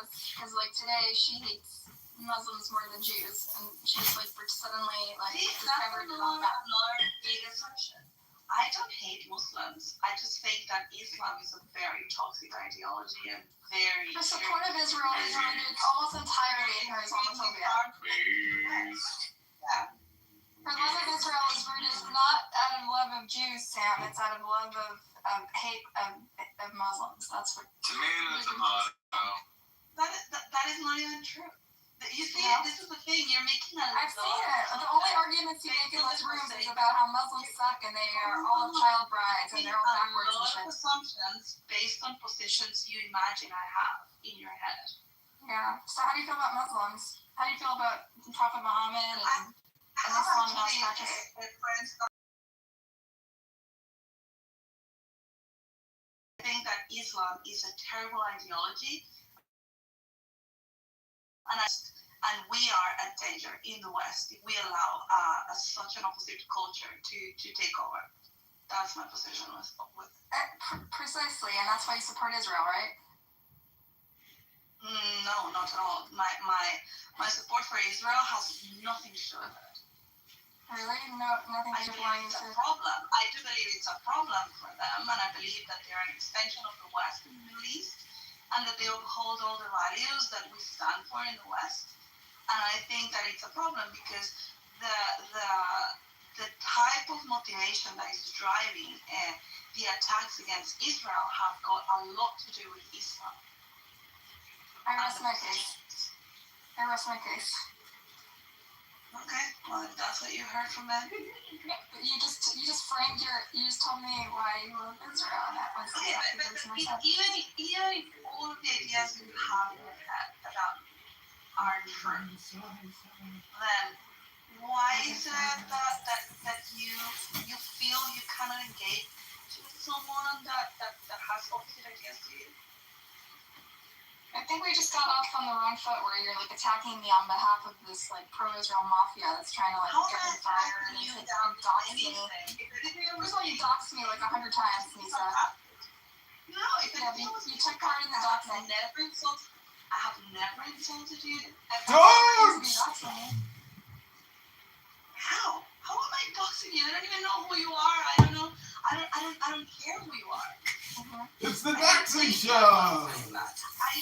was, because like today she hates Muslims more than Jews, and she's like suddenly like discovered another big assumption. I don't hate Muslims. I just think that Islam is a very toxic ideology and very. Her support of Israel is rooted almost entirely in her Islamophobia. Yeah. Her love of Israel is rooted not out of love of Jews, Sam. It's out of love of hate of Muslims. That's what. To me, that's a motto. That is not even true. You see, this is the thing. You're making a. I've seen it. The only arguments you make in those rooms is about how Muslims suck and they are all child brides and they're all backwards and shit. Assumptions based on positions you imagine I have in your head. Yeah. So how do you feel about Muslims? How do you feel about Prophet Muhammad and Islam and its practice? I think that Islam is a terrible ideology. And we are a danger in the West if we allow such an opposite culture to take over. That's my position with precisely, and that's why you support Israel, right? No, not at all. My support for Israel has nothing to do with it. Really? No, nothing to do with it. It's a problem. I do believe it's a problem for them, and I believe that they're an extension of the West in the Middle East, and that they uphold all the values that we stand for in the West. And I think that it's a problem because the type of motivation that is driving the attacks against Israel have got a lot to do with Islam. I rest my case. Okay, well, if that's what you heard from them. You just told me why you love Israel, and that was even if all of the ideas you have in your head about are true, then why is it that you feel you cannot engage with someone that has opposite ideas to you? I think we just got off on the wrong foot where you're like attacking me on behalf of this like pro-Israel mafia that's trying to like get me fired and dox me. First of all, you doxed me like 100 times, Lisa. No, you took part in the doxing. I have never insulted you. Doxing me. How? How am I doxing you? I don't even know who you are. I don't care who you are. Mm-hmm. It's the doxing show. I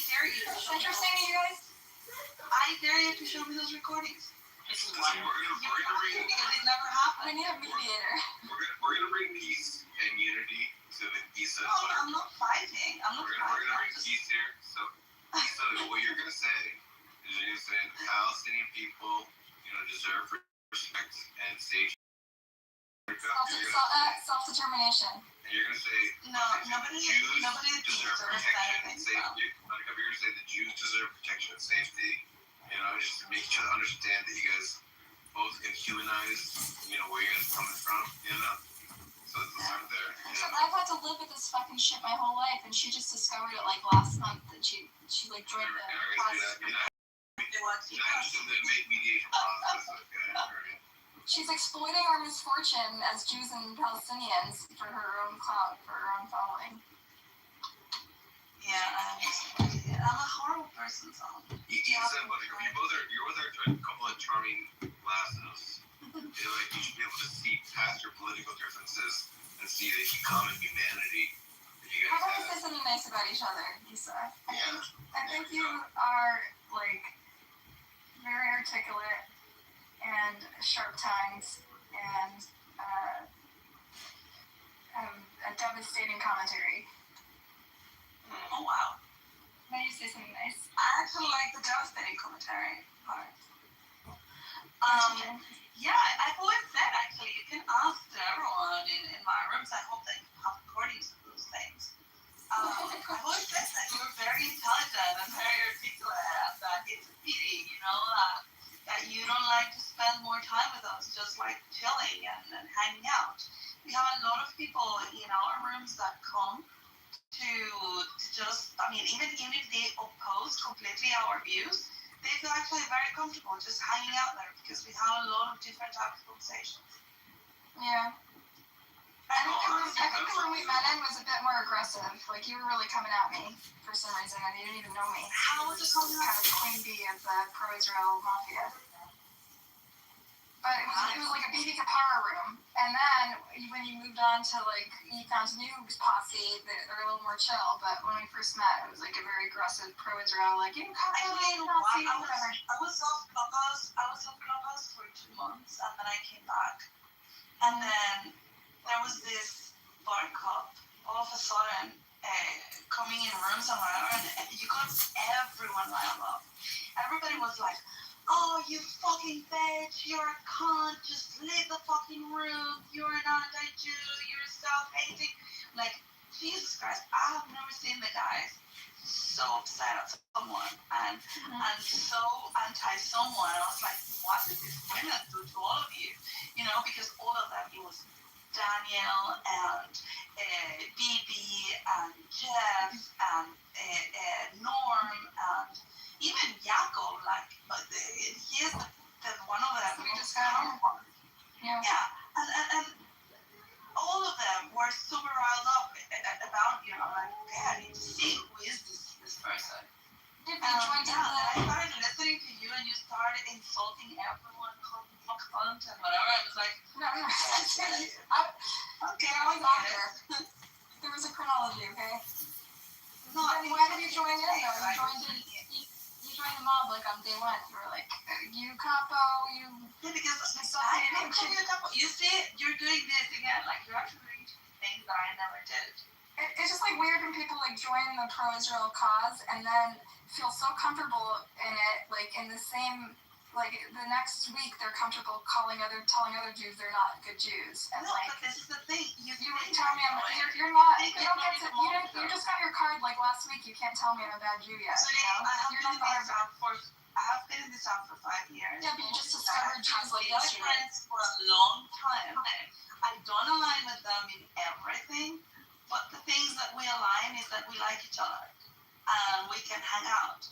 dare you. It's interesting, you guys. I dare you to show me those recordings. This is why we're gonna bring because it never happened. We need a mediator. We're gonna bring peace and unity to the East Side. Oh, I'm not fighting. We're gonna bring peace here. So what you're gonna say is you're gonna say the Palestinian people, deserve respect and safety. Self-determination. And you're gonna say nobody deserve protection and safety. You're gonna say the Jews deserve protection and safety. Just to make each other understand that you guys both can humanize, where you guys are coming from, So let's start there. I've had to live with this fucking shit my whole life, and she just discovered it like last month that she like joined the cause. She's exploiting our misfortune as Jews and Palestinians for her own clout, for her own following. Yeah, I'm a horrible person, so. You're both are a couple of charming lasses. You should be able to see past your political differences and see the common humanity that you guys have. How about we say something nice about each other, Lisa? I think you are, like, very articulate and sharp-tongued and a devastating commentary. Oh, wow. May you say something nice? I actually like the devastating commentary part. Yeah, I've always said, actually, you can ask everyone in my rooms. I hope that you have recordings of those things. I've always said that you're very intelligent and very articulate, and that it's a pity, that you don't like to spend more time with us, just like chilling and hanging out. We have a lot of people in our rooms that come to just, even if they oppose completely our views, they feel actually very comfortable just hanging out there because we have a lot of different types of conversations. Yeah. I think the room we met in was a bit more aggressive. Like, you were really coming at me for some reason, and you didn't even know me. How was it coming kind of queen bee of the pro-Israel mafia. But it was like a baby kapara room. And then when you moved on to like Econ's new posse, they're a little more chill. But when we first met, it was like a very aggressive pro-Israel, like you Nazi, whatever. I was off Clubhouse for 2 months, and then I came back. And then there was this bar cop all of a sudden coming in rooms and whatever, and you got everyone riled up. Everybody was like, "Oh, you fucking bitch, you're a cunt, just leave the fucking room, you're an anti-Jew, you're self-hating." Like, Jesus Christ, I have never seen the guys so upset at someone and so anti-someone. I was like, what did this women do to all of you? You know, because all of them, it was Daniel and BB and Jeff and Norm and even Jacob, like, he's the one of them. We just got home. Yeah, and all of them were super riled up about, you know, like, okay, I need to see who is this person. Yeah, but you joined I started listening to you and you started insulting everyone, calling them fuck cunt and whatever. I was like, no. okay, I was out there. There was a chronology, okay? Why did you join in though? You joined the mob like on day one. You were like, you capo, you. Yeah, because I didn't call you a capo. You see, you're doing this again. Like, you're actually doing things that I never did. It's just like weird when people like join the pro-Israel cause and then feel so comfortable in it, like in the same, like the next week they're comfortable telling other Jews they're not good Jews. And no, like, but this is the thing. You tell me you're not. You don't get to. You just got your card like last week. You can't tell me I'm a bad Jew yet. So you know? I have been in this app for 5 years. Yeah, but you just discovered Jews like yesterday. Friends for a long time. I don't align with them in everything, but the things that we align is that we like each other and we can hang out.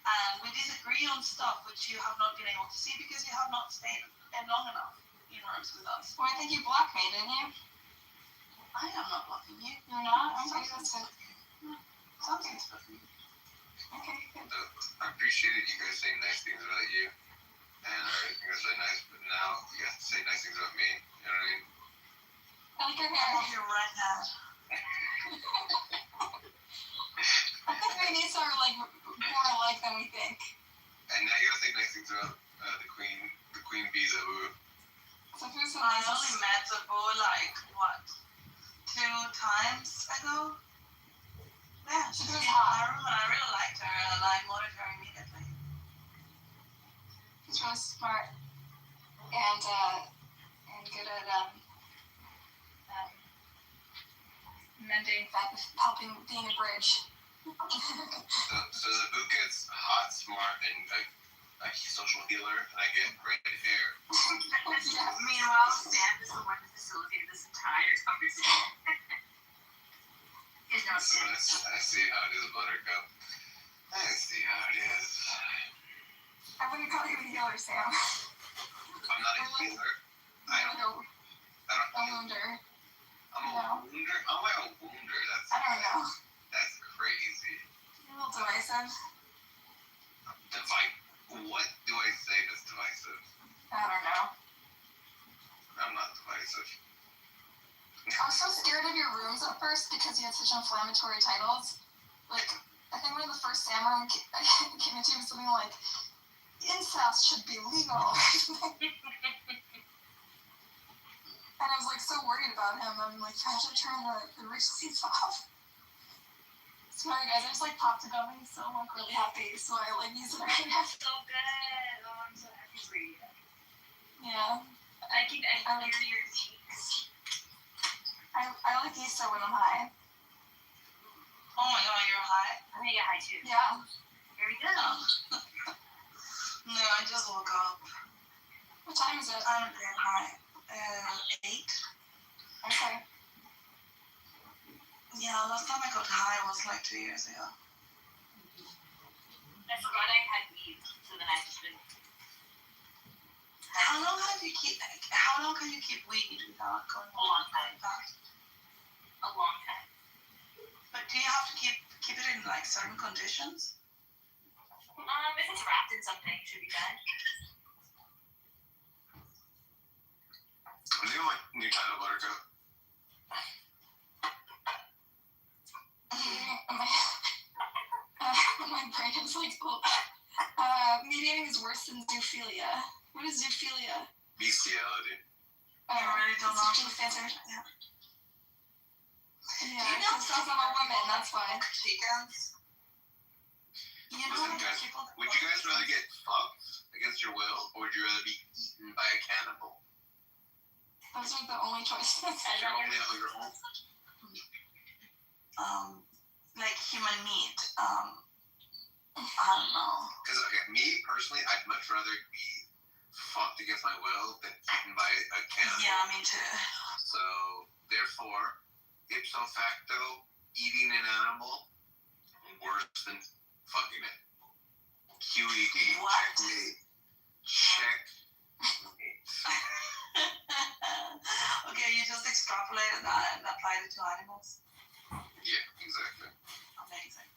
And we disagree on stuff which you have not been able to see because you have not stayed long enough in rooms with us. Well, I think you blocked me, didn't you? I am not blocking you. You're not? Okay, that's good. Something's blocking you. Okay, good. I appreciated you guys saying nice things about you, and everything was really nice, but now you have to say nice things about me, you know what I mean? I like your I hair. love your red hat. I think we need some like more alike than we think. And now you gotta say nice things about the queen bee Zabu. So who's the I nicest? only met Zabu like, what, 2 times ago? Yeah, she was in my room and I really liked her and I wanted her immediately. She's really smart and good at mending, helping being a bridge. So Zabu gets hot, smart, and a social healer, and I get red hair. Meanwhile, Sam is the one who facilitated this entire conversation. There's no sense. I see how it is, Buttercup. I see how it is. I wouldn't call you a healer, Sam. I'm not a healer. I don't a wounder. I'm a wounder? How am I a wounder? I don't know. That's crazy. You're a little divisive. What do I say that's divisive? I don't know. I'm not divisive. I was so scared of your rooms at first because you had such inflammatory titles. Like, I think one of the first Sam room came into was something like, incest should be legal. And I was like so worried about him. I'm like, I should turn the receipts off. Sorry guys, I just like popped it up and so I'm like really happy. So I like use it right now. So good. Oh, I'm so happy for you. Yeah. I can hear your cheeks. I like Issa when I'm high. Oh my god, you're high? I'm gonna get high too. Yeah. Here we go. No, I just woke up. What time is it? I'm a bit high. 8. Okay. Yeah, last time I got high was like 2 years ago. I forgot I had weed, so then I just been. How long can you keep weed without going A long time. back? in like certain conditions? If it's wrapped in something, it should be fine. Is there like new title, Buttercup? My brain is like, mediating is worse than zoophilia. What is zoophilia? Bestiality. I really don't know. It's just answered. Yeah. Yeah, because I'm a woman, that's why. Chickens? You know, Listen, like guys, people that would you guys rather get fucked against your will, or would you rather be eaten by a cannibal? Those are the only choices. Your only, like human meat. I don't know. Because, okay, me personally, I'd much rather be fucked against my will than eaten by a cannibal. Yeah, me too. So, therefore, ipso facto, eating an animal worse than fucking it. QED. What? Checkmate. Checkmate. Okay, you just extrapolated that and applied it to animals. Yeah, exactly. Amazing.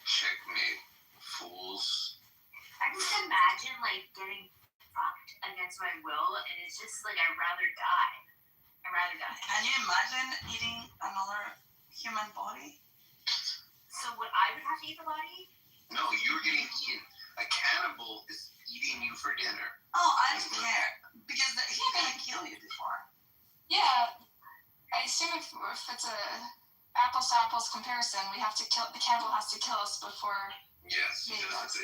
Checkmate. Fools. I just imagine like getting fucked against my will, and it's just like I'd rather die. Can you imagine eating another human body? So would I would have to eat the body? No, you're getting eaten. A cannibal is eating you for dinner. Oh, I don't care. Because he's gonna kill you before. Yeah, I assume if it's a apples to apples comparison, we have to kill the cannibal has to kill us before. Yes, he Yeah, does.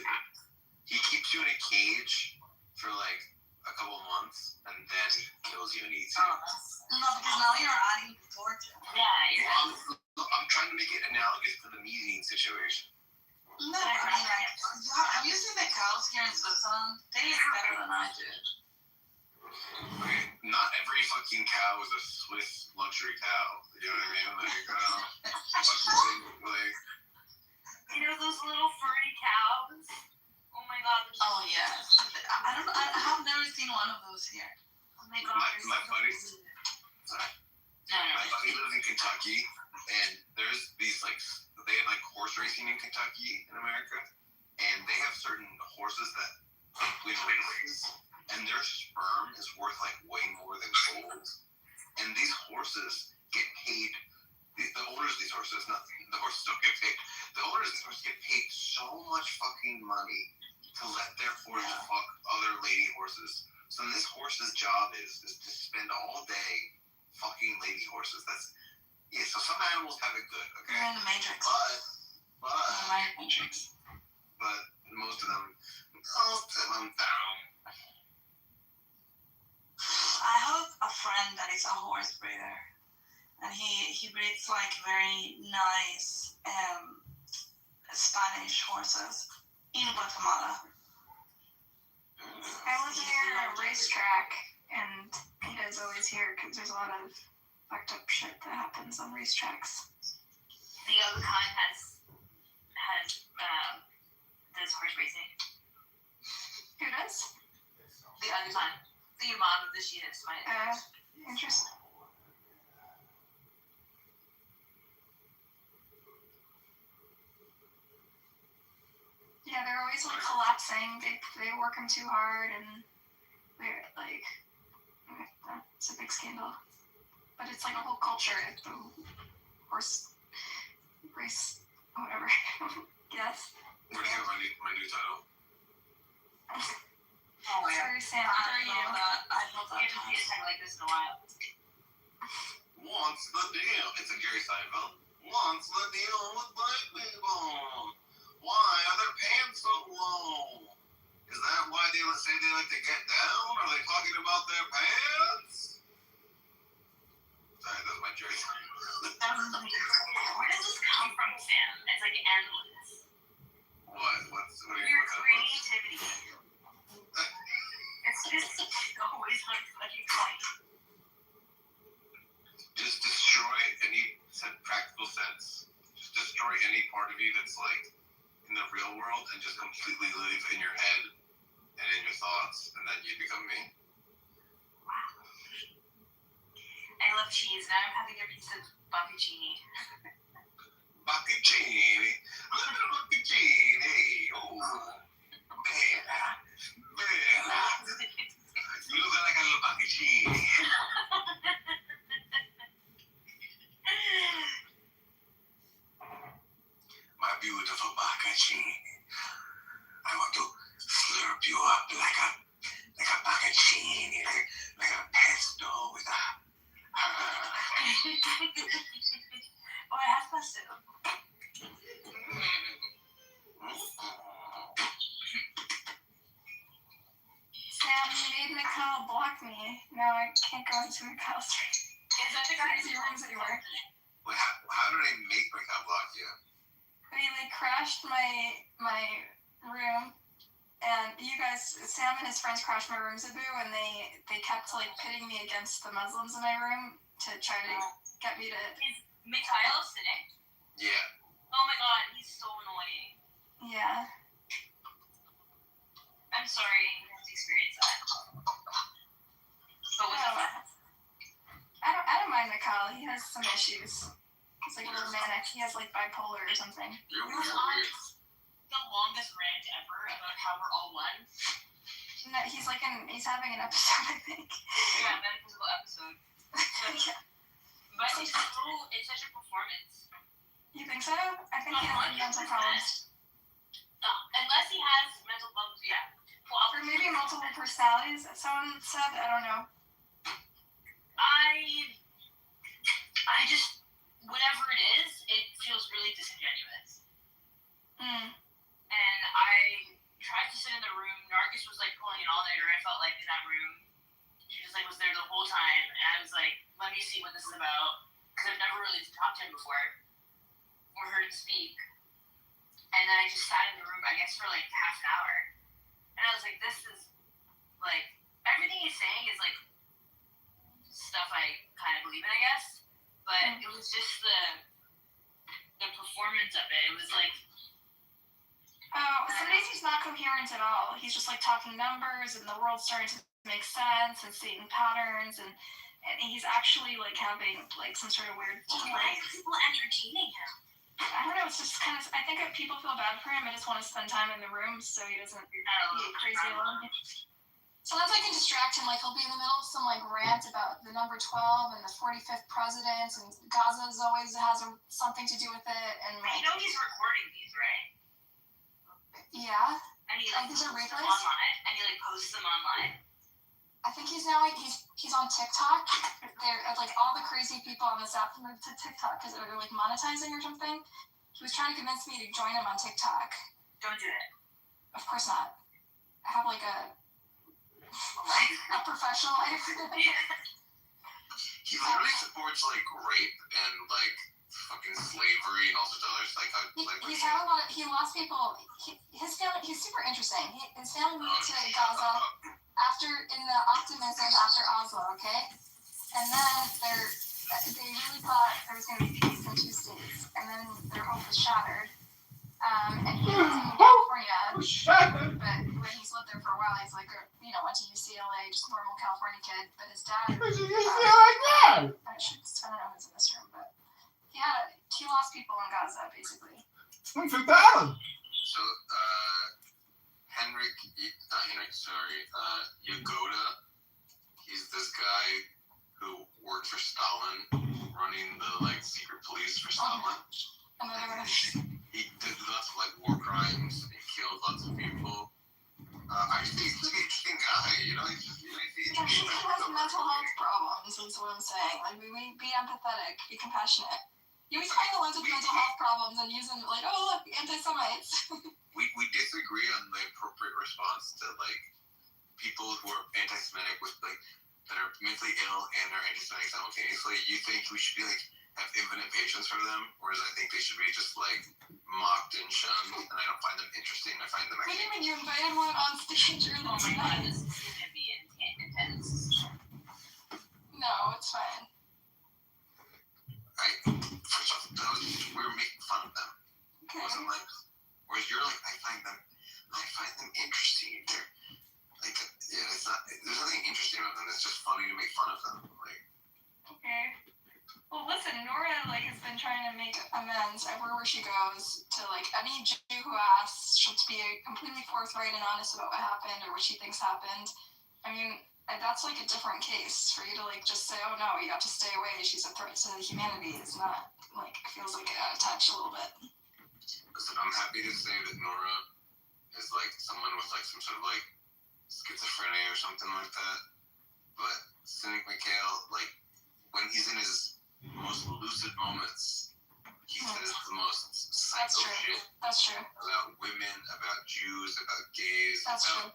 He keeps you in a cage for like a couple months, and then he kills you and eats you. No, because now you're adding torture. Yeah, I'm trying to make it analogous to the meat eating situation. No, I mean, like, have you seen the cows here in Switzerland? They eat better than I do. Okay, not every fucking cow is a Swiss luxury cow. You know what I mean? Like, you know those little furry cows? Oh my god. Oh yeah. I have never seen one of those here. Oh my god. My buddy. Sorry. No. My buddy lives in Kentucky, and there's these like they have like horse racing in Kentucky in America, and they have certain horses that win races, and their sperm is worth like way more than gold. And these horses get paid. The owners of these horses, not the horses don't get paid. The owners of these horses get paid so much fucking money to let their horses fuck other lady horses. So this horse's job is to spend all day fucking lady horses. So some animals have it good, okay? You're in the Matrix. But Matrix. But most of them down. I have a friend that is a horse breeder, and he breeds like very nice Spanish horses in Guatemala. I live near a racetrack, and PETA's always here because there's a lot of fucked up shit that happens on racetracks. The other kind has does horse racing. Who does? The other kind. The mom of the she is my Interesting. Yeah, they're always like collapsing. They work them too hard, and they're like, it's a big scandal. But it's like a whole culture. The horse race, whatever. Yes. Where do you have my new title? Oh It's yeah. very sad I for you. love that. I love I that. haven't seen a title like this in a while. What's the deal? It's a Jerry Seinfeld. What's the deal with black people? Why are their pants so low? Is that why they say they like to get down? Are they talking about their pants? Sorry, that's my Jerry Seinfeld. Where does this come from, Sam? It's like endless. What do you Your mean? creativity. It's just always on fucking point. Just destroy any practical sense. Just destroy any part of you that's like in the real world and just completely live in your head and in your thoughts, and then you become me. Wow. I love cheese. Now I'm having a piece of buffuccini. bocconcini. A little bit of bocconcini. Oh, bella, bella. You look like a little bocconcini. My beautiful bocconcini. I want to slurp you up like a bocconcini, like a pesto with a. Oh, I have pesto. Sam, you made Mikhail block me. Now I can't go into Mikhail's Is that the crazy rooms anymore. Wait, how did I make Mikhail block you? They like crashed my room, and you guys, Sam and his friends crashed my room, Zabu, and they kept like pitting me against the Muslims in my room to try to get me to. Is Mikhail cynic? Yeah. Oh my god, he's so annoying. Yeah. I'm sorry you have to experience that. But what's up? I don't mind Mikhail. He has some issues. He's like a little manic. He has like bipolar or something. You're We're weird. on the longest rant ever about how we're all one. No, he's having an episode, I think. Yeah, metaphysical episode. Yeah. But it's such a performance. You think so? I think he has mental problems. Unless he has mental problems, yeah. Well, Or maybe multiple personalities, someone said. I don't know. I just, whatever it is, it feels really disingenuous. Mm. And I tried to sit in the room. Nargis was like pulling an all-nighter. I felt like in that room. She just like was there the whole time. And I was like, let me see what this is about. Because I've never really talked to him before. Or heard him speak. And then I just sat in the room, I guess, for like half an hour. And I was like, this is, like, everything he's saying is like stuff I kind of believe in, I guess. But it was just the performance of it. It was like, Oh, some days he's not coherent at all. He's just like talking numbers, and the world's starting to make sense and seeing patterns, and he's actually like having like some sort of weird. why are people entertaining him? I don't know. It's just kind of. I think if people feel bad for him, I just want to spend time in the room so he doesn't be crazy alone. Sometimes I can distract him. Like he'll be in the middle of some like rant about the number 12 and the 45th president, and Gaza always has something to do with it. And like, You know he's recording these, right? yeah, And he like these posts are them replays? online. And he like posts them online. I think he's now he's on TikTok. They're like all the crazy people on this app moved to TikTok because they're like monetizing or something. He was trying to convince me to join him on TikTok. Don't do it. Of course not. I have like a professional life. He literally supports like rape and like fucking slavery and all sorts of other He's had a lot of, he lost people. His family, he's super interesting. His family moved to Gaza in the optimism after Oslo, okay? And then they really thought there was going to be peace in 2 states, and then their hope was shattered. And he lives in California, but when he's lived there for a while, he's like, went to UCLA, just normal California kid. But his dad, I don't know who's in this room, but he lost people in Gaza, basically. So, Yagoda, he's this guy who worked for Stalin, running the like secret police for Stalin. He did lots of like war crimes. He killed lots of people. I just think he's an interesting guy. He's just He has mental health problems. Is what I'm saying. Like we be empathetic, be compassionate. You always find the ones with mental health problems and use them like, oh look, anti-Semites. we disagree on the appropriate response to like people who are anti-Semitic with like that are mentally ill and are anti-Semitic simultaneously. You think we should be like have infinite patience for them, whereas I think they should be just like mocked and shunned, and I don't find them interesting. I find them What do actually. you mean you invited one on stage earlier Oh my god, tonight? this is gonna be intense. No, it's fine. First off, we were making fun of them. Okay. It wasn't like, whereas you're like, I find them interesting. They're like, yeah, it's not. There's nothing interesting about them. It's just funny to make fun of them. Like, Okay. Well, listen, Nora has been trying to make amends everywhere she goes to, like, any Jew who asks, she'll be completely forthright and honest about what happened or what she thinks happened. I mean, that's, like, a different case for you to, like, just say, oh, no, you have to stay away. She's a threat to humanity. It's not, like, it feels like out of touch a little bit. Listen, I'm happy to say that Nora is, like, someone with, like, some sort of, like, schizophrenia or something like that. But Cynic Mikhail, like, when he's in his most lucid moments, he says the most psycho shit. That's true. About women, about Jews, about gays. That's true.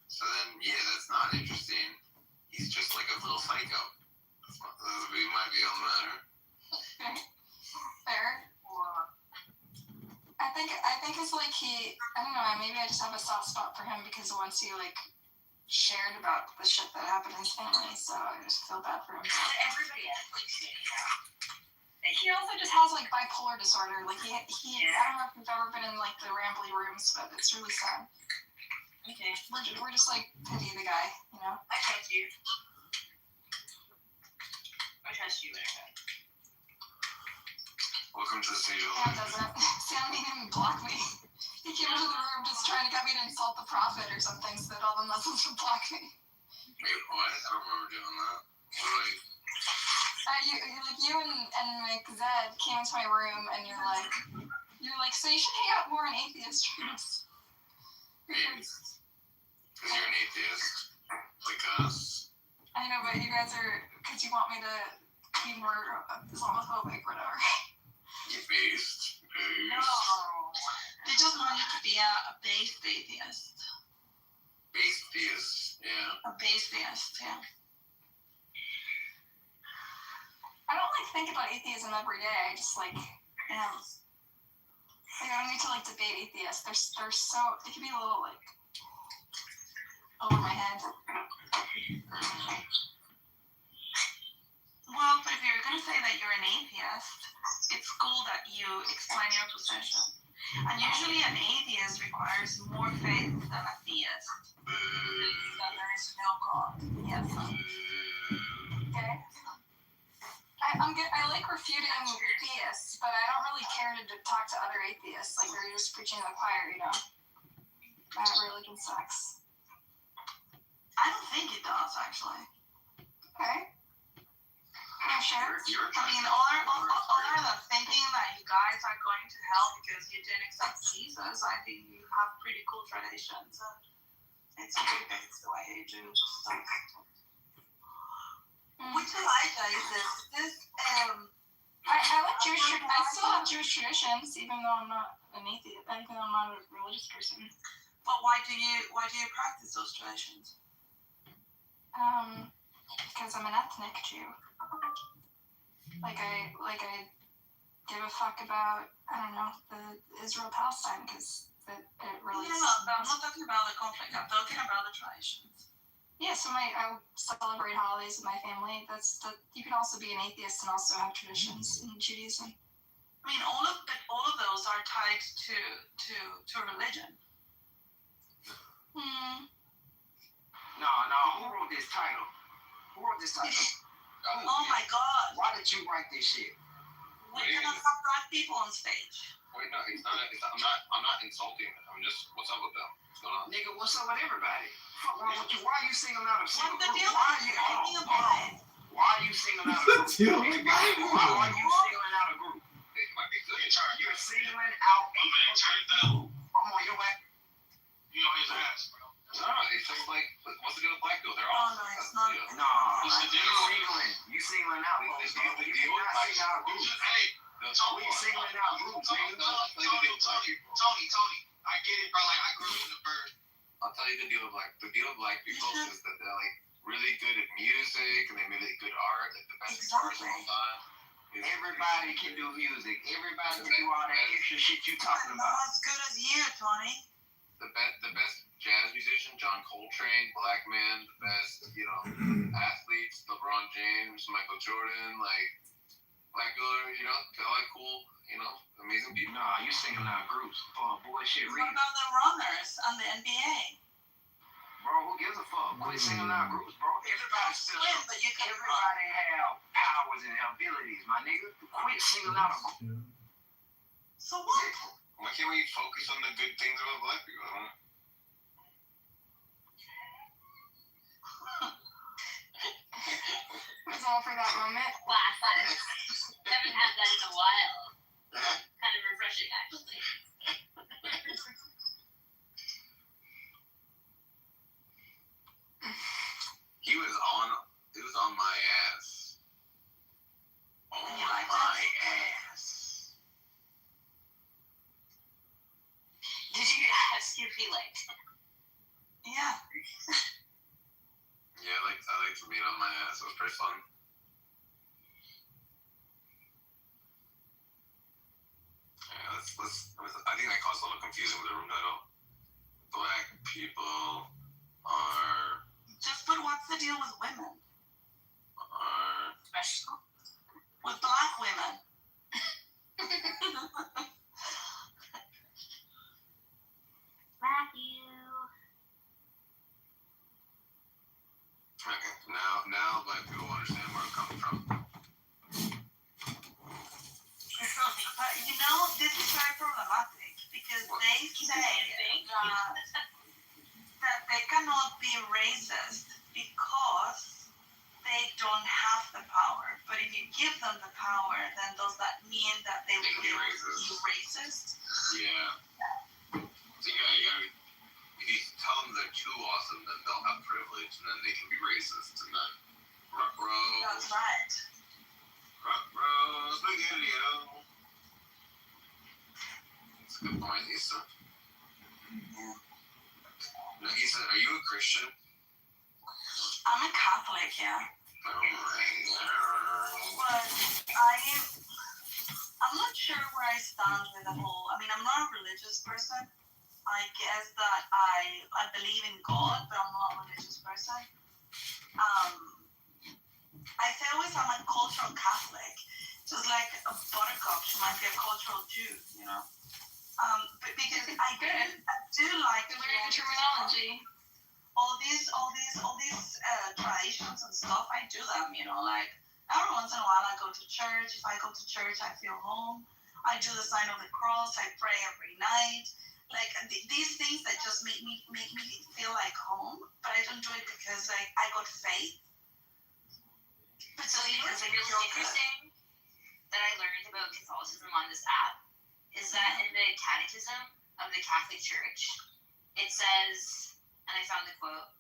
So then, yeah, that's not interesting. He's just like a little psycho. That would be my view on the matter. Fair. I think it's like I don't know, maybe I just have a soft spot for him because once he, like, shared about the shit that happened in his family, so I just feel bad for him. Everybody has, like, shit, He also just has, like, bipolar disorder. Like, I don't know if you've ever been in, like, the rambly rooms, but it's really sad. Okay. We're just, like, pity the guy, you know? I trust you. I trust you, Erica. Welcome to the stage of Sam life. doesn't. Sam didn't even block me. He came into the room just trying to get me to insult the prophet or something so that all the Muslims would block me. Wait, what? I don't remember doing that. Like, You and like Zed came into my room and you're like, so you should hang out more in atheist rooms. because you're an atheist, like us. I know, but you guys are, because you want me to be more Islamophobic, whatever. You're based. No. They just want you to be a based atheist. Based theist, yeah. A based theist, yeah. I don't, like, think about atheism every day. I just, like, am. Like, I don't need to, like, debate atheists. They're so, they can be a little, like, over my head. Well, if you're going to say that you're an atheist, it's cool that you explain your position. And usually an atheist requires more faith than a theist. That there is no God. Yes. Okay. I like refuting theists, but I don't really care to talk to other atheists. Like, they're just preaching to the choir, you know? That religion sucks. I don't think it does, actually. Okay. Yeah, sure. I mean, other than thinking that you guys are going to hell because you didn't accept Jesus, I think you have pretty cool traditions. And it's pretty based the way you do stuff. Which Elijah is this? I like Jewish. I still have Jewish traditions, even though I'm not an atheist. Even though I'm not a religious person. But why do you practice those traditions? Because I'm an ethnic Jew. Like I give a fuck about, I don't know, the Israel-Palestine, because it really. No, I'm not talking about the conflict. I'm talking about the traditions. Yeah, so I celebrate holidays with my family. You can also be an atheist and also have traditions in Judaism. I mean, all of those are tied to religion. No, who wrote this title? Oh my God! Why did you write this shit? We're gonna have black people on stage. Wait, no, it's not. I'm not insulting. I'm just. What's up with them? What's going on? Nigga, what's up with everybody? Fuck wrong with you? Why are you singling out a single What's the group? deal? Why are you singling out a group? Why are you singling out a group? It might be good. You're singling out a group. I'm on your back. You know his ass, bro. No, it's just like, what's the deal with black people? They're Oh all. no, it's not. No, you singling out. The You deal with cannot black sing out groups. Hey, We singling out groups, nigga. Tony, I get it, bro. Like, I grew up in the bird. I'll tell you the deal with black people is that they're, like, really good at music and they make really good art, like the best guitarists of all time. Everybody can do music. Everybody can do all that extra shit you talking I'm not about. as good as you, Tony. The best jazz musician, John Coltrane, black man, the best, athletes, LeBron James, Michael Jordan, like, black people are, they're like cool, amazing people. Nah, you singling out groups for bullshit What reasons. about the runners on the NBA? bro. Who gives a fuck? Quit singling out groups, bro. Everybody still. Swim, but you can Everybody have powers and abilities, my nigga. Quit singling out a group. So what? Why can't we focus on the good things about black people? Huh? That's all for that moment. Classic. Haven't had that in a while. Kind of refreshing, actually. He was on my ass. On my ass. Did you ask if he liked it? Yeah. Yeah, I liked being on my ass. It was pretty fun. Yeah, I think that caused a little confusion with the room title. Black people are Just put what's the deal with women? Special. With black women. Matthew. okay. Now black people understand where I'm coming from. But you know, this is very problematic because they say that they cannot be racist because they don't have the power. But if you give them the power, then does that mean that they will be racist? Yeah. So yeah, you gotta be, if you tell them they're too awesome, then they'll have privilege, and then they can be racist, and then That's right. spaghetti-o. That's a good point, Issa. Yeah. Now, Issa, are you a Christian? I'm a Catholic, yeah. But I'm not sure where I stand with the whole. I mean, I'm not a religious person. I guess that I believe in God, but I'm not a religious person. I say always I'm a cultural Catholic, just like a buttercup. She might be a cultural Jew, you know. But because I do like Learning the terminology. all these traditions and stuff. I do them, you know. Like every once in a while, I go to church. If I go to church, I feel home. I do the sign of the cross. I pray every night. Like these things that just make me feel like home. But I don't do it because like I got faith. But so you know what's really interesting that I learned about Catholicism on this app is that in the Catechism of the Catholic Church, it says, and I found the quote,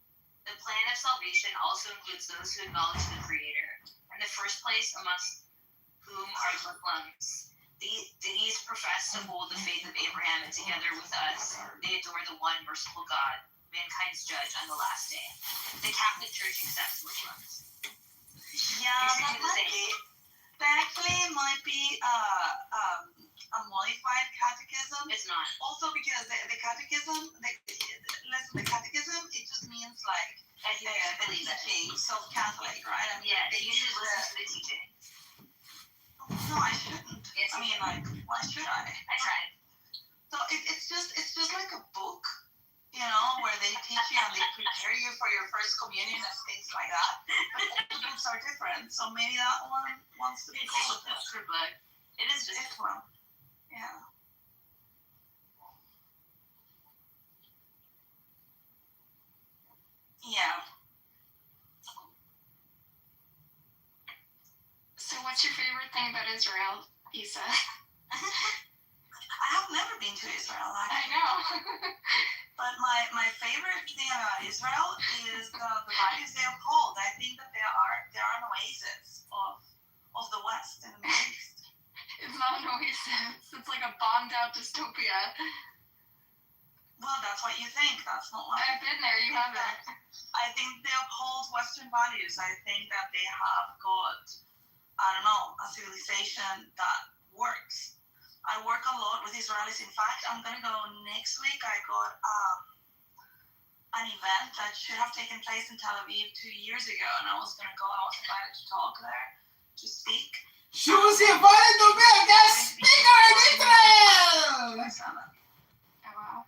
the plan of salvation also includes those who acknowledge the Creator, in the first place amongst whom are Muslims. These profess to hold the faith of Abraham, and together with us, they adore the one merciful God, mankind's judge on the last day. The Catholic Church accepts Muslims. Yeah, that actually might be a modified catechism. It's not. Also because the catechism, the catechism, it just means like the teachings of Catholic, right? I mean, Yeah, you should listen to the teaching. No, I shouldn't. Yes, I mean, like, why should I? I tried. So it's just like a book, you know, where they teach you and they prepare you for your first communion and things like that. But all the books are different, so maybe that one wants to be It's called just a extra book. It is just this one. Yeah. Yeah. So what's your favorite thing about Israel, Issa? I have never been to Israel, I actually. know. But my favorite thing about Israel is the values they uphold. I think that they are an oasis of the West and the Middle East. It's not an oasis. It's like a bombed out dystopia. Well, that's what you think. That's not what I've been there. You haven't. I think they uphold Western values. I think that they have got, I don't know, a civilization that works. I work a lot with Israelis. In fact, I'm going to go next week. I got an event that should have taken place in Tel Aviv 2 years ago, and I was going to go. I was invited to talk there, to speak. She was invited to be a guest speaker in Israel! Oh, wow.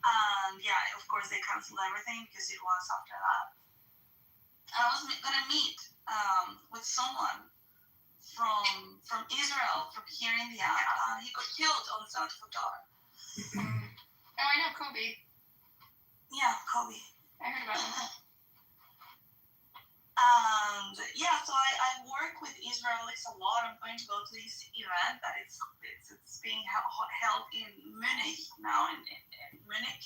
And yeah, of course, course they canceled everything because it was after that. And I was gonna meet with someone from Israel, from here in the app, and he got killed on the 7th of October. Oh, I know Kobe. Yeah, Kobe. I heard about him. And yeah, so I work with Israelis a lot. I'm going to go to this event that it's being held in Munich now, in Munich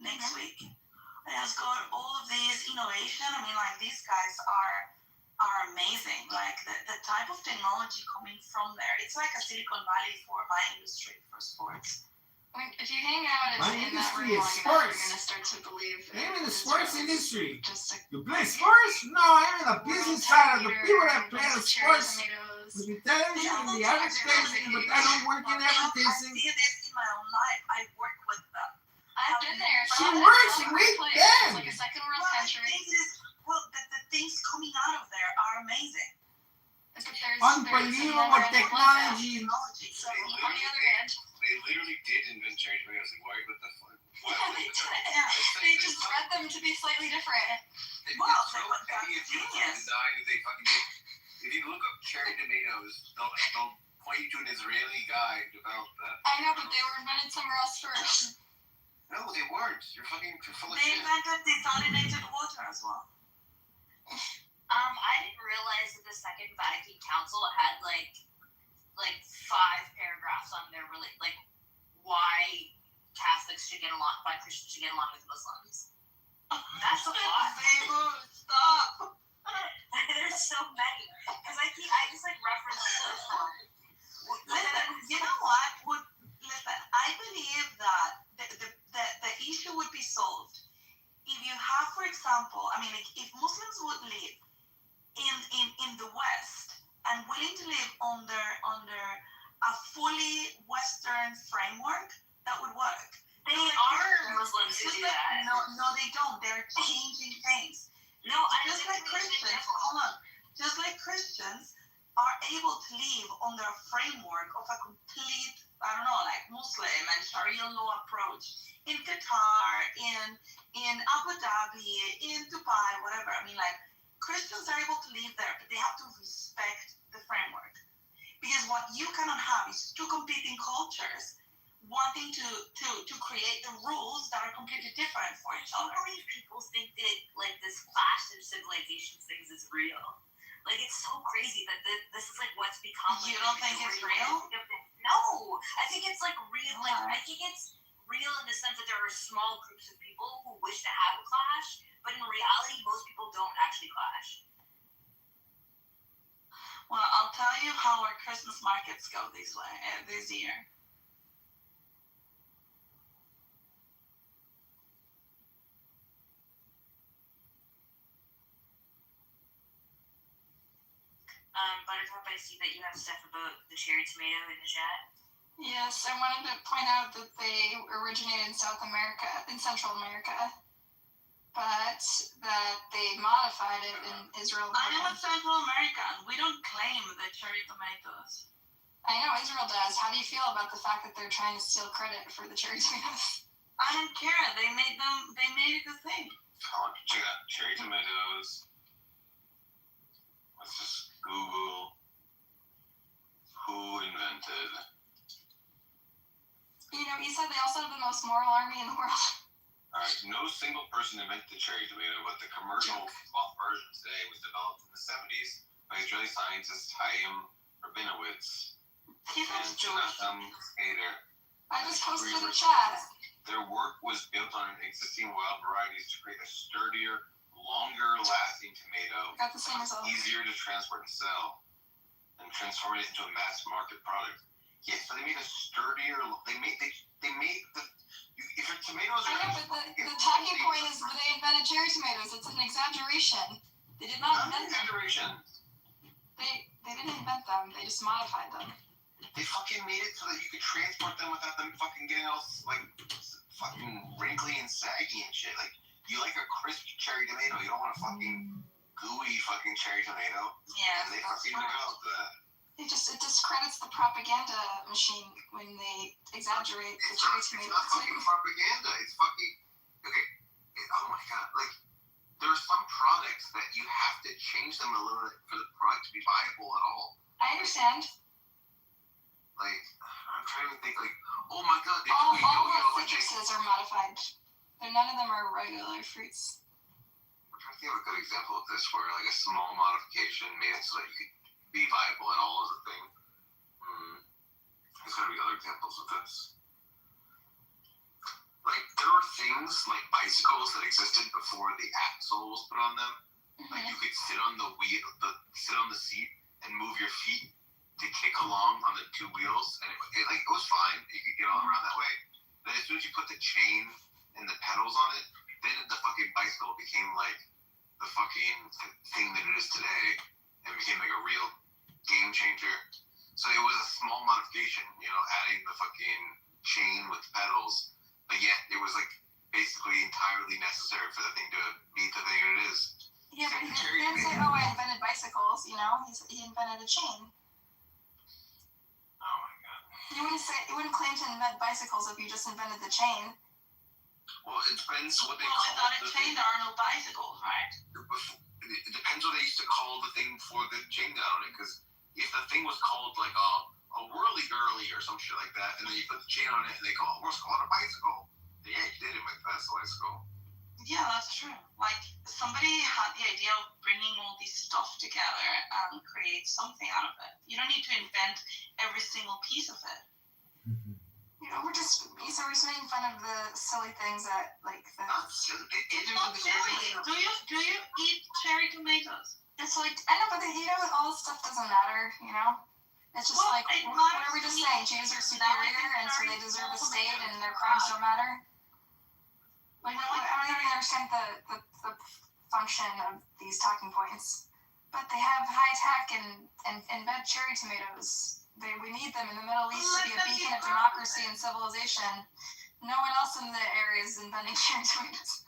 next week. And it's got all of this innovation. I mean, like, these guys are amazing. Like, the type of technology coming from there, it's like a Silicon Valley for my industry, for sports. If you hang out in that room long enough, you're gonna start to believe. I'm in the sports industry. Just You play sports? No, I'm in the business side of the people that play the sports. With the television and the advertising, but I don't work in advertising. I see this in my own life. I work with them. I've been there. She works with them. It's like a second world Well, country. the things coming out of there are amazing. Unbelievable technology. So, on the other hand, They literally did invent cherry tomatoes. Like, why? What the fuck? Why would they do that? Yeah. they just bred them to be slightly different. Well, so that's many of you genius. design that they fucking did. If you look up cherry tomatoes, they'll point you to an Israeli guy who developed that. I know, but they were invented somewhere else first. No, they weren't. You're full of They shit. invented desalinated water as well. I didn't realize that the Second Vatican Council had like 5 paragraphs on their why Catholics should get along, why Christians should get along with Muslims. That's a lot. Stop. There's so many because I just reference this one. Listen, you know what? Listen, I believe that the issue would be solved if you have, for example, I mean, if Muslims would live in the West and willing to live under a fully Western framework, that would work. They are Muslims who do that. No, they don't. They're changing things. No, Just like Christians, hold on. Just like Christians are able to live under a framework of a complete, I don't know, like Muslim and Sharia law approach in Qatar, in Abu Dhabi, in Dubai, whatever. I mean, like, Christians are able to live there, but they have to respect the framework. Because what you cannot have is two competing cultures wanting to create the rules that are completely different for each I other. can't believe people think that this clash of civilizations things is real. Like, it's so crazy that this is what's become. You don't think it's real? No, I think it's real. I think it's real in the sense that there are small groups of people who wish to have a clash, but in reality, most people don't actually clash. Well, I'll tell you how our Christmas markets go this year. Buttercup, I see that you have stuff about the cherry tomato in the chat. Yes, I wanted to point out that they originated in South America, in Central America, but that they modified it in Israel. I am a Central American. We don't claim the cherry tomatoes. I know Israel does. How do you feel about the fact that they're trying to steal credit for the cherry tomatoes? I don't care. They made it a thing. Oh, check it out. Cherry tomatoes. Let's just Google who invented. You know, he said they also have the most moral army in the world. Alright, no single person invented the cherry tomato, but the commercial version today was developed in the 70s by Israeli scientist Chaim Rabinowitz He's and Jonathan Hader. I just posted in the chat. Their work was built on existing wild varieties to create a sturdier, longer-lasting tomato, Got the same result. easier to transport and sell, and transform it into a mass-market product. Yes, but they made a sturdier. They made the. If your tomatoes I are. know, but the talking point is that they invented cherry tomatoes. It's an exaggeration. They did not invent them. Exaggeration. They didn't invent them. They just modified them. They fucking made it so that you could transport them without them fucking getting all fucking wrinkly and saggy and shit. Like, you like a crisp cherry tomato. You don't want a fucking gooey fucking cherry tomato. Yeah. And they fucking developed that. It discredits the propaganda machine when they exaggerate the cherry It's tomato. not fucking propaganda. It's fucking. Okay, change them a little bit for the product to be viable at all. I understand. Like, I'm trying to think, like, oh my god, they All took a yo-yo the and they... citruses are modified. None of them are regular fruits. I'm trying to think of a good example of this where, like, a small modification made it so that you could be viable at all as a thing. There's gotta be other examples of this. Like, there were things like bicycles that existed before the axle was put on them. Like, you could sit on the seat and move your feet to kick along on the two wheels, and it was fine. You could get all around that way. Then as soon as you put the chain and the pedals on it, then the fucking bicycle became like the fucking thing that it is today, and became like a real game changer. So it was a small modification, adding the fucking chain with pedals, but yet it was like basically entirely necessary for the thing to be the thing it is. Yeah, but he didn't say, "Oh, I invented bicycles." He invented a chain. Oh my god. You wouldn't claim to invent bicycles if you just invented the chain. Well, it depends what they Well, call without a the chain, thing. there are no bicycles, right? It depends what they used to call the thing before the chain got on it. Because if the thing was called like a whirly-girly or some shit like that, and then you put the chain on it and they call it a bicycle, then yeah, you did invent the bicycle. Yeah, that's true. Like, somebody had the idea of bringing all these stuff together and create something out of it. You don't need to invent every single piece of it. We're just making fun of the silly things that, like, Not silly. It's not silly. Do you eat cherry tomatoes? It's like, I know, but all this stuff doesn't matter, It's just Well, like, it what are we matters just to saying? me. Jews are Now I superior, think and so they very deserve a small state, tomatoes and their are crimes bad. don't matter? Like, I don't even understand the function of these talking points. But they have high tech and embed cherry tomatoes. We need them in the Middle East to be a beacon of democracy and civilization. No one else in the area is inventing cherry tomatoes.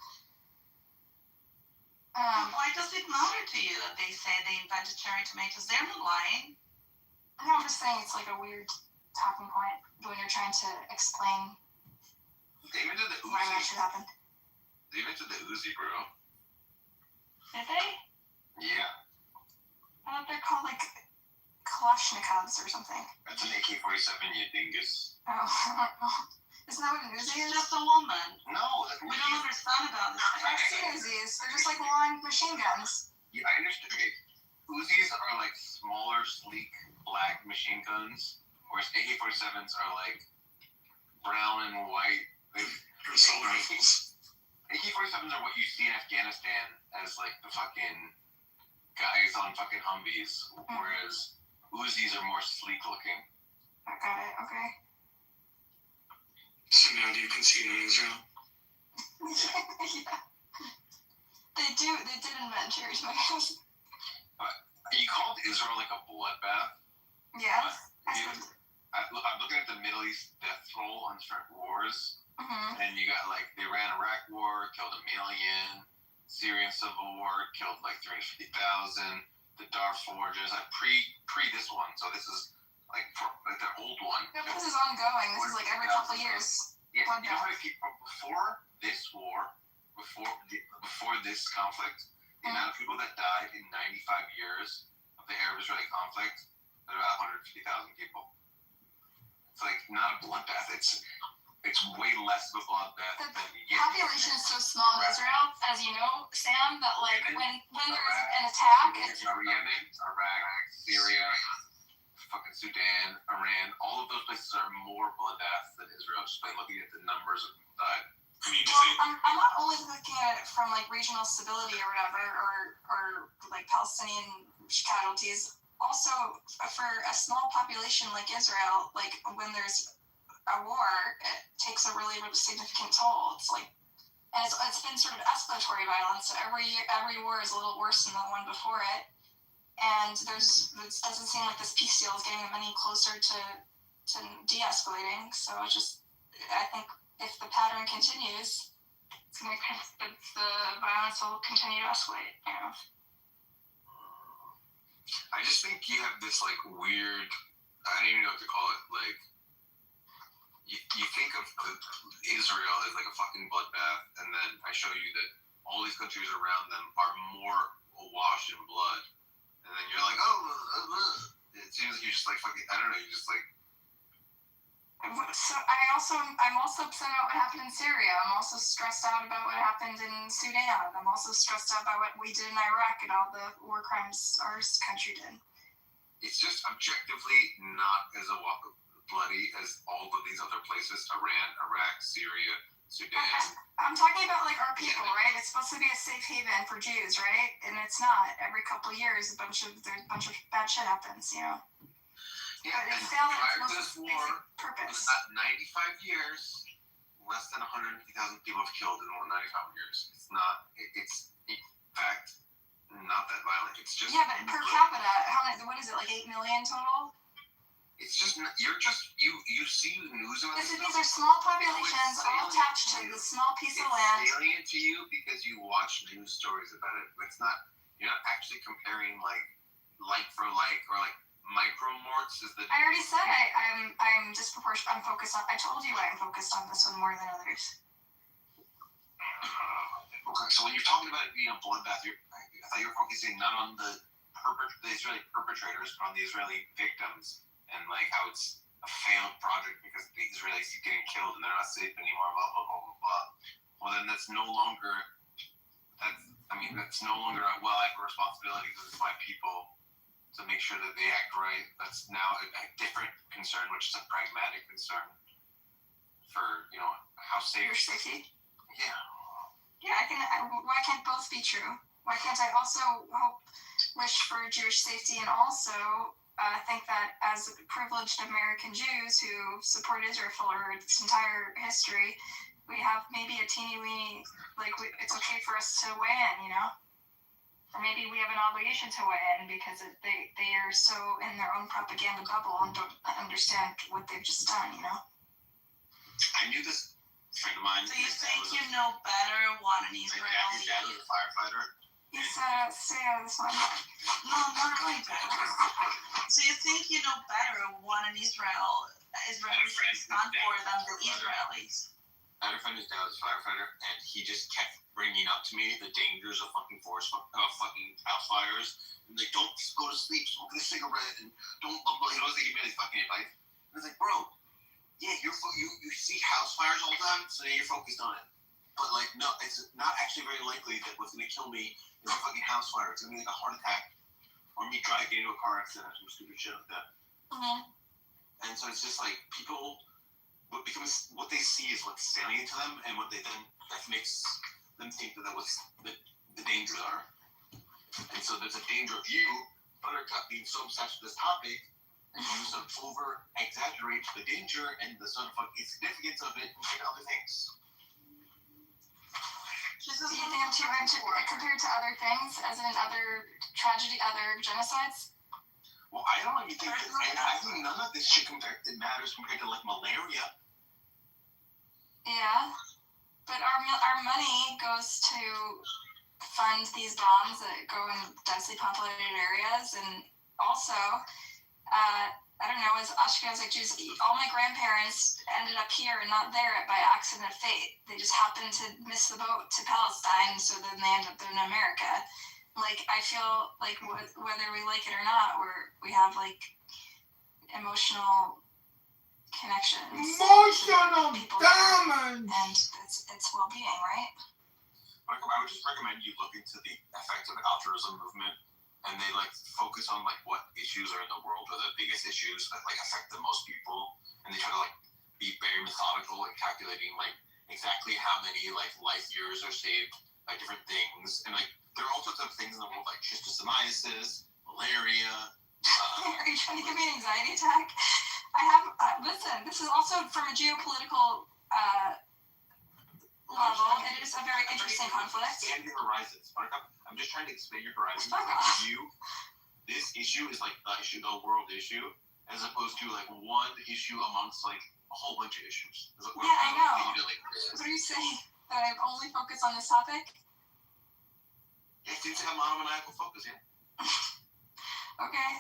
Why does it matter to you that they say they invented cherry tomatoes? They're not lying. No, I'm just saying it's like a weird talking point when you're trying to explain They invented the why that Uzi. should happen. They invented the Uzi, bro. Did they? Yeah. I thought they're called like Kalashnikovs or something. That's an AK-47, you dingus. Oh, isn't that what an Uzi She's is? just a woman. No, that's We don't understand about this I've thing. seen Uzis. They're just like long machine guns. Yeah, I understand. Uzis are like smaller, sleek, black machine guns, whereas AK-47s are like brown and white. Assault rifles. AK-47s are what you see in Afghanistan as like the fucking guys on fucking Humvees, whereas Uzis are more sleek looking. I got it. Okay. So now do you concede on Israel? Yeah. They did invent cherry tomatoes. You called Israel like a bloodbath. Yeah. I'm looking at the Middle East death toll on certain wars, and you got like the Iran-Iraq war killed 1 million, Syrian civil war killed like 350,000, the Darfur genocide pre this one, so this is like the old one. Yeah, but this is ongoing. This is like every couple of years. Yeah, you know how many people before this war, before this conflict, the amount of people that died in 95 years of the Arab-Israeli conflict, there are about 150,000 people. It's like not a bloodbath. It's way less of a bloodbath The than population is so small in Israel, as you know, Sam, that like when there's an attack, it's Yemen, Iraq, Syria, fucking Sudan, Iran, all of those places are more bloodbaths than Israel, just by looking at the numbers of people died. I mean, I'm not only looking at it from like regional stability or whatever, or like Palestinian casualties. Also, for a small population like Israel, like when there's a war, it takes a really, really significant toll. It's like, and it's been sort of escalatory violence. So every war is a little worse than the one before it, and it doesn't seem like this peace deal is getting them any closer to de-escalating. So I think if the pattern continues, it's going to the violence will continue to escalate. I just think you have this like weird, I don't even know what to call it, like you think of Israel as like a fucking bloodbath, and then I show you that all these countries around them are more washed in blood, and then you're like, oh, it seems like you're just like fucking, I don't know, you're just like. So I'm also upset about what happened in Syria. I'm also stressed out about what happened in Sudan. I'm also stressed out about what we did in Iraq and all the war crimes our country did. It's just objectively not as bloody as all of these other places: Iran, Iraq, Syria, Sudan. I'm talking about like our people, right? It's supposed to be a safe haven for Jews, right? And it's not. Every couple of years, there's a bunch of bad shit happens, you know. Yeah, but and it's failed in prior to its this war, purpose. about 95 years, less than 150,000 people have killed in 95 years. It's not. It's in fact not that violent. It's just. Yeah, but per capita, how many? What is it? Like 8 million total? It's just you see news of These are small populations all attached to this small piece of land. It's salient to you because you watch news stories about it. But it's not. You're not actually comparing like for like or like micromorts. I already said I'm disproportionate. I'm focused on. I told you I'm focused on this one more than others. Okay, so when you're talking about it being a bloodbath, I thought you were focusing not on the Israeli perpetrators, but on the Israeli victims. And like how it's a failed project because the Israelis keep getting killed and they're not safe anymore, blah blah blah blah blah. Well, then that's no longer a responsibility because it's my people to make sure that they act right. That's now a different concern, which is a pragmatic concern for how safe. Your safety. Yeah. Yeah, why can't both be true? Why can't I also wish for Jewish safety and also think that as privileged American Jews who support Israel for its entire history, we have maybe a teeny weeny, it's okay for us to weigh in, Or maybe we have an obligation to weigh in because they are so in their own propaganda bubble and don't understand what they've just done, I knew this friend of mine. So you think you know better what an Israeli? His dad was a firefighter. He's stay out of this one. No, not really better. So you think you know better what an Israelis stand for than the Israelis? I had a friend whose dad was a firefighter, and he just kept bringing up to me the dangers of fucking fucking house fires. And like, don't go to sleep, smoke a cigarette, and don't. He wasn't giving me any fucking advice. And I was like, bro, yeah, you see house fires all the time, so you're focused on it. But like, no, it's not actually very likely that what's gonna kill me is a fucking house fire. It's gonna be like a heart attack, or me driving into a car accident, or some stupid shit like that. Mm-hmm. And so it's just like people, what they see is what's salient to them, and what that makes them think that what the dangers are. And so there's a danger of you, Buttercup, being so obsessed with this topic, and you sort of over exaggerate the danger and the sort of insignificance of it compared to other things. Do you think I'm too compared to other things, as in other genocides? Well, I don't even think I think none of this shit matters compared to like malaria. Yeah, but our money goes to fund these bombs that go in densely populated areas, and also, I don't know, as Ashkenazic Jews, all my grandparents ended up here and not there by accident of fate. They just happened to miss the boat to Palestine, so then they end up in America. Like, I feel like whether we like it or not, we have like emotional connections. Emotional damage! And it's well-being, right? I would just recommend you look into the effects of the altruism movement. And they focus on what issues are in the world are the biggest issues that affect the most people, and they try to be very methodical in calculating exactly how many life years are saved by different things, and there are all sorts of things in the world like schistosomiasis, malaria. Are you trying to give me an anxiety attack? I have listen. This is also from a geopolitical level. It is a very interesting conflict. Expand your horizons. I'm just trying to expand your horizons. Fuck off. This issue is the issue, the world issue, as opposed to one issue amongst a whole bunch of issues. Yeah, I know. What are you saying? That I've only focused on this topic? It seems to have monomaniacal focus, yeah. Okay.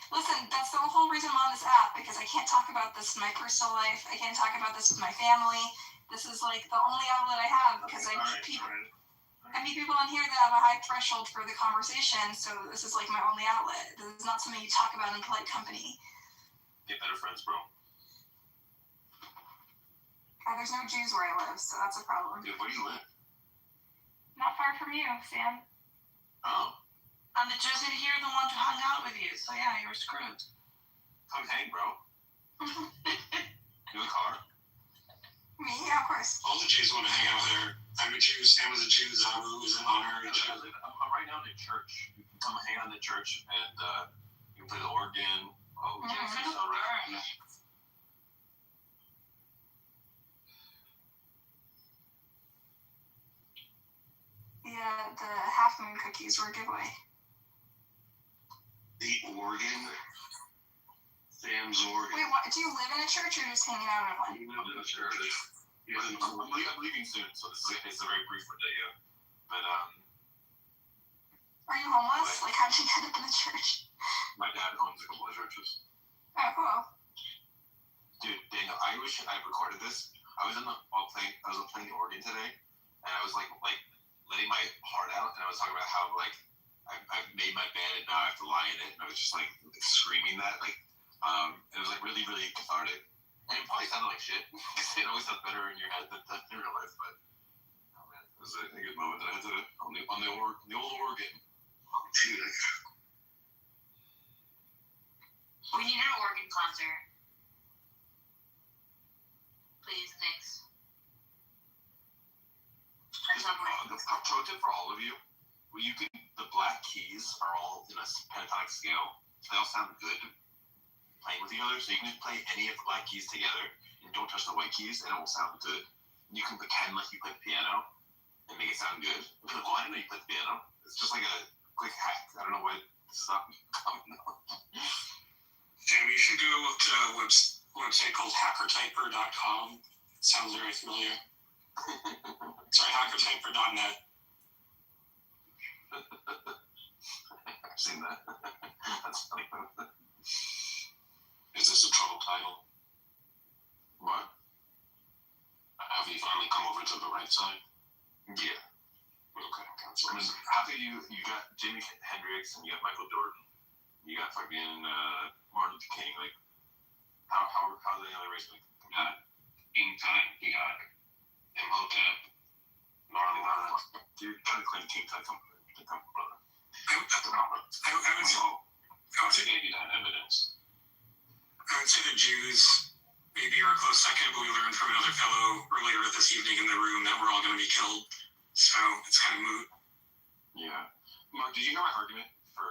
Listen, that's the whole reason I'm on this app, because I can't talk about this in my personal life. I can't talk about this with my family. This is the only outlet I have because I meet people. I meet people in here that have a high threshold for the conversation, so this is like my only outlet. This is not something you talk about in polite company. Get better friends, bro. There's no Jews where I live, so that's a problem. Dude, where do you live? Not far from you, Sam. Oh. And the Jews in here are the ones who hung out with you, so yeah, you were screwed. Come hang, bro. You have a car? Me? Yeah, of course. All the Jews want to hang out there. I'm a Jew, Sam was a Jew, Zabu was an honorary Jew. I'm right now in the church. You can come hang out in the church and you can play the organ. Oh, Mhm. it's all right. Yeah, the half moon cookies were a giveaway. The organ. Sam's organ. Wait, what? Do you live in a church or just hanging out in one? You know, the church. I'm leaving soon, so it's a very brief one day, yeah. But Are you homeless? Like, how did you end up in the church? my dad owns a couple of churches. Oh, cool. Dude, Daniel, I wish I recorded this. I was playing the organ today, and I was like letting my heart out, and I was talking about how like I've made my bed and now I have to lie in it, and I was just like screaming that it was like really, really cathartic. And it probably sounded like shit because it always sounds better in your head than in real life. But oh man, it was a good moment that I had to on the old organ. Dude, We need an organ concert. Please, thanks. At some point. The pro tip for all of you: the black keys are all in a pentatonic scale. So they all sound good playing with each other. So you can just play any of the black keys together and don't touch the white keys, and it will sound good. And you can pretend like you play the piano and make it sound good. You're like, oh, I didn't know you played the piano. It's just like a quick hack. I don't know why it's not coming out. Sam, you should go to a website called hackertyper.com. Sounds very familiar. Sorry, hackertyper.net. I've seen that. That's funny. Is this a trouble title? What? Have you finally come over to the right side? Yeah. Okay, I mean, after you got Jimi Hendrix and you got Michael Jordan, you got fucking Martin Luther King. Like, how are the other races? In time, you got Imhotep, Gnarly Lines. You're trying to claim King Tut, brother. I would say maybe that evidence. I would say the Jews maybe are a close second, but we learned from another fellow earlier this evening in the room that we're all going to be killed. So it's kind of moot. Yeah. Mark, did you hear my argument for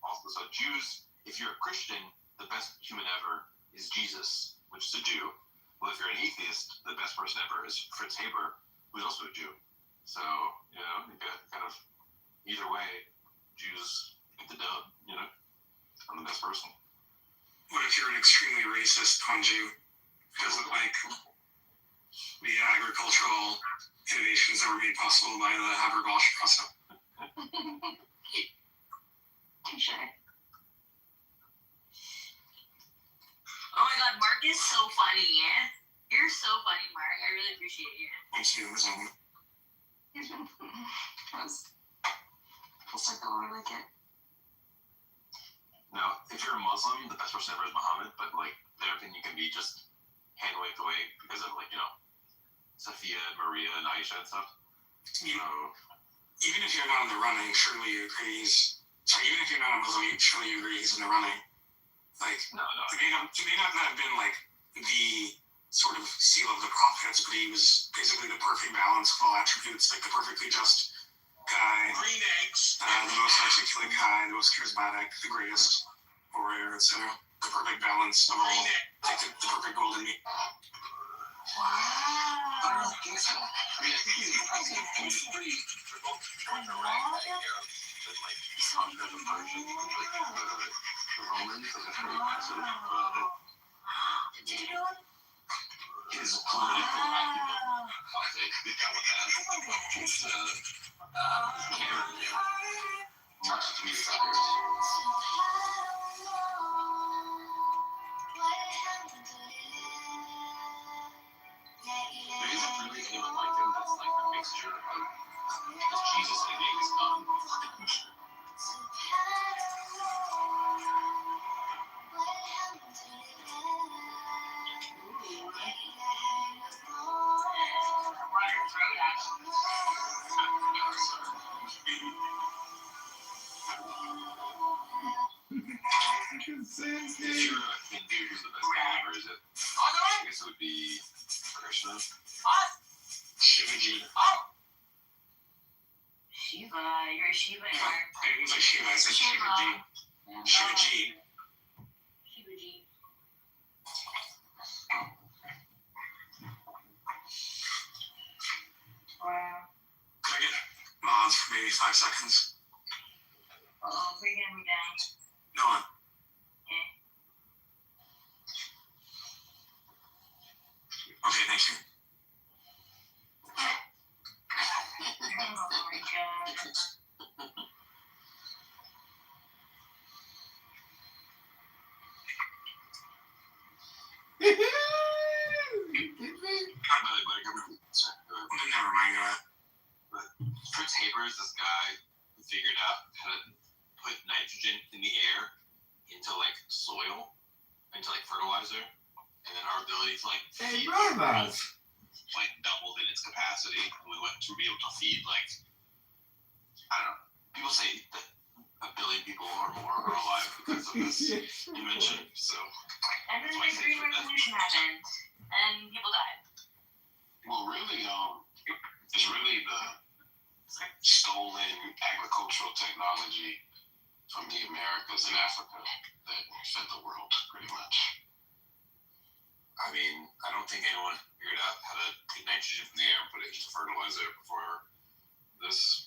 also? So Jews, if you're a Christian, the best human ever is Jesus, which is a Jew. Well, if you're an atheist, the best person ever is Fritz Haber, who's also a Jew. So, you know, you got kind of either way, Jews get the dub, you know? I'm the best person. What if you're an extremely racist Jew? Who doesn't like the agricultural innovations that were made possible by the Haber-Bosch process? Sure. Oh my god, Mark is so funny, yeah? You're so funny, Mark. I really appreciate you. Thank you, Zone. We'll circle or like it. Now, if you're a Muslim, the best person ever is Muhammad, but like their opinion can be just hand waved away because of like, you know, Sophia, Maria, and Aisha and stuff. So, Even if you're not in the running, surely you agree even if you're not a Muslim, surely you agree he's in the running. Like, no. He may not have been like the sort of seal of the prophets, but he was basically the perfect balance of all attributes, like the perfectly just guy, Green eggs. the most articulate guy, the most charismatic, the greatest warrior, etc. The perfect balance of all, like the perfect golden meat. I don't think so. I mean, I think he's pretty on the right thing here. But like, conquer the Persians, like the Romans, like that's pretty impressive. His political acumen, I'll say, good job with that. It's much to be desired. There isn't really anyone like him that's like a mixture of Because Jesus and Vegas come. Water throat actually. If you're a Hindu, who's the best guy ever, is it? I guess it would be Krishna. Shivaji. Shiva, you're a Shiva. I didn't say Shiva, I said Shivaji. Shivaji. Shivaji. Wow. Can I get mods for maybe 5 seconds? Oh, breaking me down. No one. Okay, thank you. Oh my god. Never mind that. For tapers, this guy figured out how to put nitrogen in the air into like soil, into like fertilizer, and then our ability to like feed brothers. like doubled in its capacity. And we went to be able to feed like, I don't know. People say that 1 billion people or more are alive because of this invention. So And then the Green Revolution happened, and people died. well, really, it's really the stolen agricultural technology from the Americas and Africa that fed the world, pretty much. I mean, I don't think anyone figured out how to take nitrogen from the air and put it into fertilizer before this.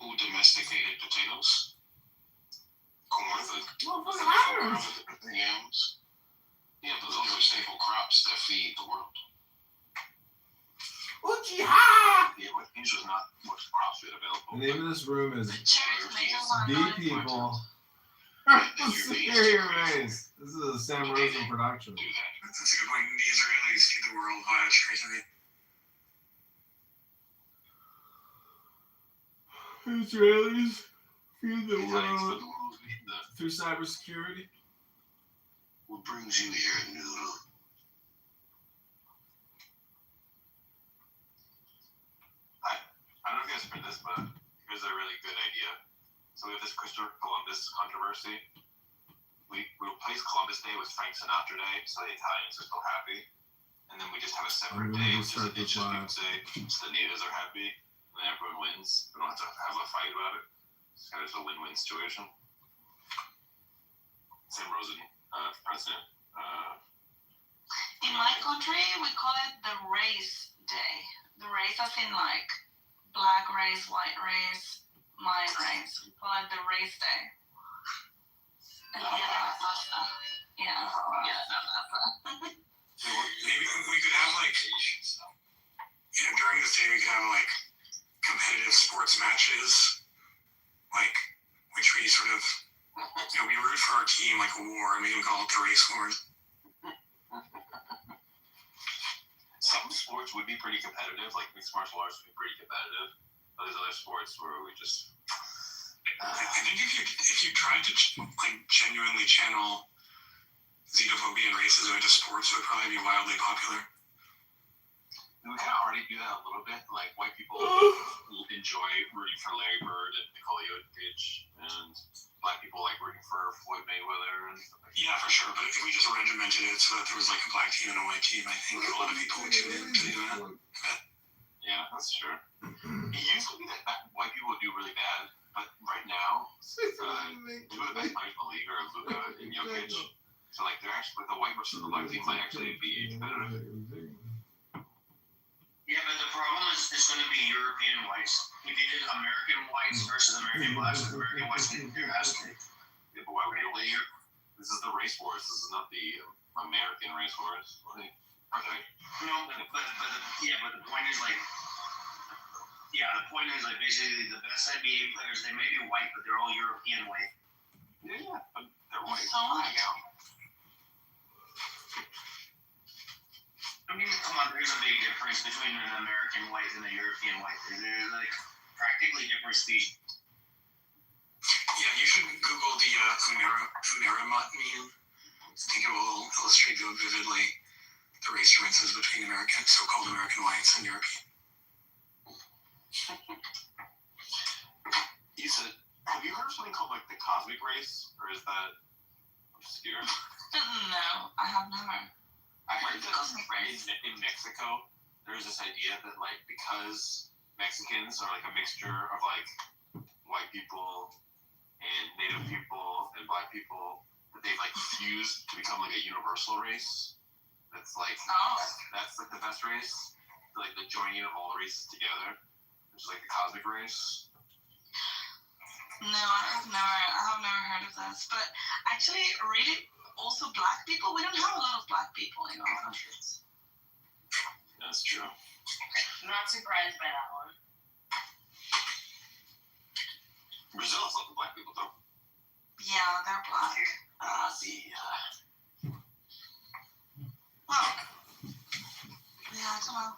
Who domesticated potatoes? Corn, the yams. Yeah, but those are staple crops that feed the world. Uchiha! Yeah, but these was not much profit available. The name of this room is Cherry tomatoes are The not People. Superior Race. This is a Sam Rosen production. Do that. That's a good point. The Israelis feed the world via cherry tomato. Israelis feed the Thanks world for the movie. through cybersecurity. What brings you here, Noodle? I don't know if you guys heard this, but here's a really good idea. So we have this Christopher Columbus controversy. We replace Columbus Day with Frank Sinatra Day, so the Italians are still happy. And then we just have a separate day, which is Indigenous People Day, so the natives are happy, and then everyone wins. We don't have to have a fight about it. It's kind of just a win-win situation. Sam Rosen, president. In my country, we call it the race day. The race as in like black race, white race, mine race. We call it the race day. And yeah. Maybe we could have like, during this day we could have like competitive sports matches, like which we sort of, we root for our team like a war, and we can call it the race wars. Some sports would be pretty competitive, like mixed martial arts would be pretty competitive. But there's other sports where we just. I think if you tried to like genuinely channel xenophobia and racism into sports, it would probably be wildly popular. We kind of already do that a little bit. Like white people enjoy rooting for Larry Bird and Nikola Jokic, and black people like rooting for Floyd Mayweather and stuff like that. Yeah, for sure. But if we just regimented it so that there was like a black team and a white team, I think a lot of people would tune in to do that. Yeah, that's true. It used to be that white people would do really bad, but right now, two of the best players in the league are Luka and Jokic. So like they're actually the white versus the black team might actually be competitive. Yeah, but the problem is it's going to be European whites. If you did American whites versus American blacks, American whites can do that. Yeah, but why would you leave? This is the race wars. This is not the American race wars. Okay. No, but the point is like, basically the best NBA players, they may be white, but they're all European white. Yeah, but they're white. So what? I I mean, come on, there's a big difference between an American white and a European white. They're like practically different species. Yeah, you should Google the Chimera meme. I think it will illustrate vividly the race differences between so-called American whites and European. Issa, have you heard of something called like the cosmic race, or is that obscure? No, I have never. I heard The that cosmic race? in Mexico, there's this idea that like because Mexicans are like a mixture of like white people and Native people and Black people, that they've like fused to become like a universal race. That's like that's like the best race, like the joining of all races together, which is like the cosmic race. No, I have never heard of this. But actually, really, also Black people, we don't have a lot of Black people in our countries. That's true. I'm not surprised by that one. Brazil has lots of Black people though. Yeah, they're Black. Well, yeah, I don't know.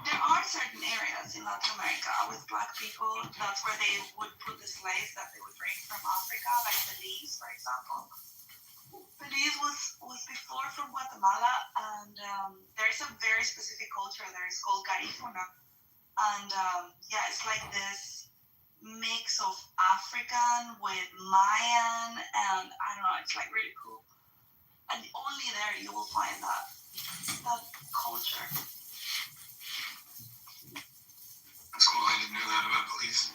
There are certain areas in Latin America with Black people. That's where they would put the slaves that they would bring from Africa, like Belize, for example. Belize was before from Guatemala, and there is a very specific culture there. It's called Garifuna. And yeah, it's like this mix of African with Mayan, and I don't know, it's like really cool. And only there you will find that culture. That's cool. I didn't know that about Belize.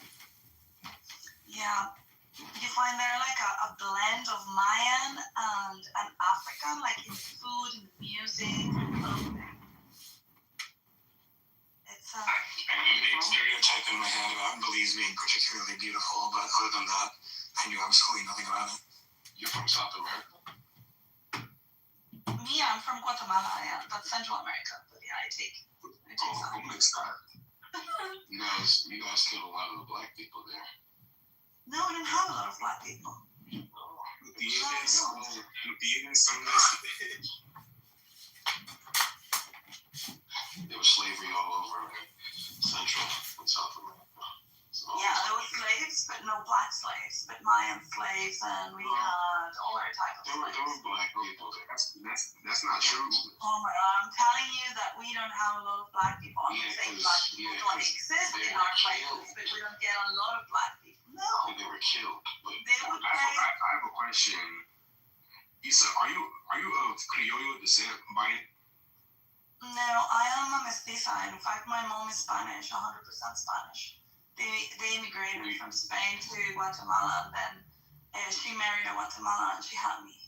Yeah. You find there like a blend of Mayan and African, like in food, in music, clothing. It's I have a big stereotype in my head about Belize being particularly beautiful, but other than that, I knew absolutely nothing about it. You're from South America? me. I'm from Guatemala. Yeah, that's Central America. But yeah, I take some. I'm mixed up. You guys killed a lot of the Black people there. No, we didn't have a lot of Black people. There was slavery all over Central and South America. So, Yeah, there were slaves, but no Black slaves, but Mayan slaves, and we had all our types of there were slaves. Black people there. That's not true. Oh my God, I'm telling you that we don't have a lot of Black people. I'm not saying Black people don't exist in our places, but we don't get a lot of Black people. No. They were killed. But They would I have a question. Issa, are you of Criollo descent by? No, I am a mestiza. In fact, my mom is Spanish, 100% Spanish. They immigrated from Spain to Guatemala, and then she married a Guatemalan, and she had me.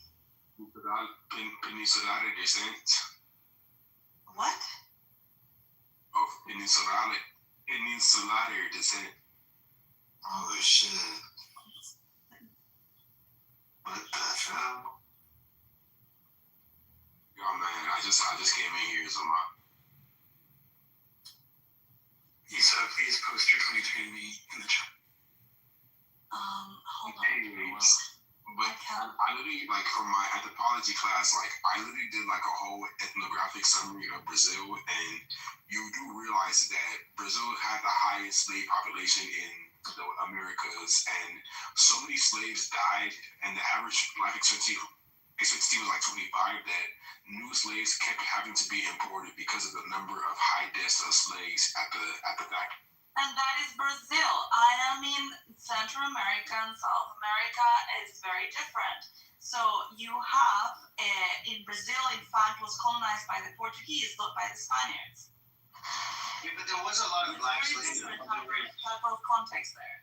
Peninsular descent. What? Of peninsular descent. Oh shit. What the hell? Yo man, I just came in here, so my Issa, please post your 23andMe in the chat. Hold on. anyways, but I literally like for my anthropology class, like I literally did like a whole ethnographic summary of Brazil, and you do realize that Brazil had the highest slave population in the Americas, and so many slaves died, and the average life expectancy was like 25, that new slaves kept having to be imported because of the number of high deaths of slaves at the factory. And that is Brazil. I mean, Central America and South America is very different. So you have, in Brazil, in fact, was colonized by the Portuguese, not by the Spaniards. Yeah, but there was a lot of Black slaves in Honduras. Type of context there.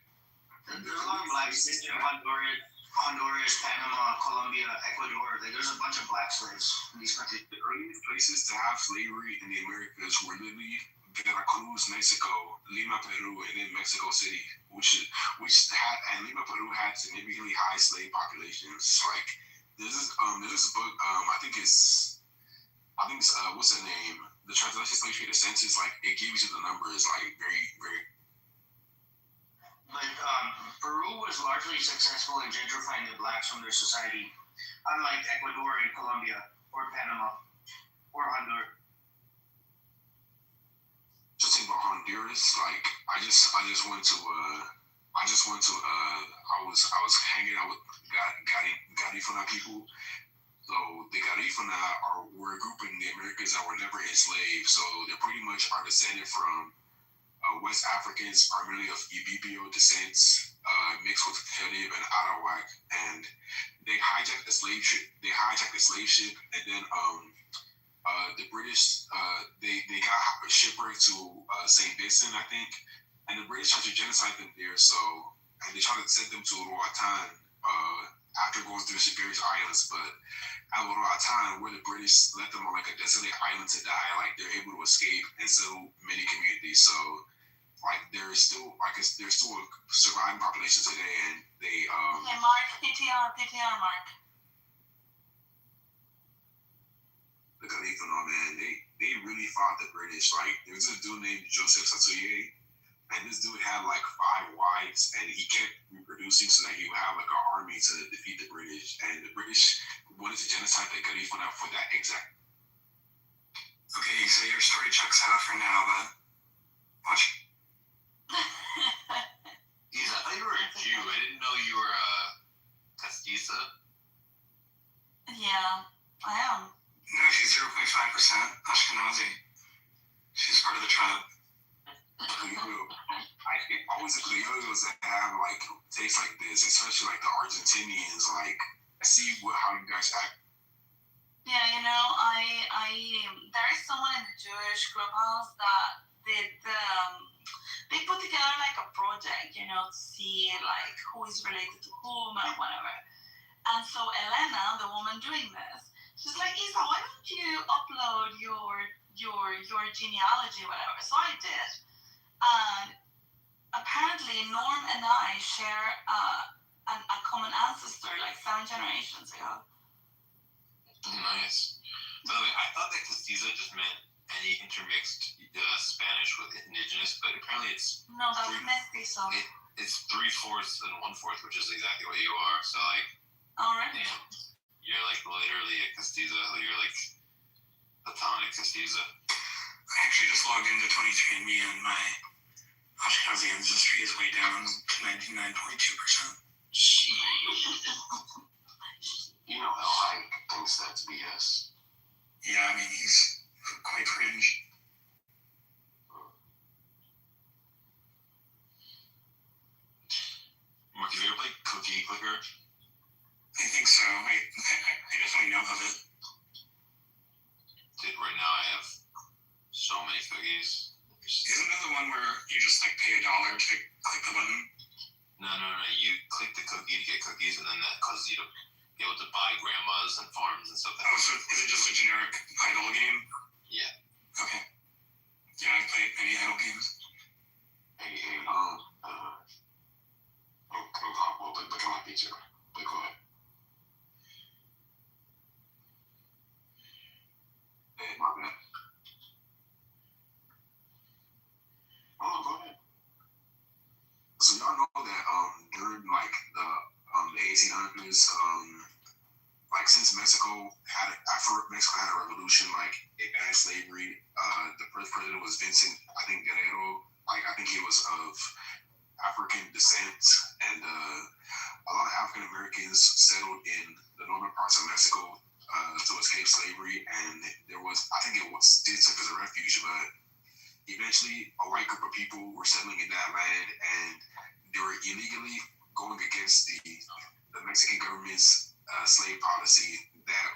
There's a lot of Black slaves in Honduras, Panama, Colombia, Ecuador. Like, there's a bunch of Black slaves in these countries. The earliest places to have slavery in the Americas were literally Veracruz, Mexico, Lima, Peru, and then Mexico City, which had, and Lima, Peru had significantly high slave populations. Like there's this book, I think it's what's the name? The Translation Slave Trade Census. Like it gives you the numbers, like very, very. Like Peru was largely successful in gentrifying the Blacks from their society, unlike Ecuador and Colombia or Panama or Honduras. years, like I was hanging out with Garifuna people. So the Garifuna were a group in the Americas that were never enslaved. So they pretty much are descended from West Africans, primarily of Ibibio descents, mixed with Carib and Arawak, and they hijacked the slave ship. And then the British they got shipwrecked to Saint Vincent, I think, and the British tried to genocide them there. So and they tried to send them to Roatan after going through the various islands, but at Roatan, where the British let them on like a desolate island to die, like they're able to escape and settle many communities. So like there's still a surviving population today, and they Hey Mark, PTR Mark. the Garifuna, man, they really fought the British. Like there's this dude named Joseph Satuye, and this dude had like 5 wives, and he kept reproducing so that he would have like an army to defeat the British. And the British wanted to genocide the Garifuna for that exact. Okay, so your story checks out for now, but watch. Geez, I thought you were a Jew. I didn't know you were a castiza. Yeah, I am. No, she's 0.5% Ashkenazi. She's part of the tribe. Always the Criollos that have like tastes like this, especially like the Argentinians. Like I see how you guys act. Yeah, you know, there is someone in the Jewish clubhouse that they put together like a project, you know, to see like who is related to whom and whatever. And so Elena, the woman doing this, she's like, Isa, why don't you upload your genealogy, whatever? So I did, and apparently Norm and I share a common ancestor, like 7 generations ago. Nice. By the way, I thought that castiza just meant any intermixed Spanish with indigenous, but apparently it's No, that's mestizo. it's 3/4 and 1/4, which is exactly what you are. So like, Already. you're like literally a castiza. You're like platonic castiza. I actually just logged into 23andMe and my Ashkenazi ancestry is way down to 99.2%. You know how Ike thinks that's BS. Yeah, I mean, he's quite cringe. Mark, have you ever played Cookie Clicker? I think so. I definitely know of it. Dude, right now I have so many cookies. Isn't that the one where you just like pay $1 to click the button? No. You click the cookie to get cookies, and then that causes you to be able to buy grandmas and farms and stuff. Oh, so is it just a generic idle game? Yeah. Okay. Yeah, I've played many idle games. But come on, pizza. But go ahead. Hey, my bad. Oh, go ahead. So y'all know that during like the 1800s, like since Mexico had a revolution, like it banned slavery. The first president was Vincent, I think Guerrero. Like I think he was of African descent, and a lot of African Americans settled in the northern parts of Mexico to escape slavery, and I think it did serve as a refuge, but eventually a white group of people were settling in that land, and they were illegally going against the Mexican government's slave policy that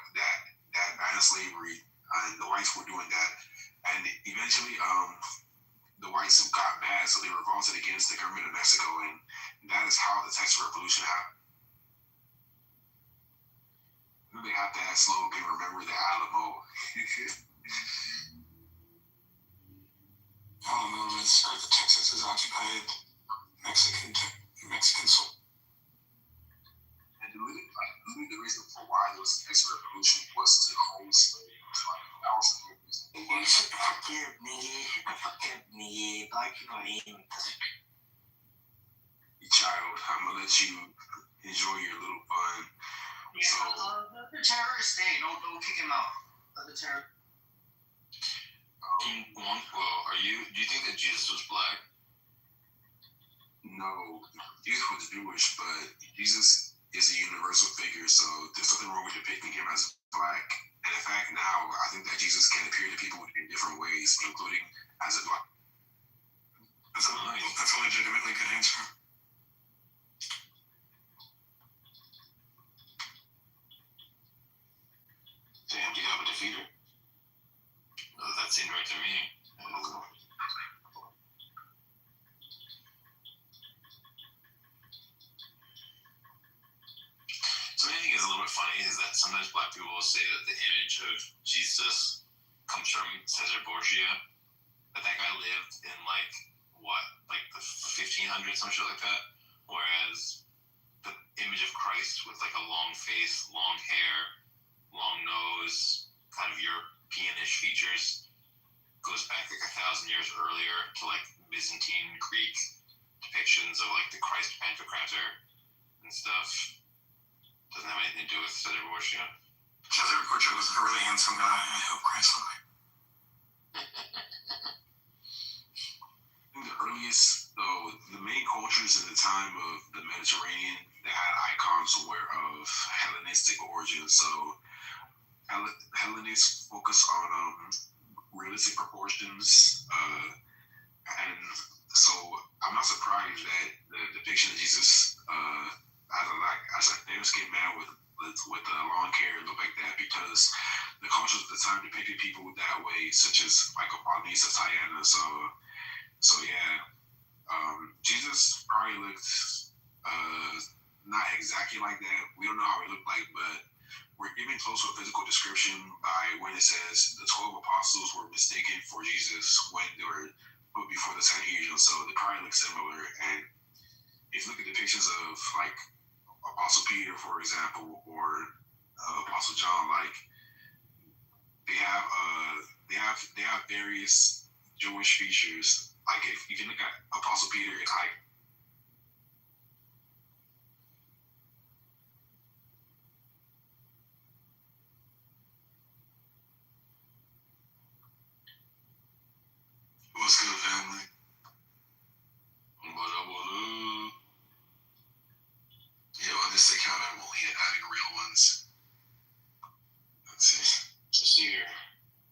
banned slavery, and the whites were doing that, and eventually the whites got mad, so they revolted against the government of Mexico, and that is how the Texas Revolution happened. They have that slogan, "Remember the Alamo." Alamo is the Texas is occupied Mexican soil. And really the reason for why there was a Texas Revolution was to hold slaves. Like that was the reason. Like, you know what I mean? Child, I'm gonna let you enjoy your little fun. Yeah, let the terrorist stay. Don't kick him out. Let the terrorist. Well, Do you think that Jesus was black? No, Jesus was Jewish, but Jesus is a universal figure, so there's nothing wrong with depicting him as black. And in fact, now I think that Jesus can appear to people in different ways, including as a black. That's a legitimately good answer. Damn, do you have a defeater? That seemed right to me. So I think is a little bit funny is that sometimes black people will say that the image of Jesus comes from Caesar Borgia, but that guy lived in like the 1500s, some shit like that. Whereas the image of Christ with like a long face, long hair, long nose, kind of Europeanish features goes back like 1,000 years earlier to like Byzantine Greek depictions of like the Christ Pantocrator and stuff. Doesn't have anything to do with Caesar Borgia. Caesar Borgia was a really handsome guy. I hope Christ looked like. The earliest, though, the main cultures in the time of the Mediterranean that had icons were of Hellenistic origin. So Hellenists focus on realistic proportions, and so I'm not surprised that the depiction of Jesus as a fair-skinned man with long hair looked like that, because the cultures of the time depicted people that way, such as like Apollonius of Tyana. So yeah, Jesus probably looked not exactly like that. We don't know how he looked like, but we're given close to a physical description by when it says the 12 apostles were mistaken for Jesus when they were put before the Sanhedrin. So they probably look similar. And if you look at depictions of like Apostle Peter, for example, or Apostle John, like they have various Jewish features. Like if you can look at Apostle Peter, it's like What's good, family? Yeah, on this account, I'm only adding real ones. Let's see. I see your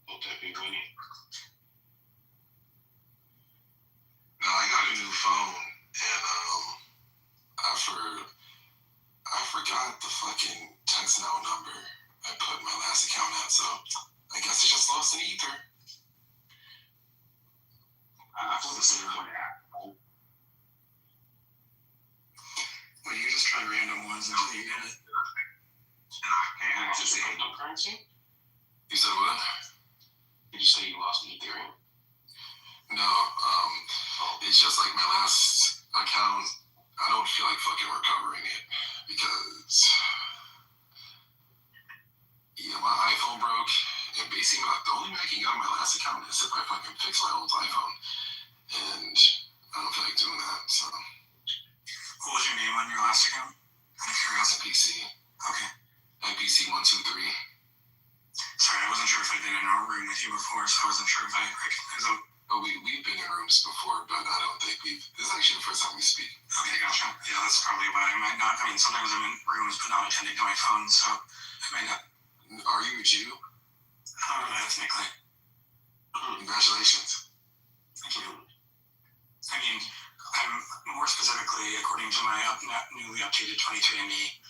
little Debbie Winnie. No, I got a new phone, and I forgot the fucking text now number I put my last account at, so I guess it just lost in ether. I put the same one at. Well, you just try random ones until you get it. And I can't access it. Cryptocurrency? You said what? Did you say you lost Ethereum? No, it's just like my last account. I don't feel like fucking recovering it because my iPhone broke, and basically the only way I can get on my last account is if I fucking fix my old iPhone, and I don't feel like doing that. So, what was your name on your last account? Out of curiosity. PC. Okay. NPC 123. Sorry, I wasn't sure if I'd been in a room with you before, so I wasn't sure if I recognized them. Oh, we've been in rooms before, but I don't think this is actually the first time we speak. Okay, gotcha. Yeah, that's probably why I might not. I mean, sometimes I'm in rooms but not attending to my phone, so I might not. Are you a Jew? Ethnically. Congratulations. Thank you. I mean, I'm more specifically, according to my newly updated 23andMe,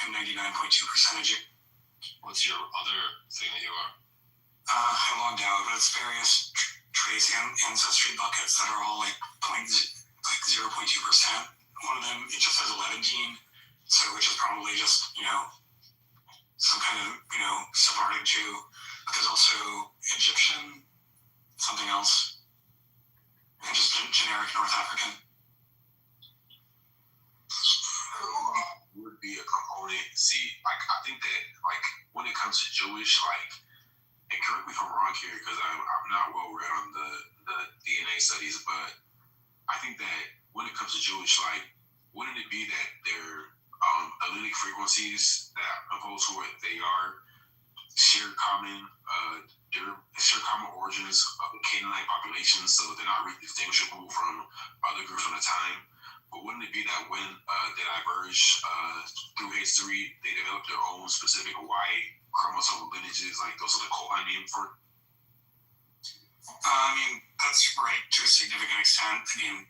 I'm 99.2% a Jew. What's your other thing that you are? I logged out, but it's various trace ancestry buckets that are all like 0.2%. One of them, it just says Levantine, so which is probably just, some kind of, Sephardic Jew. But there's also Egyptian, something else, and just generic North African. Would be a component. See, like I think that like when it comes to Jewish, like, and correct me if I'm wrong here because I'm not well read on the DNA studies, but I think that when it comes to Jewish, like, wouldn't it be that their allelic frequencies that oppose who they are share common origins of the Canaanite population, so they're not really distinguishable from other groups from the time. But wouldn't it be that when they diverge through history, they develop their own specific Y chromosome lineages, like those are the Kohan name for? I mean, that's right to a significant extent. I mean,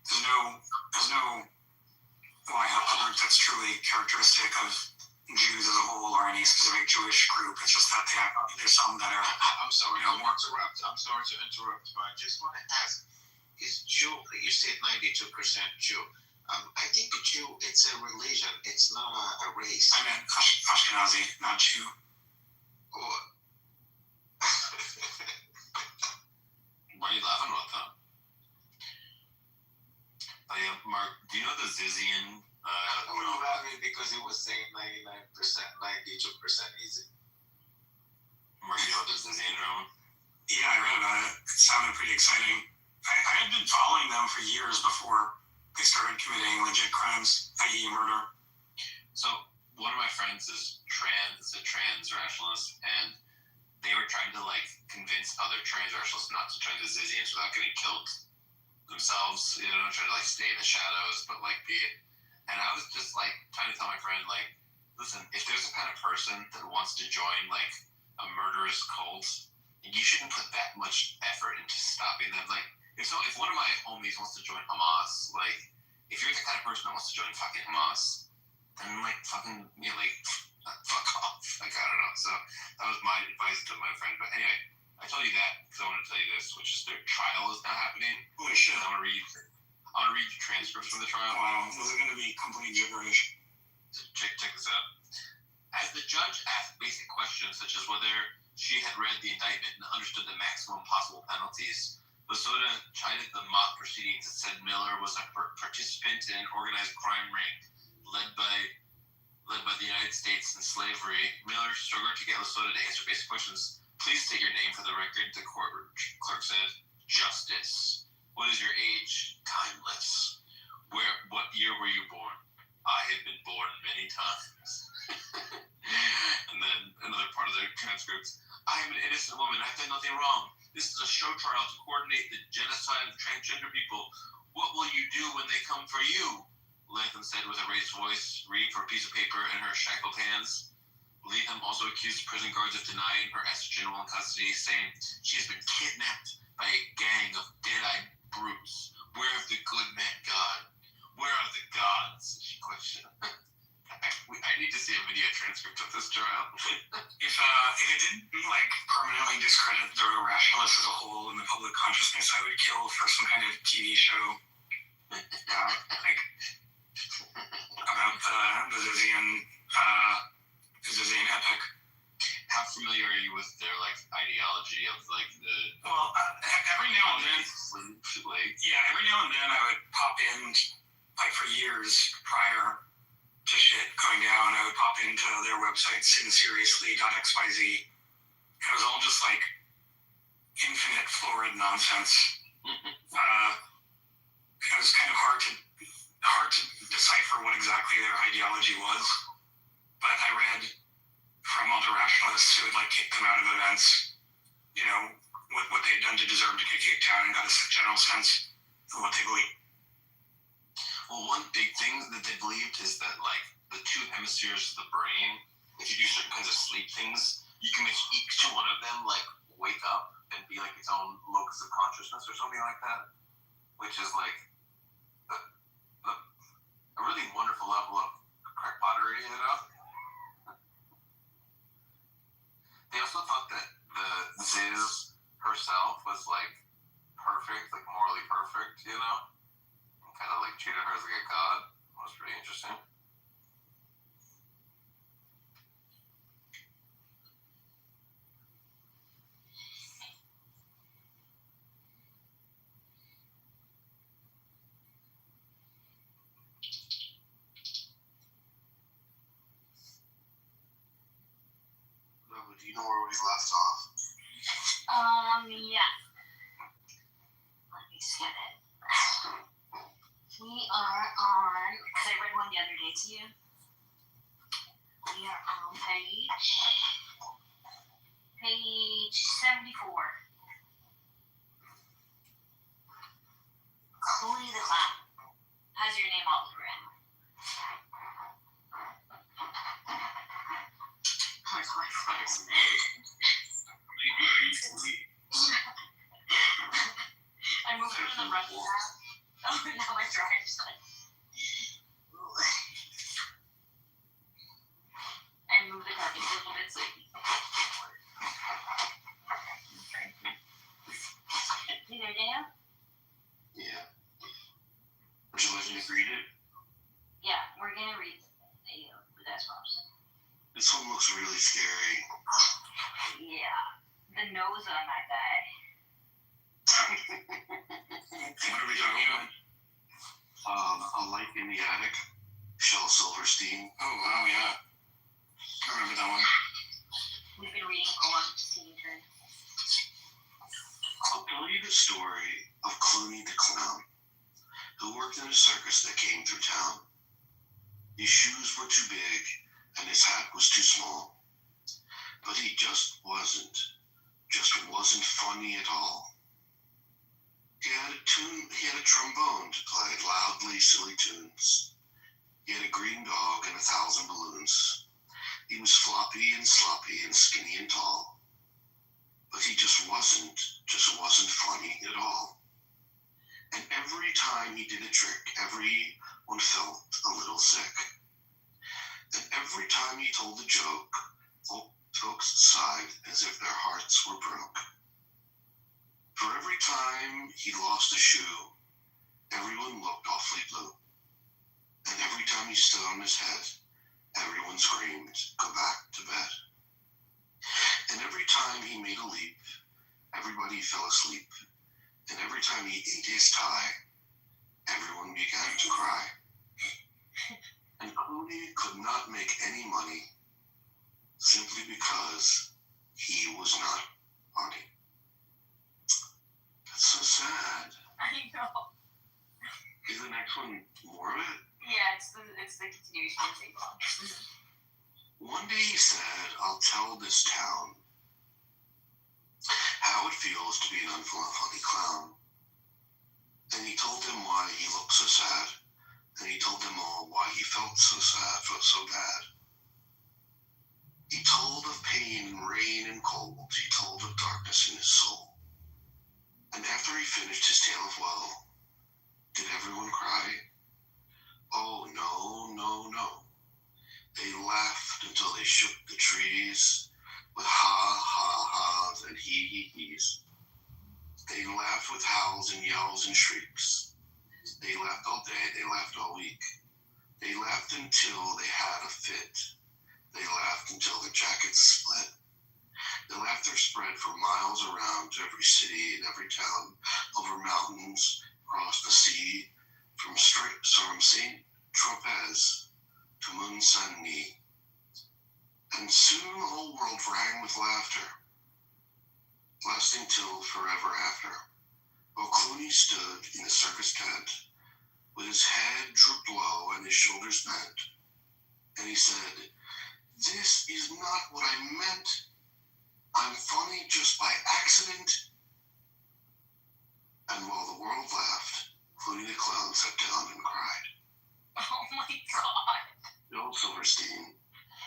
there's no Y haplogroup that's truly characteristic of Jews as a whole or any specific Jewish group. It's just that there's some that are. I'm sorry to interrupt. But I just want to ask: is Jew? You said 92% Jew. I think a Jew, it's a religion. It's not a race. I meant Ashkenazi, not Jew. Oh. Why are you laughing about that? Mark, do you know the Zizian? I'm laughing because it was saying 99%, 92% easy. Mark, you know the Zizian drama? Yeah, I read about it. It sounded pretty exciting. I had been following them for years before they started committing legit crimes, i.e. murder. So one of my friends is a trans rationalist, and they were trying to convince other trans rationalists not to join the Zizians without getting killed themselves, trying to stay in the shadows, but be it. And I was just trying to tell my friend, listen, if there's a kind of person that wants to join a murderous cult, you shouldn't put that much effort into stopping them. If one of my homies wants to join Hamas, if you're the kind of person that wants to join fucking Hamas, then fuck off. I don't know. So that was my advice to my friend. But anyway, I told you that because I want to tell you this, which is their trial is now happening. Holy shit. I want to read the transcripts from the trial. Wow, those are going to be complete gibberish. Check this out. As the judge asked basic questions such as whether she had read the indictment and understood the maximum possible penalties, Lasoda chided the mock proceedings and said Miller was a participant in an organized crime ring led by the United States in slavery. Miller struggled to get Lasoda to answer basic questions. Please state your name for the record, the court clerk said. Justice. What is your age? Timeless. What year were you born? I have been born many times. And then another part of the transcripts. I am an innocent woman. I've done nothing wrong. This is a show trial to coordinate the genocide of transgender people. What will you do when they come for you? Latham said with a raised voice, reading from a piece of paper in her shackled hands. Latham also accused prison guards of denying her estrogen while in custody, saying she has been kidnapped by a gang of dead-eyed brutes. Where have the good men gone? Where are the gods? She questioned. I need to see a video transcript of this trial. If it didn't permanently discredit the rationalists as a whole in the public consciousness, I would kill for some kind of TV show about the Zizian epic. How familiar are you with their ideology of the? Well, every now and then, every now and then I would pop in for years prior to shit going down. I would pop into their website sinseriously.xyz. It was all just infinite florid nonsense. It was kind of hard to decipher what exactly their ideology was. But I read from other rationalists who had kicked them out of events, what they had done to deserve to get kicked out, and got a general sense of what they believe. Well, one big thing that they believed is that the two hemispheres of the brain, if you do certain kinds of sleep things, you can make each one of them wake up and be its own locus of consciousness or something like that, which is a really wonderful level of crackpottery, They also thought that the Ziz herself was perfect, morally perfect, kind of treated her as a god. That was pretty interesting. Do you know where we left off? Yeah. Let me just get it. We are on, because I read one the other day to you. We are on page 4. Page 74. Chloe the Clown has your name all over it. Oh, it's my first. I moved it in the running tab. Oh, now my dryer's done. I moved the carpet a little bit so you can You there, Daniel? Yeah. Would you like me to read it? Yeah, we're gonna read the desk prompts. This one looks really scary. Yeah, the nose on that guy. What are we talking about? A Light in the Attic, Shel Silverstein. Oh, wow, yeah. I remember that one. We've been reading poems to each other. I'll tell you the story of Clooney the Clown, who worked in a circus that came through town. His shoes were too big and his hat was too small. But he just wasn't funny at all. He had a trombone to play loudly silly tunes. He had a green dog and 1,000 balloons. He was floppy and sloppy and skinny and tall. But he just wasn't funny at all. And every time he did a trick, everyone felt a little sick. And every time he told a joke, folks sighed as if their hearts were broke. For every time he lost a shoe, everyone looked awfully blue. And every time he stood on his head, everyone screamed, "Go back to bed." And every time he made a leap, everybody fell asleep. And every time he ate his tie, everyone began to cry. And Clooney could not make any money simply because he was not funny. That's so sad. I know. Is the next one more of it? Yeah, it's the continuation of the same one. One day he said, "I'll tell this town how it feels to be an unfunny clown." And he told them why he looked so sad. And he told them all why he felt so sad, felt so bad. He told of pain and rain and cold. He told of darkness in his soul. And after he finished his tale of woe, did everyone cry? Oh, no, no, no. They laughed until they shook the trees with ha, ha, ha's and he's. They laughed with howls and yells and shrieks. They laughed all day, they laughed all week. They laughed until they had a fit. They laughed until their jackets split. The laughter spread for miles around to every city and every town, over mountains, across the sea, from St. Tropez to Mont-Saint-Denis. And soon the whole world rang with laughter, lasting till forever after. While Clooney stood in the circus tent, with his head drooped low and his shoulders bent, and he said, "This is not what I meant. I'm funny just by accident." And while the world laughed, Clooney the Clown sat down and cried. Oh my god. Shel Silverstein,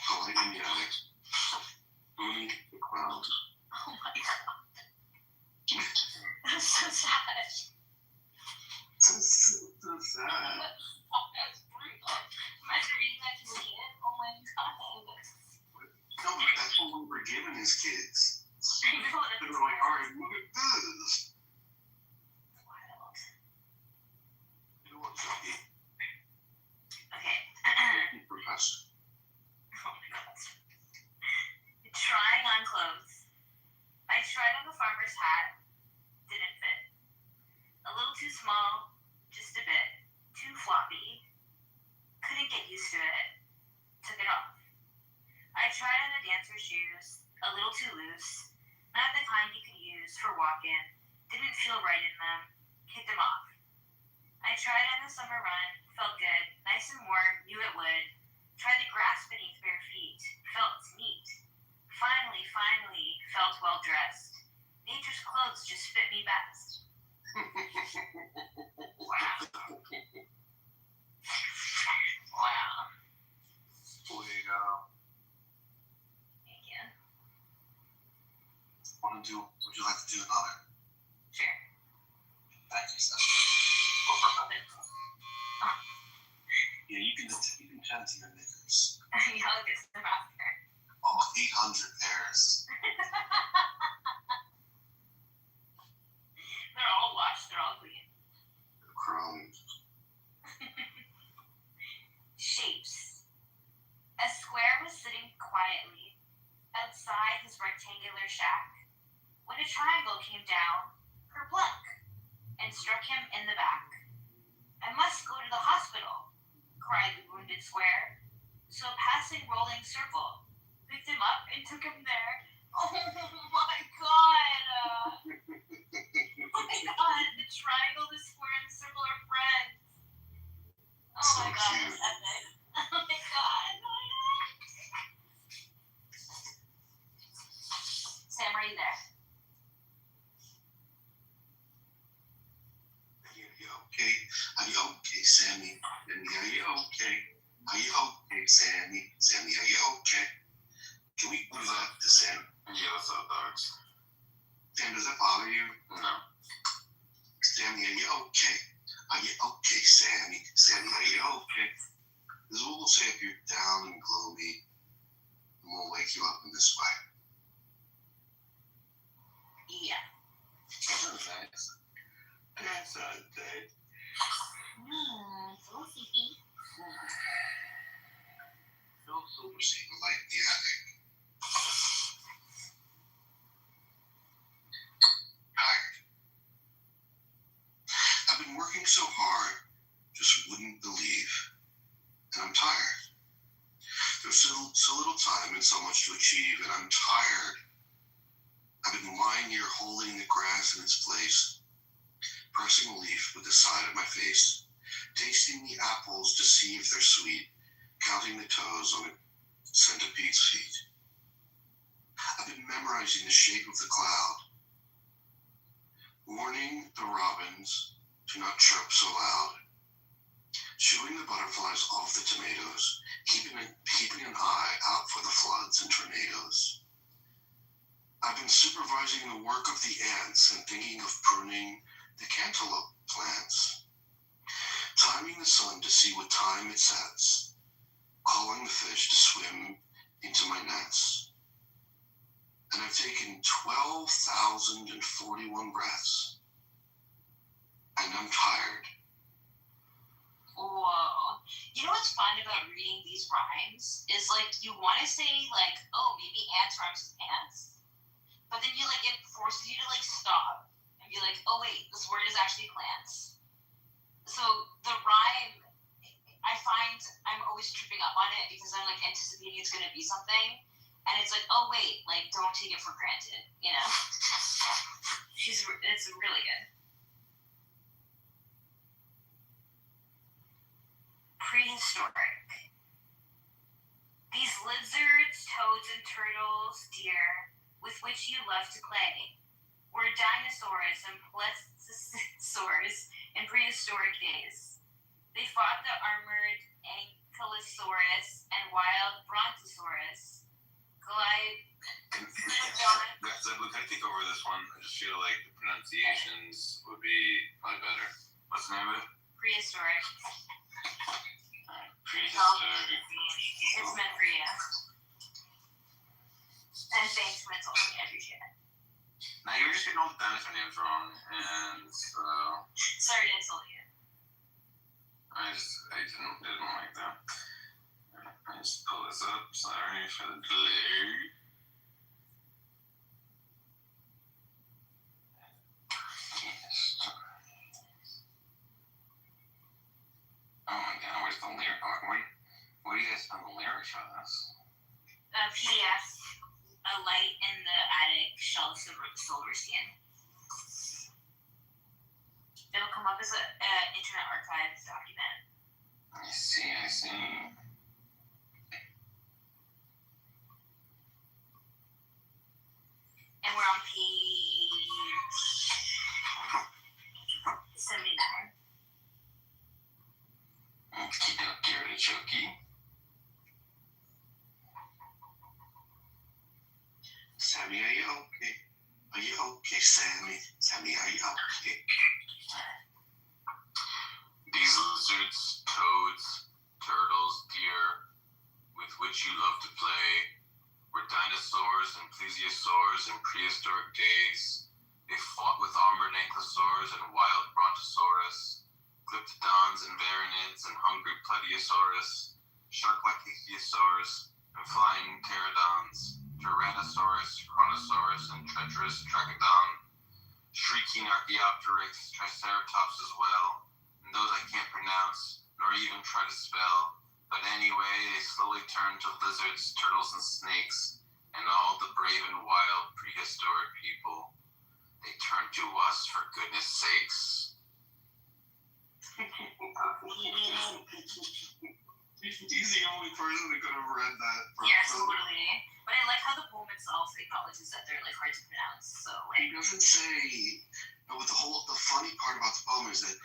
A Light in the Attic, Clooney the Clown. Oh my god. That's so sad. That's so sad. That's brutal. Imagine reading that to a kid. Oh my god. No, but that's what we were giving as kids. I know that's They were like, all right, look at this. wild. You know what's up, Okay. Professor? Oh my god. Trying on clothes. I tried on the farmer's hat. Didn't fit. A little too small. Just a bit. Too floppy. Couldn't get used to it. Took it off. I tried on the dancer shoes. A little too loose. Not the kind you could use for walking. Didn't feel right in them. Kicked them off. I tried on the summer run. Felt good. Nice and warm. Knew it would. Tried the grass beneath bare feet. Felt neat. Finally, felt well dressed. Nature's clothes just fit me best. Wow. Wow. Fuego. Thank you. Would you like to do another? Sure. Thank you, sir. Yeah, you can tell to your knickers. Y'all get some after. Oh, 800 pairs. They're all washed, they're all clean. Chrome. Shapes. A square was sitting quietly outside his rectangular shack when a triangle came down, kerplunk, and struck him in the back. I must go to the hospital, cried the wounded square. So a passing rolling circle picked him up and took him there. Oh my god! Oh my god, the triangle, the square, and the circle are friends. Oh So my god, cute. that's epic. Oh my god, oh my god. Sam, are you there? Are you okay, Sammy? Are you okay? Are you okay, Sammy? Sammy, are you okay? Can we move that to Sam? Yeah, what's up, dogs? Sam, does that bother you? No. Sammy, are you okay? Are you okay, Sammy? Sammy, are you okay? This is what we'll say if you're down and gloomy, and we'll wake you up in this way. Yeah. That was nice. That's day. So sleepy. Phil Silverstein would like the attic. Tired. I've been working so hard, just wouldn't believe. And I'm tired. There's so little time and so much to achieve, and I'm tired. I've been lying here holding the grass in its place, pressing a leaf with the side of my face, tasting the apples to see if they're sweet, counting the toes on a centipede's feet. I've been memorizing the shape of the cloud, warning the robins to not chirp so loud, shooing the butterflies off the tomatoes, keeping an eye out for the floods and tornadoes. I've been supervising the work of the ants and thinking of pruning the cantaloupe plants, timing the sun to see what time it sets, calling the fish to swim into my nets. And I've taken 12,041 breaths, and I'm tired. Whoa. You know what's fun about reading these rhymes is like you want to say like, oh, maybe ants rhymes with ants, but then you like it forces you to like stop and be like, oh wait, this word is actually plants. So the rhyme, I find I'm always tripping up on it because I'm like anticipating it's gonna be something, and it's like, oh wait, like don't take it for granted, you know? It's really good. Prehistoric. These lizards, toads, and turtles, dear, with which you love to play, were dinosaurs and plesiosaurs in prehistoric days. They fought the armored Ankylosaurus and wild Brontosaurus. Can I take over this one? I just feel like the pronunciations would be probably better. What's the name of it? Prehistoric. Prehistoric. It's meant for you. And thanks for insulting me. I appreciate it. Now you're just getting all the dinosaur names wrong, and so Sorry to insult you. I didn't like that. I just pull this up. Sorry for the delay. Oh my god, where's the lyric? Where do you guys find the lyrics for this? PDF, A Light in the Attic, Shelves of Silverstein. It'll come up as an Internet Archives document. I see. Sammy, how you help me? These lizards, toads, turtles, deer, with which you love to play, were dinosaurs and plesiosaurs in prehistoric days. They fought with armored ankylosaurs and wild brontosaurus, glyptodons and varanids and hungry plesiosaurus, shark-like ichthyosaurs and flying pterodons, tyrannosaurus, chronosaurus, and treacherous trachodon, shrieking archaeopteryx, triceratops as well, and those I can't pronounce nor even try to spell. But anyway, they slowly turned to lizards, turtles, and snakes, and all the brave and wild prehistoric people. They turned to us for goodness sakes. He's the only person that could have read that. Yeah, totally. But I like how the poem itself acknowledges that they're like hard to pronounce. So He doesn't say. No, but the funny part about the poem is that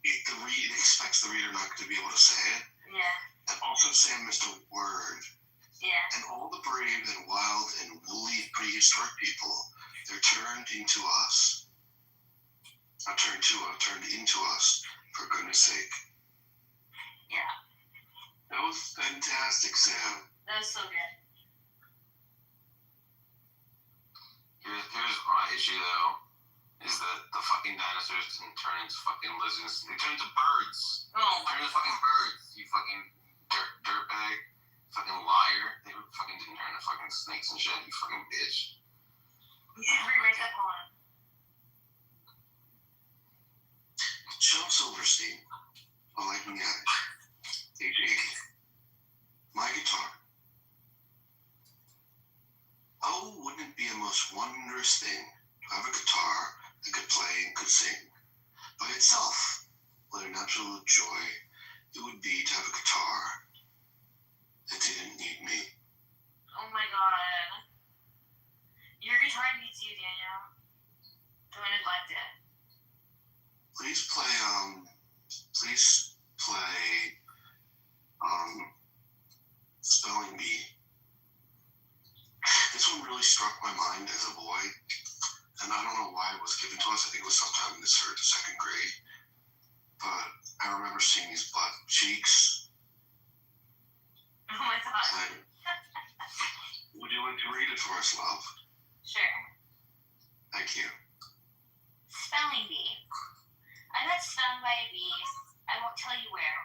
the reader expects the reader not to be able to say it. yeah, And also Sam missed a word. yeah. And all the brave and wild and woolly prehistoric people, they're turned into us. Not turned to us, turned into us, for goodness sake. Yeah. That was fantastic, Sam. That was so good. Here's my issue though, is that the fucking dinosaurs didn't turn into fucking lizards. They turned into birds. Oh Turn into fucking birds, you fucking dirtbag. Fucking liar. They fucking didn't turn into fucking snakes and shit, you fucking bitch. Rewrite that poem. Shel Silverstein, a lightning addict, age 80. My guitar. Oh, wouldn't it be a most wondrous thing to have a guitar that could play and could sing? By itself, what an absolute joy it would be to have a guitar that didn't need me. Oh my god. Your guitar needs you, Daniel. Don't neglect it. Please play Spelling Bee. This one really struck my mind as a boy, and I don't know why it was given to us. I think it was sometime in the second grade. But I remember seeing these butt cheeks. Oh my god. And would you like to read it for us, love? Sure. Thank you. Spelling bee. I got stung by a bee. I won't tell you where.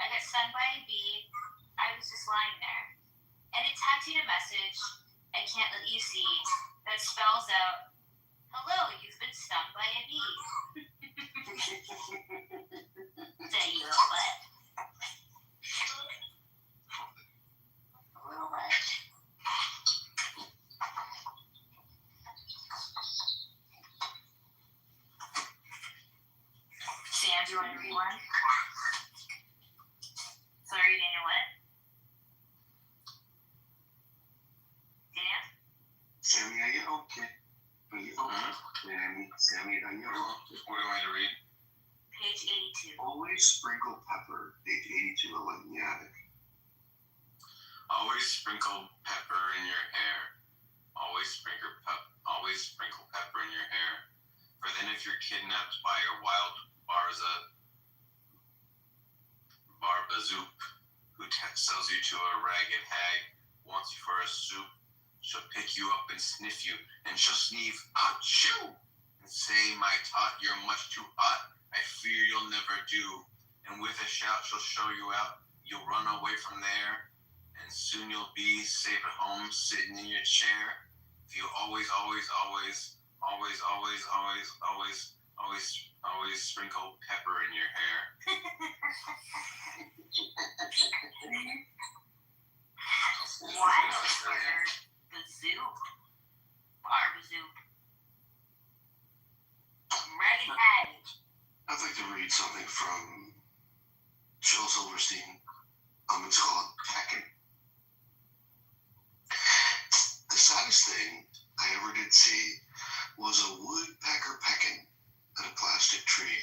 I got stung by a bee. I was just lying there. And it tattooed a message I can't let you see that spells out, hello, you've been stung by a bee. Say you little butt. A little butt. Sam, do you want to read one? Sorry, Daniel, what? Daniel? Sammy, are you okay? Are you okay? Sammy, are you okay? What do I want to read? Page 82. Always sprinkle pepper, page 82, a lightning addict. Always sprinkle pepper in your hair. Always sprinkle pepper in your hair. For then if you're kidnapped by a wild barbazoop who sells you to a ragged hag, wants you for a soup, she'll pick you up and sniff you, and she'll sneeze, achoo, and say, my tot, you're much too hot, I fear you'll never do. And with a shout, she'll show you out, you'll run away from there, and soon you'll be safe at home, sitting in your chair. If you always sprinkle pepper in your hair. What? The zoop. Barbazoop. Ragged hag. I'd like to read something from Shel Silverstein. It's called Peckin'. The saddest thing I ever did see was a woodpecker pecking at a plastic tree.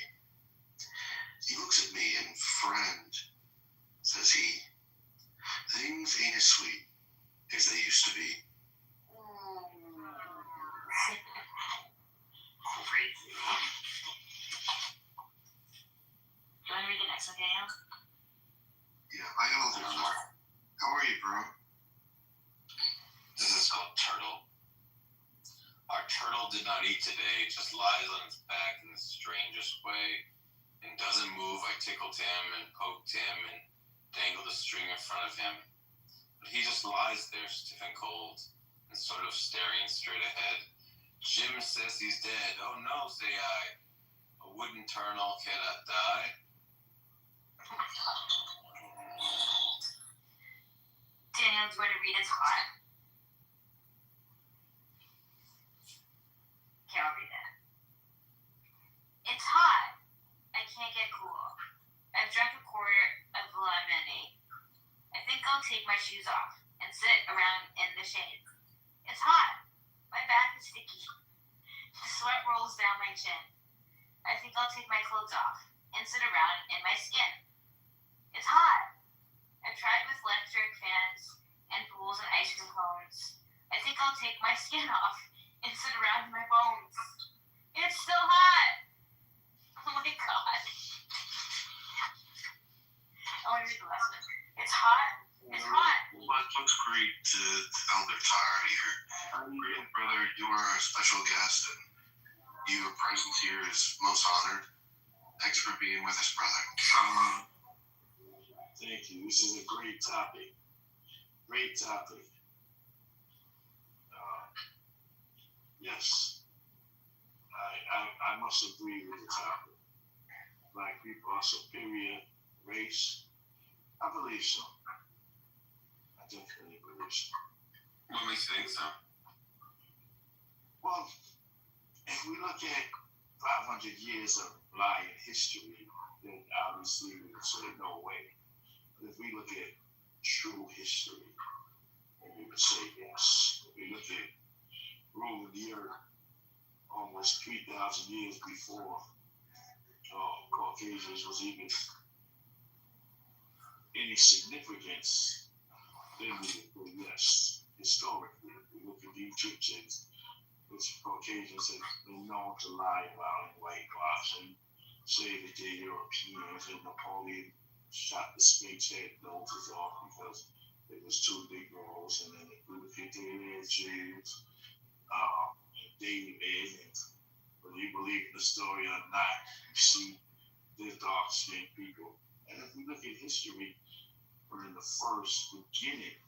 He looks at me and, friend, says he, things ain't as sweet as they used to be. know? Yeah, I got all there. How are you, bro? This is called Turtle. Our turtle did not eat today, just lies on its back in the strangest way and doesn't move. I tickled him and poked him and dangled a string in front of him. But he just lies there, stiff and cold, and sort of staring straight ahead. Jim says he's dead. Oh no, say I. A wooden turtle cannot die. Daniel, do you want to read It's Hot? Okay, I'll read it. It's hot. I can't get cool. I've drunk a quarter of lemonade. I think I'll take my shoes off and sit around in the shade. It's hot. My back is sticky. The sweat rolls down my chin. I think I'll take my clothes off and sit around in my skin. It's hot. I've tried with electric fans and pools and ice cream cones. I think I'll take my skin off and sit around in my bones. It's still hot. Oh my god. I want to read the last one. It's hot. It's hot. Well, looks great to Elder Tyre here. Brother, you are a special guest, and your presence here is most honored. Thanks for being with us, brother. Thank you. This is a great topic. Great topic. Yes, I must agree with the topic. Black people are superior race. I believe so. I definitely believe so. What makes you think so? Well, if we look at 500 years of lying history, then obviously we would say no way. But if we look at true history, then we would say yes. If we look at ruling the earth almost 3,000 years before Caucasians was even any significance, then we would say yes. Historically, if we look at the Egyptians, which Caucasians have been known to lie about in whitewashing, say that they're Europeans, and Napoleon shot the Sphinx head noses off because it was too Negroes, and then if we look at the Jews, David, and whether you believe in the story or not, you see they're dark-skinned people. And if we look at history from the first beginning,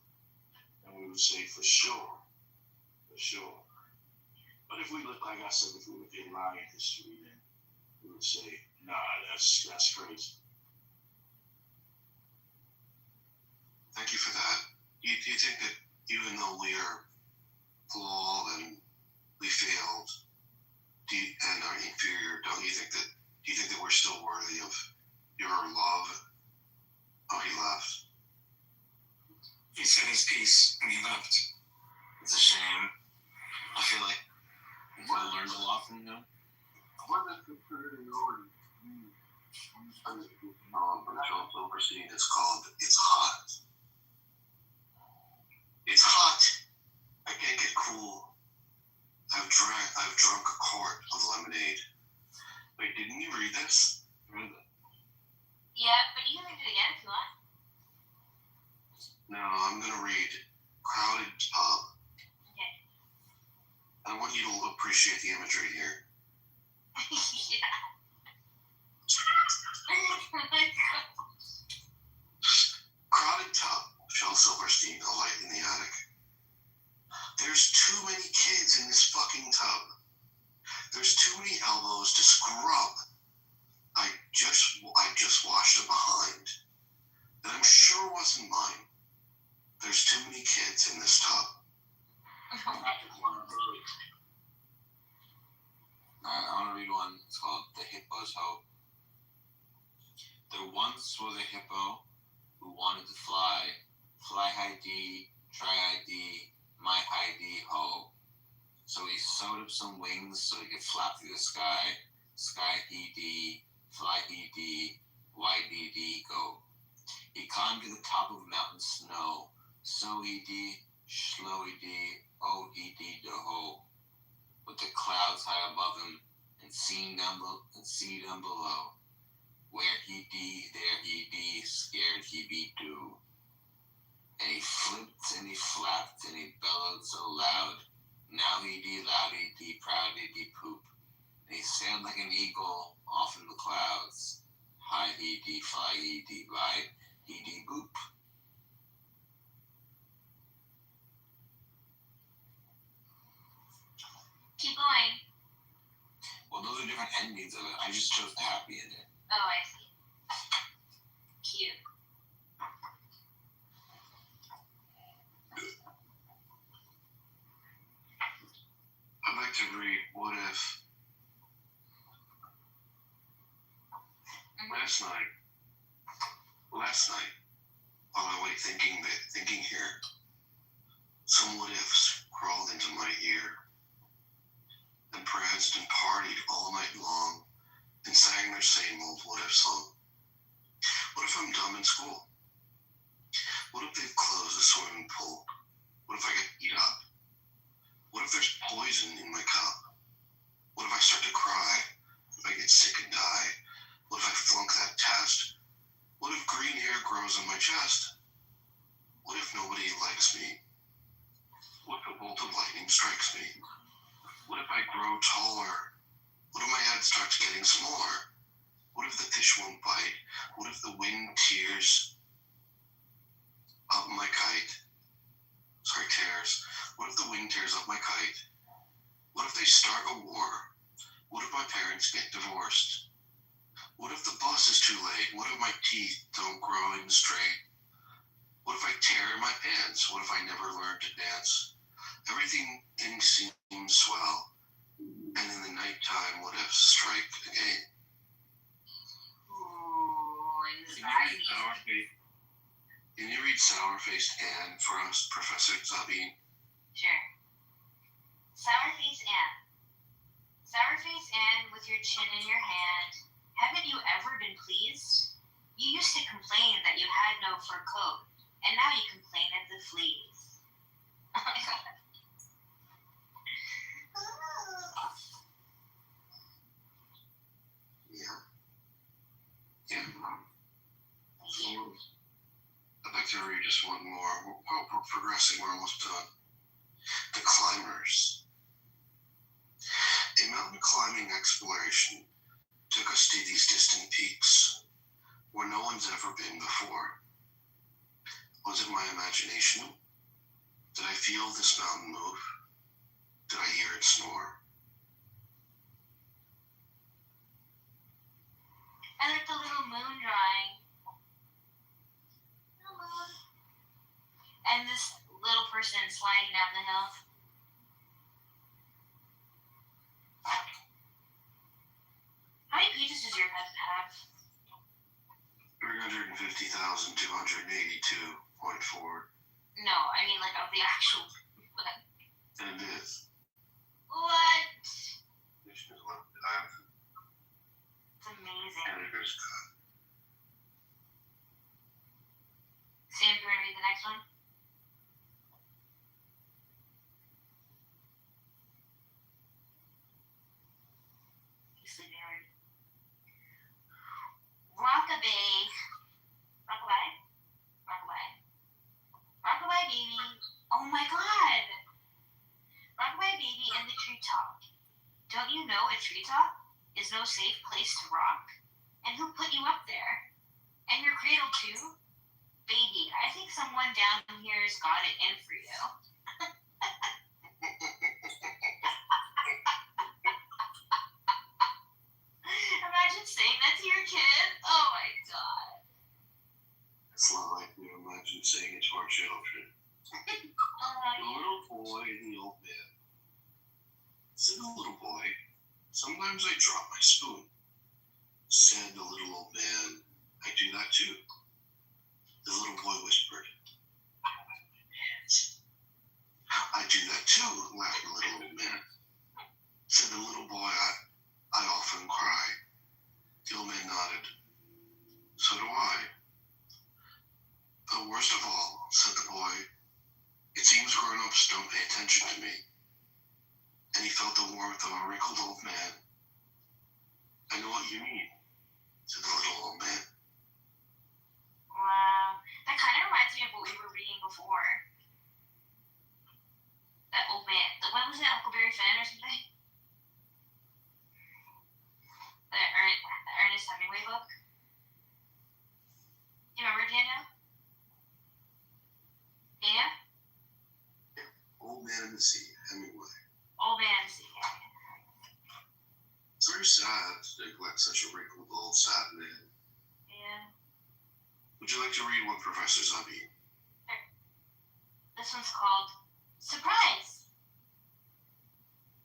then we would say for sure. But if we look, like I said, if we look at lying history, then we would say, nah, that's crazy. Thank you for that. Do you think that even though we are flawed and we failed and are inferior, do you think that we're still worthy of your love? Oh, he left. He said his piece and he left. It's a shame. I feel like we could have learned a lot from him. What is superiority? Joel Silverstein, it's called It's Hot. It's hot. I can't get cool. I've drunk a quart of lemonade. Wait, didn't you read this? Yeah, but you can read it again if you want. No, I'm gonna read Crowded Pub. Okay. I want you to appreciate the imagery here. Yeah. Oh my god. Crowded tub, Shel Silverstein, a light in the attic. There's too many kids in this fucking tub. There's too many elbows to scrub. I just washed them behind. And I'm sure it wasn't mine. There's too many kids in this tub. I want to read one. It's called The Hippo's Hope. There once was a hippo who wanted to fly. Fly high D, try ID, my high D ho. So he sewed up some wings so he could flap through the sky. Sky he D, fly he D, YDD go. He climbed to the top of mountain snow. So he D, slow he D, oh he D do ho. With the clouds high above him and sea down below. Where he be, there he be, scared he be too. And he flipped and he flapped and he bellowed so loud. Now he dee loudy dee proudy dee poop. And he sailed like an eagle off in the clouds. Hi he dee fly he dee ride he dee boop. Keep going. Well, those are different endings of it. I just chose the happy ending. Oh, I see. Cute. I'd like to read What If. Last night, while I lay thinking here, some what ifs crawled into my ear and pranced and partied all night long and sang their same old what if song. What if I'm dumb in school? What if they've closed the swimming pool? What if I get beat up? What if there's poison in my cup? What if I start to cry? If I get sick and die? What if I flunk that test? What if green hair grows on my chest? What if nobody likes me? What if a bolt of lightning strikes me? What if I grow taller? What if my head starts getting smaller? What if the fish won't bite? What if the wind tears up my kite? Tears. What if the wind tears up my kite? What if they start a war? What if my parents get divorced? What if the bus is too late? What if my teeth don't grow in straight? What if I tear my pants? What if I never learn to dance? Everything seems swell, and in the nighttime, what if strike again? Ooh, anxiety. Can you read Sour-Faced Anne for us, Professor Zabine? Sure. Sour-Faced Anne. Sour-Faced Anne, with your chin in your hand, haven't you ever been pleased? You used to complain that you had no fur coat, and now you complain of the fleas. Oh my god. Yeah. I'd like to read just one more. We're progressing. We're almost done. The Climbers. A mountain climbing exploration took us to these distant peaks where no one's ever been before. Was it my imagination? Did I feel this mountain move? Did I hear it snore? I like the little moon drawing. And this little person sliding down the hill. How many pages does your head have? 350,282.4. No, I mean like of the actual. And it is. What? It's Amazing. editor's cut. Sam, do you want to read the next one? He's sleeping already. Rockabye. Rockabye? Rockabye. Rockabye baby. Oh my god. Rockabye baby in the treetop. Don't you know a treetop is no safe place to rock? And who put you up there? And your cradle too? Baby, I think someone down here has got it in for you. Imagine saying that to your kid. Oh my god. It's not like we imagine saying it to our children. The little boy and the old man. Said the little boy, sometimes I drop my spoon. Said the little old man, I do that too. The little boy whispered, I do that too, laughed the little old man. Said the little boy, I often cry. The old man nodded. So do I. But worst of all, said the boy, it seems grown-ups don't pay attention to me. And he felt the warmth of a wrinkled old man. I know what you mean. to the little old man. Wow. That kind of reminds me of what we were reading before. That old man. When was it? Huckleberry Finn or something? The Ernest Hemingway book? Do you remember, Daniel? Daniel? Old Man in the Sea, Hemingway. Old Man in the Sea, yeah. It's very sad to neglect such a wrinkled old sad man. Yeah. Would you like to read one, Professor Zabi? This one's called Surprise!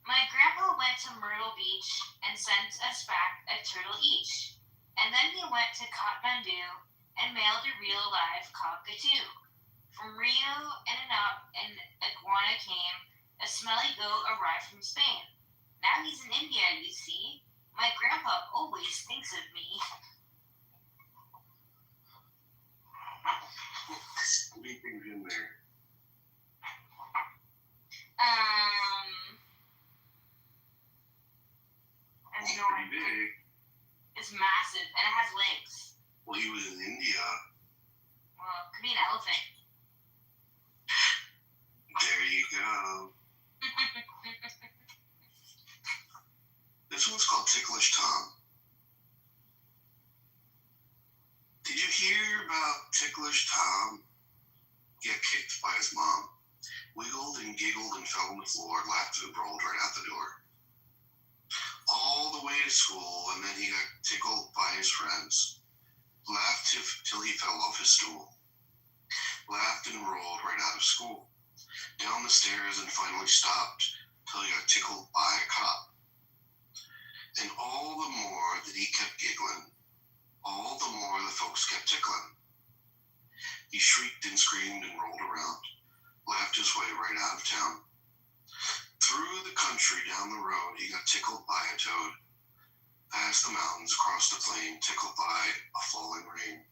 My grandpa went to Myrtle Beach and sent us back a turtle each. And then he went to Kathmandu and mailed a real live cockatoo. From Rio, an iguana came, a smelly goat arrived from Spain. Now he's in India, you see. My grandpa always thinks of me. What do you think in there? I have It's no pretty idea. big. It's massive and it has legs. Well, he was in India. Well, it could be an elephant. There you go. This one's called Ticklish Tom. Did you hear about Ticklish Tom? Get kicked by his mom. Wiggled and giggled and fell on the floor, laughed and rolled right out the door. All the way to school, and then he got tickled by his friends. Laughed till he fell off his stool. Laughed and rolled right out of school. Down the stairs and finally stopped till he got tickled by a cop. And all the more that he kept giggling, all the more the folks kept tickling. He shrieked and screamed and rolled around, laughed his way right out of town. Through the country down the road, he got tickled by a toad. Past the mountains, across the plain, tickled by a falling rain.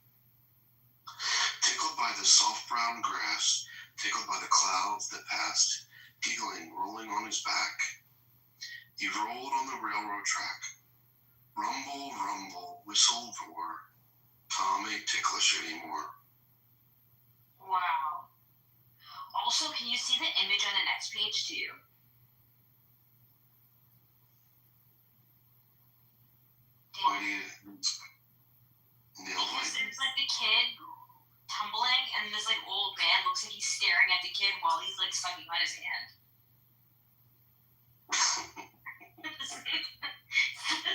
Tickled by the soft brown grass, tickled by the clouds that passed, giggling, rolling on his back. He rolled on the railroad track. Rumble, rumble, whistled for. Tom ain't ticklish anymore. Wow. Also, can you see the image on the next page too? Why do you nail Because like it's like the kid tumbling, and this like old man looks like he's staring at the kid while he's like sucking on his hand.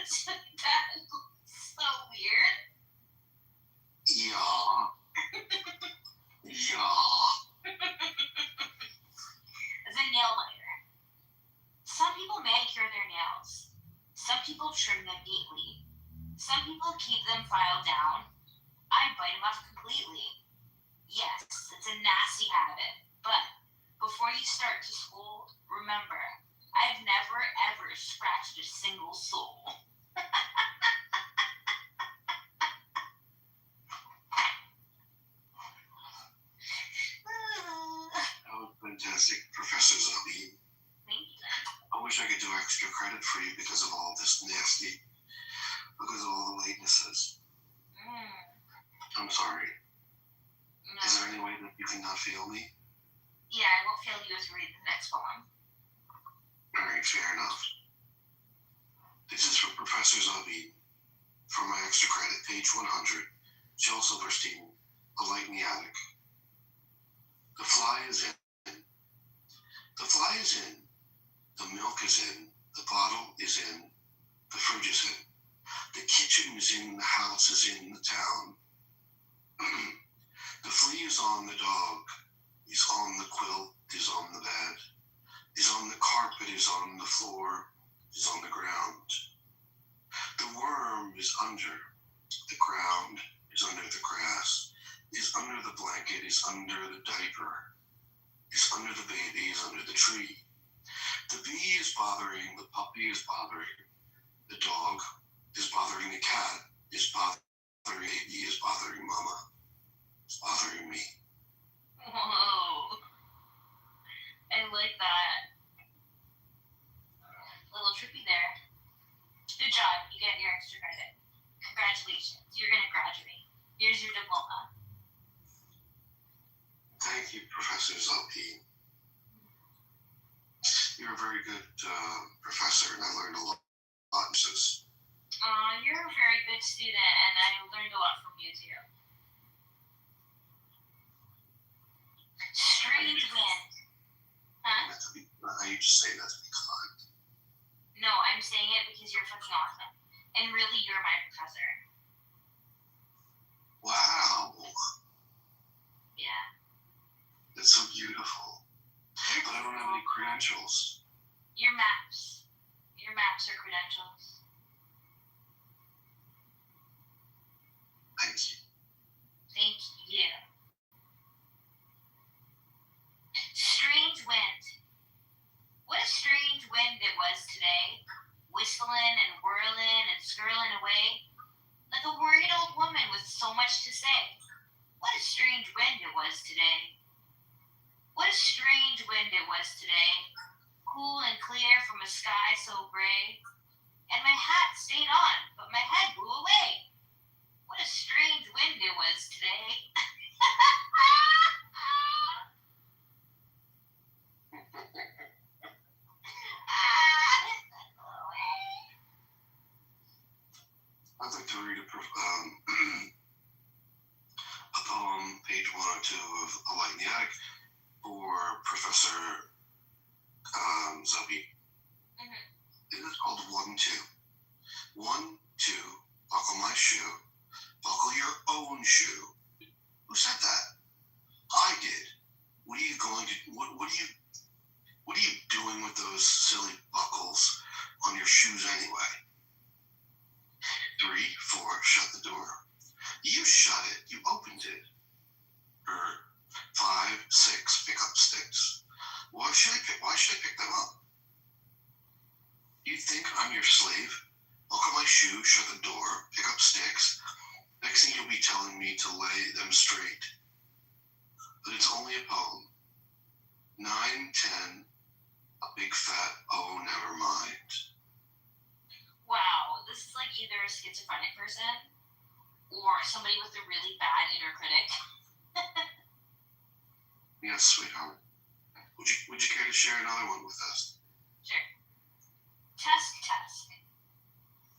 That's so weird. Yeah. Yeah. As a nail biter. Some people manicure their nails. Some people trim them neatly. Some people keep them filed down. I bite them off completely. Yes, it's a nasty habit, but before you start to school, remember, I've never ever scratched a single soul. That was fantastic, Professor Zabi. Thank you. I wish I could do extra credit for you because of all this nasty, because of all the latenesses. I'm sorry. No. Is there any way that you cannot feel me? Yeah, I won't fail you as we read the next poem. Alright, fair enough. This is from Professor Zabi. For my extra credit, page 100. Joe Silverstein, A Light in the Attic. The fly is in. The fly is in. The milk is in. The bottle is in. The fridge is in. The kitchen is in. The house is in. The town. The flea is on the dog. Is on the quilt. Is on the bed. Is on the carpet. Is on the floor. Is on the ground. The worm is under the ground. Is under the grass. Is under the blanket. Is under the diaper. Is under the baby. Is under the tree. The bee is bothering. The puppy is bothering. The dog is bothering the cat. Is bothering baby. Is bothering mama. Is bothering me. Whoa. I like that. A little trippy there. Good job. You get your extra credit. Congratulations. Here's your diploma. Thank you, Professor Zalpi. You're a very good professor, and I learned a lot. You're a very good student, and I learned a lot from you too. Strange wind. Huh? Are you just saying that to be kind? No, I'm saying it because you're fucking awesome. And really, you're my professor. Wow. Yeah. That's so beautiful. But I don't have any credentials. Your maps. Your maps are credentials. Thank you. Thank you. Strange wind. What a strange wind it was today. Whistling and whirling and skirling away. Like a worried old woman with so much to say. What a strange wind it was today. What a strange wind it was today. Cool and clear from a sky so gray. And my hat stayed on, but my head blew away. What a strange wind it was today. I'd like to read a poem, page 102 of A Light in the Attic, for Professor Zubby. It is called 1-2. 1, 2, buckle my shoe. Buckle your own shoe. Who said that? I did. What are you going to? What are you doing with those silly buckles on your shoes anyway? 3, 4, shut the door. You shut it. You opened it. 5, 6, pick up sticks. Why should I pick them up? You think I'm your slave? Buckle my shoe, shut the door, pick up sticks. Next thing you'll be telling me to lay them straight. But it's only a poem. 9, 10, a big fat oh, never mind. Wow, this is like either a schizophrenic person or somebody with a really bad inner critic. Yes, sweetheart. Would you care to share another one with us? Sure. Tusk.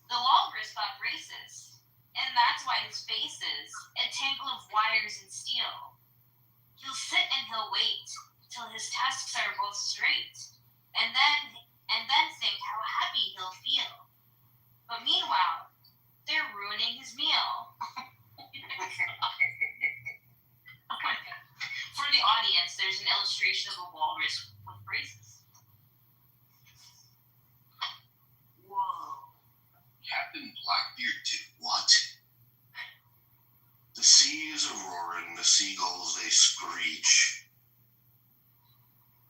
The walrus got braces, and that's why his face is a tangle of wires and steel. He'll sit and he'll wait till his tusks are both straight, and then think how happy he'll feel. But meanwhile, they're ruining his meal. Oh my God. For the audience, there's an illustration of a walrus with braces. Whoa. Captain Blackbeard did what? The sea is a-roaring, the seagulls they screech.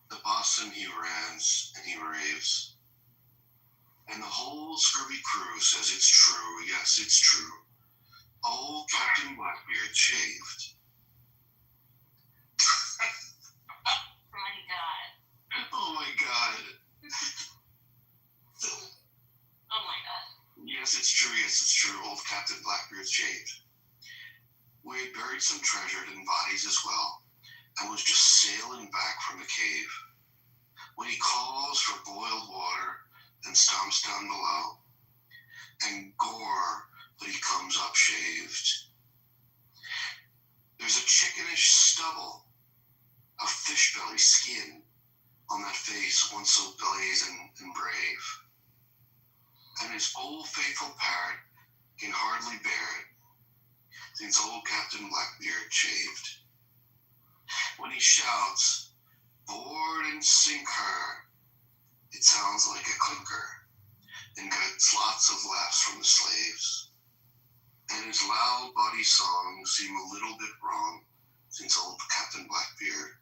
The possum he rants and he raves. And the whole scurvy crew says it's true, yes, it's true. Old Captain Blackbeard shaved. Oh my God. Oh my God. Yes, it's true. Old Captain Blackbeard shaved. We had buried some treasure and bodies as well, and was just sailing back from the cave. When he calls for boiled water and stomps down below, and gore, but he comes up shaved. There's a chickenish stubble of fish belly skin on that face once so blazing and brave. And his old faithful parrot can hardly bear it, since old Captain Blackbeard shaved. When he shouts, board and sink her, it sounds like a clinker, and gets lots of laughs from the slaves. And his loud body songs seem a little bit wrong, since old Captain Blackbeard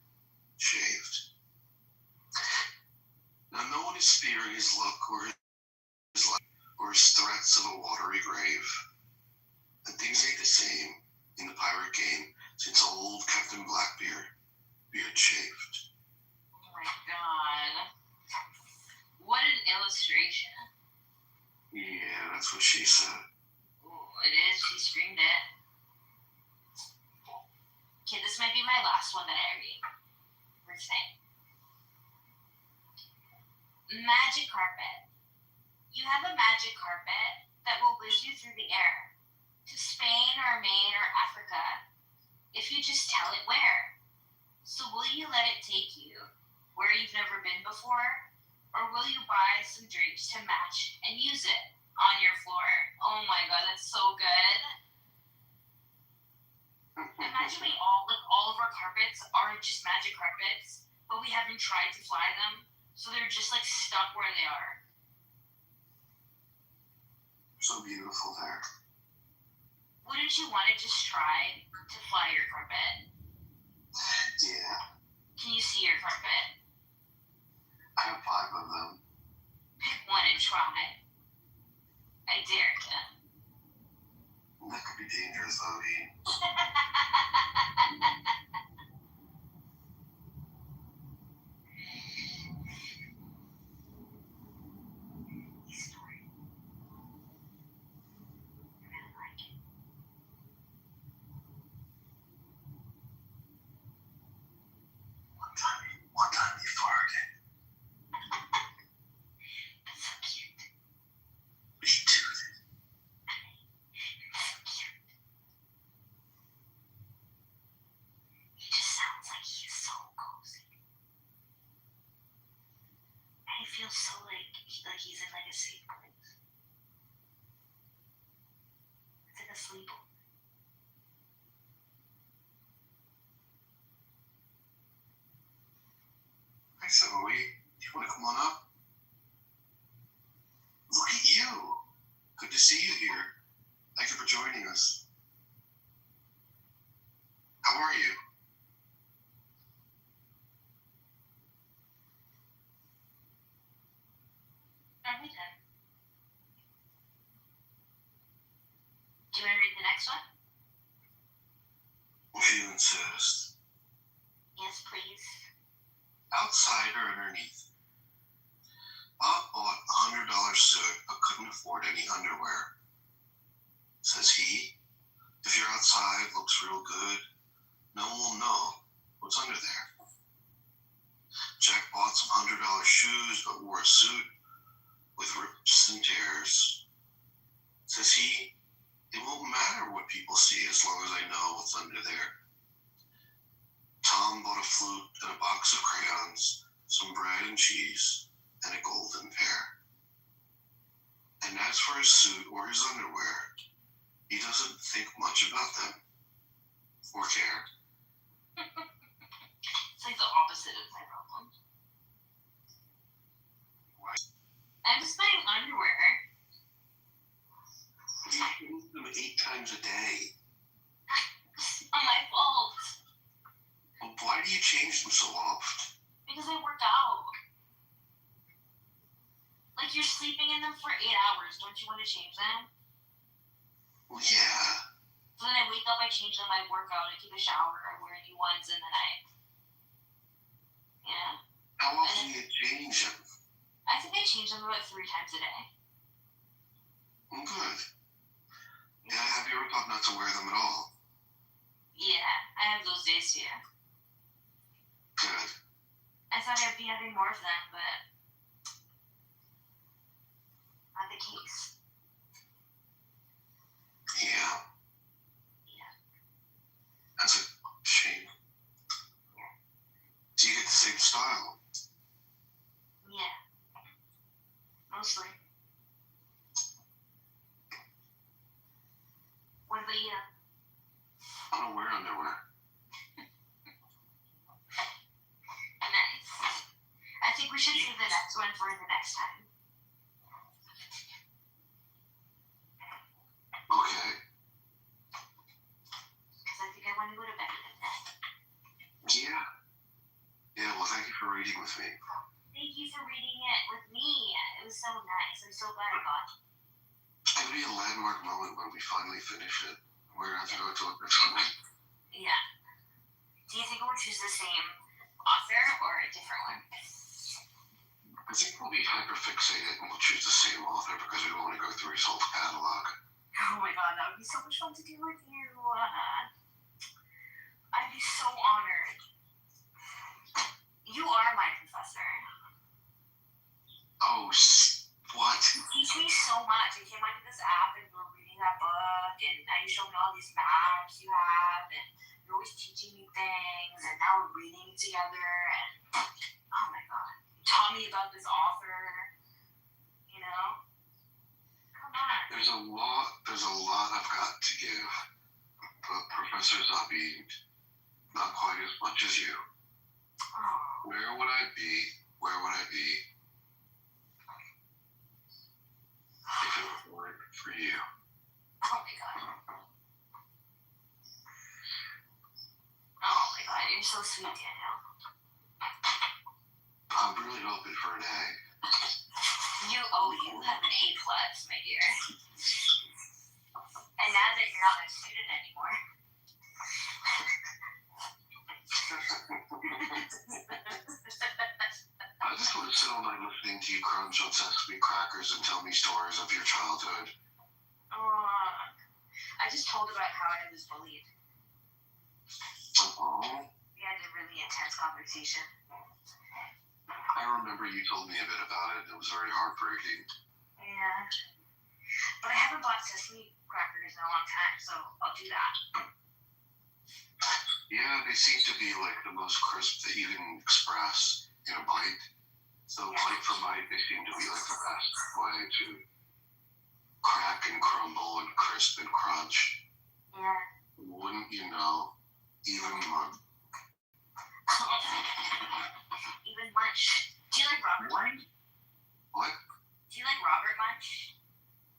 shaved. Now no one is fearing his look or his life or his threats of a watery grave. And things ain't the same in the pirate game since old Captain Blackbeard beard shaved. Oh my God. What an illustration. Yeah, that's what she said. Ooh, it is. She screamed it. last one that I read for today. Magic carpet. You have a magic carpet that will whiz you through the air to Spain or Maine or Africa if you just tell it where. So will you let it take you where you've never been before? Or will you buy some drapes to match and use it on your floor? Oh my god, that's so good. Imagine we all of our carpets are just magic carpets, but we haven't tried to fly them, so they're just like stuck where they are. So beautiful there. Wouldn't you want to just try to fly your carpet? Yeah, Can you see your carpet? I have 5 of them. Pick one and try. I dare you. That could be dangerous, though, Dean. One time he farted. That's so cute. Me too. So cute. He just sounds like he's so cozy. And he feels so like he's in like a safe place. It's like a sleepover. Hi, Zoe. Do you want to come on up? Look at you. Good to see you here. Thank you for joining us. How are you? Every time. Do you want to read the next one? If you insist. Yes, please. Outside or underneath? Bob bought $100 suit but couldn't afford any underwear. Says he, if you're outside, looks real good, no one will know what's under there. Jack bought some $100 shoes but wore a suit with rips and tears. Says he, it won't matter what people see as long as I know what's under there. Tom bought a flute and a box of crayons, some bread and cheese, and a golden pear. And as for his suit or his underwear, he doesn't think much about them or care. It's like the opposite of my problem. Why? I'm just buying underwear. You use them 8 times a day. It's not my fault. Well, why do you change them so often? Because I work out. Like you're sleeping in them for 8 hours. Don't you want to change them? Well, yeah. So then I wake up, I change them, I work out, I take a shower, I wear new ones, and then yeah. How often do you change them? I think I change them about 3 times a day. Well, good. Yeah, have you ever thought not to wear them at all? Yeah, I have those days too. Good. I thought I'd be having more of them, but not the case. Yeah. Yeah. That's a shame. Do you get the same style? Yeah. Mostly. What about you? I don't wear underwear. Nice. I think we should save the next one for the next time. Okay. Because I think I want to go to bed with that. Yeah. Yeah, well, thank you for reading with me. Thank you for reading it with me. It was so nice. I'm so glad I got it. It's going to be a landmark moment when we finally finish it. We're going to have to go to a different one. Yeah. Do you think we'll choose the same author or a different one? I think we'll be hyper-fixated and we'll choose the same author because we want to go through his whole catalog. Oh my god, that would be so much fun to do with you. I I'd be so honored. You are my professor. Oh, what? You teach me so much. I came onto this app and we were reading that book, and now you show me all these maps you have, and you're always teaching me things, and now we're reading together, and oh my god. You taught me about this author, you know? Come on. There's a lot I've got to give, but Professor Zabi, not quite as much as you. Oh. Where would I be if it weren't for you? Oh my god. Oh my god, you're so sweet, Daniel. I'm really hoping for an A. You have an A+, my dear. And now that you're not a student anymore. I just want to sit all night listening to you crunch on sesame crackers and tell me stories of your childhood. I just told about how I was bullied. Oh. We had a really intense conversation. I remember you told me a bit about it. It was very heartbreaking. Yeah. But I haven't bought sesame crackers in a long time, so I'll do that. Yeah, they seem to be like the most crisp that you can express in a bite. So bite for bite, they seem to be like the best way to crack and crumble and crisp and crunch. Yeah. Wouldn't you know? Even munch. Even munch. Do you like Robert Munch? What? Do you like Robert Munch?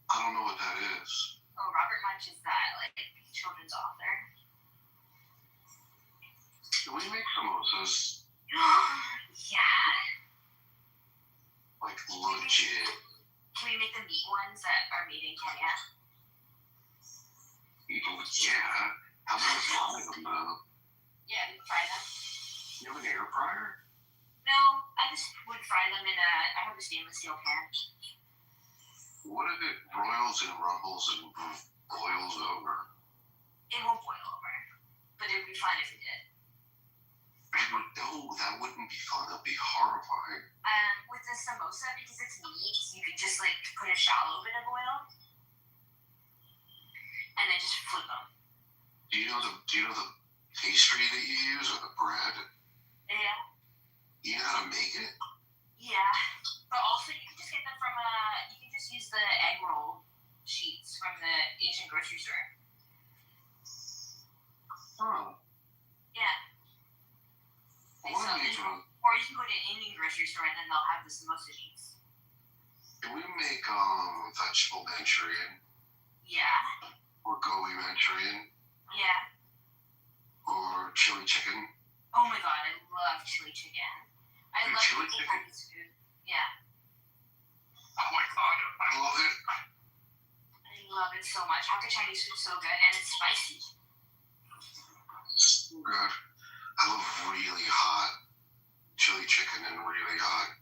I don't know what that is. Oh, Robert Munch is that, like, children's author. Can we make samosas? Yeah. Like legit. Can we make the meat ones that are made in Kenya? Yeah. How about a fry them though? Yeah, we can fry them. You have an air fryer? No, I just would fry them in I have a stainless steel pan. What if it broils and rumbles and boils over? It won't boil over, but it would be fun if it did. No, that wouldn't be fun. That'd be horrifying. With the samosa, because it's meat, you could just like put a shallow bit of oil, and then just flip them. Do you know the pastry that you use or the bread? Yeah. You know how to make it? Yeah, but also you can just get them from you can just use the egg roll sheets from the Asian grocery store. Oh. Yeah. Or you can go to an Indian grocery store and then they'll have the samosa sheets. Can we make vegetable Manchurian? Yeah. Or gobi Manchurian? Yeah. Or chili chicken? Oh my god, I love chili chicken. I love chili chicken? Chinese food. Yeah. Oh my god, I love it. I love it so much. Hakka Chinese food's so good, and it's spicy. So good. I love really hot chili chicken and really hot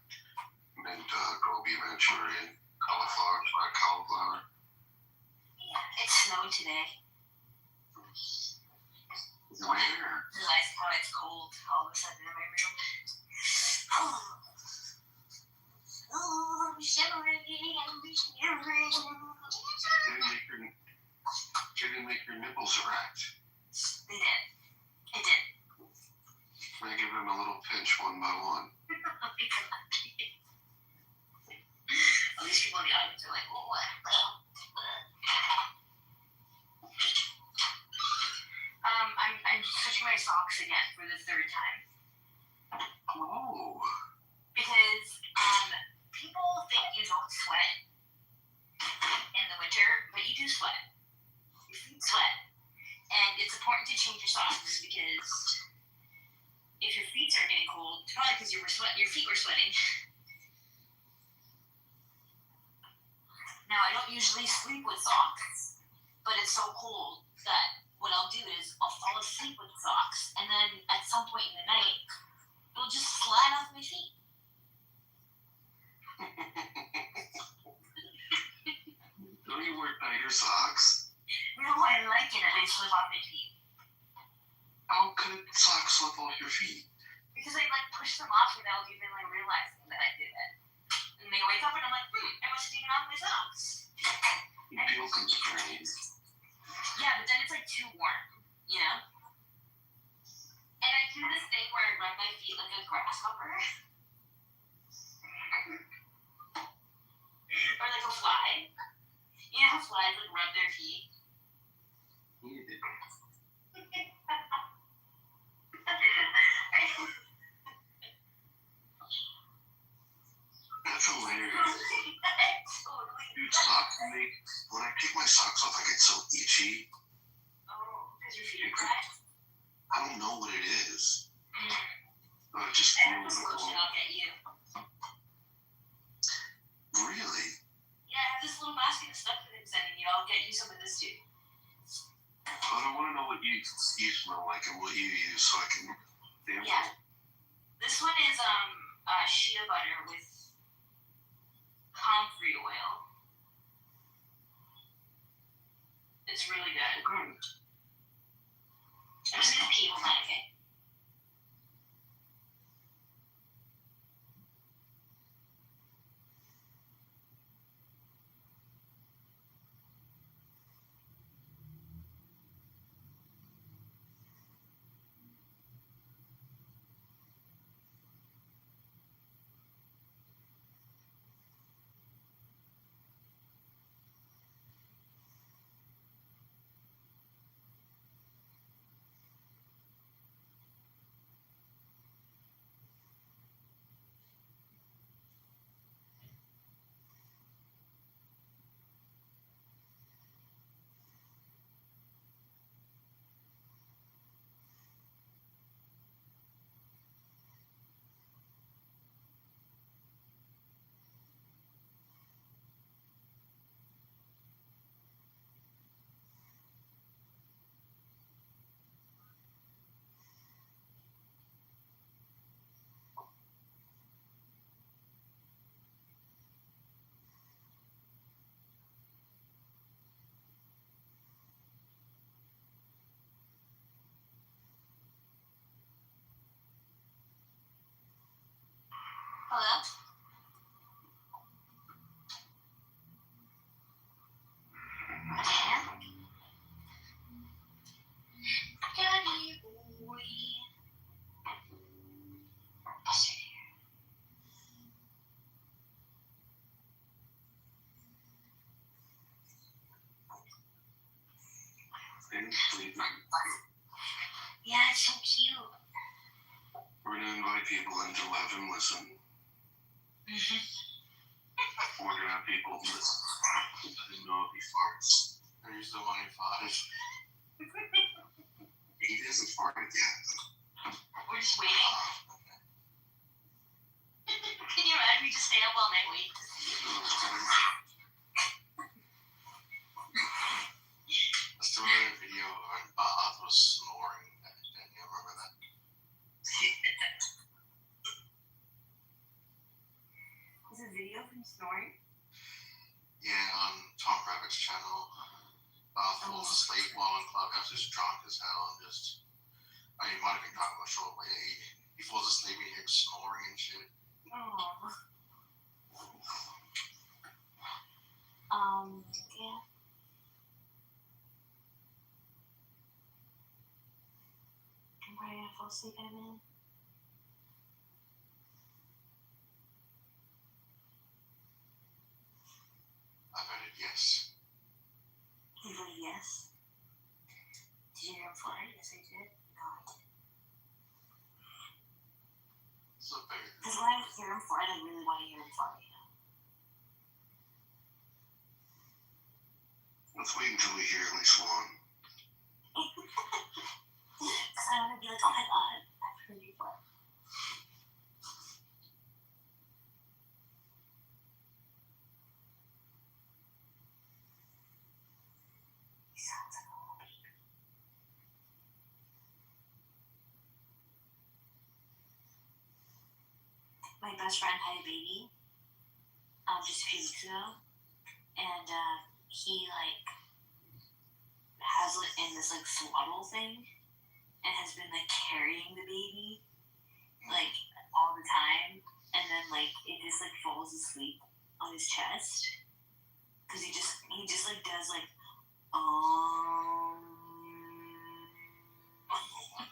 mint gobi Manchurian, fried cauliflower. Yeah, it snowed today. Where? I realized how it's cold all of a sudden in my room. Oh, I'm shivering. Didn't make your nipples erect. They did. It did. I give them a little pinch one by one. All these people in the audience are like, oh, what? I'm switching my socks again for the third time. Oh. Because people think you don't sweat in the winter, but you do sweat. Your feet sweat. And it's important to change your socks because if your feet are getting cold, it's probably because your feet were sweating. Now, I don't usually sleep with socks, but it's so cold that what I'll do is I'll fall asleep with socks, and then at some point in the night, it'll just slide off my feet. Don't you wear tighter socks? No, I like it. I slip off my feet. How could socks slip off your feet? Because I like push them off without even like realizing that I did it. And they wake up and I'm like, I must have taken off my socks. You feel constrained. Yeah, but then it's like too warm, you know? And I do this thing where I rub my feet like a grasshopper. Or like a fly. You know how flies like rub their feet? That's hilarious. Dude, socks make, when I take my socks off, I get so itchy. Oh, because your feet are dry? I don't know what it is. It just I have feels this lotion I'll get you. Really? Yeah, I have this little basket of stuff that I'm sending you. I'll get you some of this too. But I want to know what you smell like and what you use so I can. Yeah. This one is shea butter with comfrey oil. It's really good. I'm just gonna pee on that, okay? Hello? Johnny boy. Yeah, it's so cute. We're going to invite people in to have him listen. We're going to have people listen. I didn't know if he farts. Are you still on your five? He hasn't farted yet. We're just waiting. Can you imagine we just stay up all night waiting to see you? Let's do another video on Athos snoring. Can you remember that? Is a video of him snoring? Yeah, on Tom Rabbit's channel. Falls asleep while on Clubhouse, just drunk as hell and just. I mean, he might have been talking about short way. He falls asleep and he hears snoring and shit. Oh. Yeah. I'm probably gonna fall asleep in a minute. I voted yes. You voted yes? Did you hear him fart? Yes, I did. No, I didn't. So very. Because when I hear him fart, I really want to hear him fart, you know? Let's wait until we hear at least one. Because I want to be like, oh my god, I've heard you fart. He sounds like a little baby. My best friend had a baby just a few weeks ago, and he like has it in this like swaddle thing, and has been like carrying the baby like all the time, and then like it just like falls asleep on his chest because he just like does like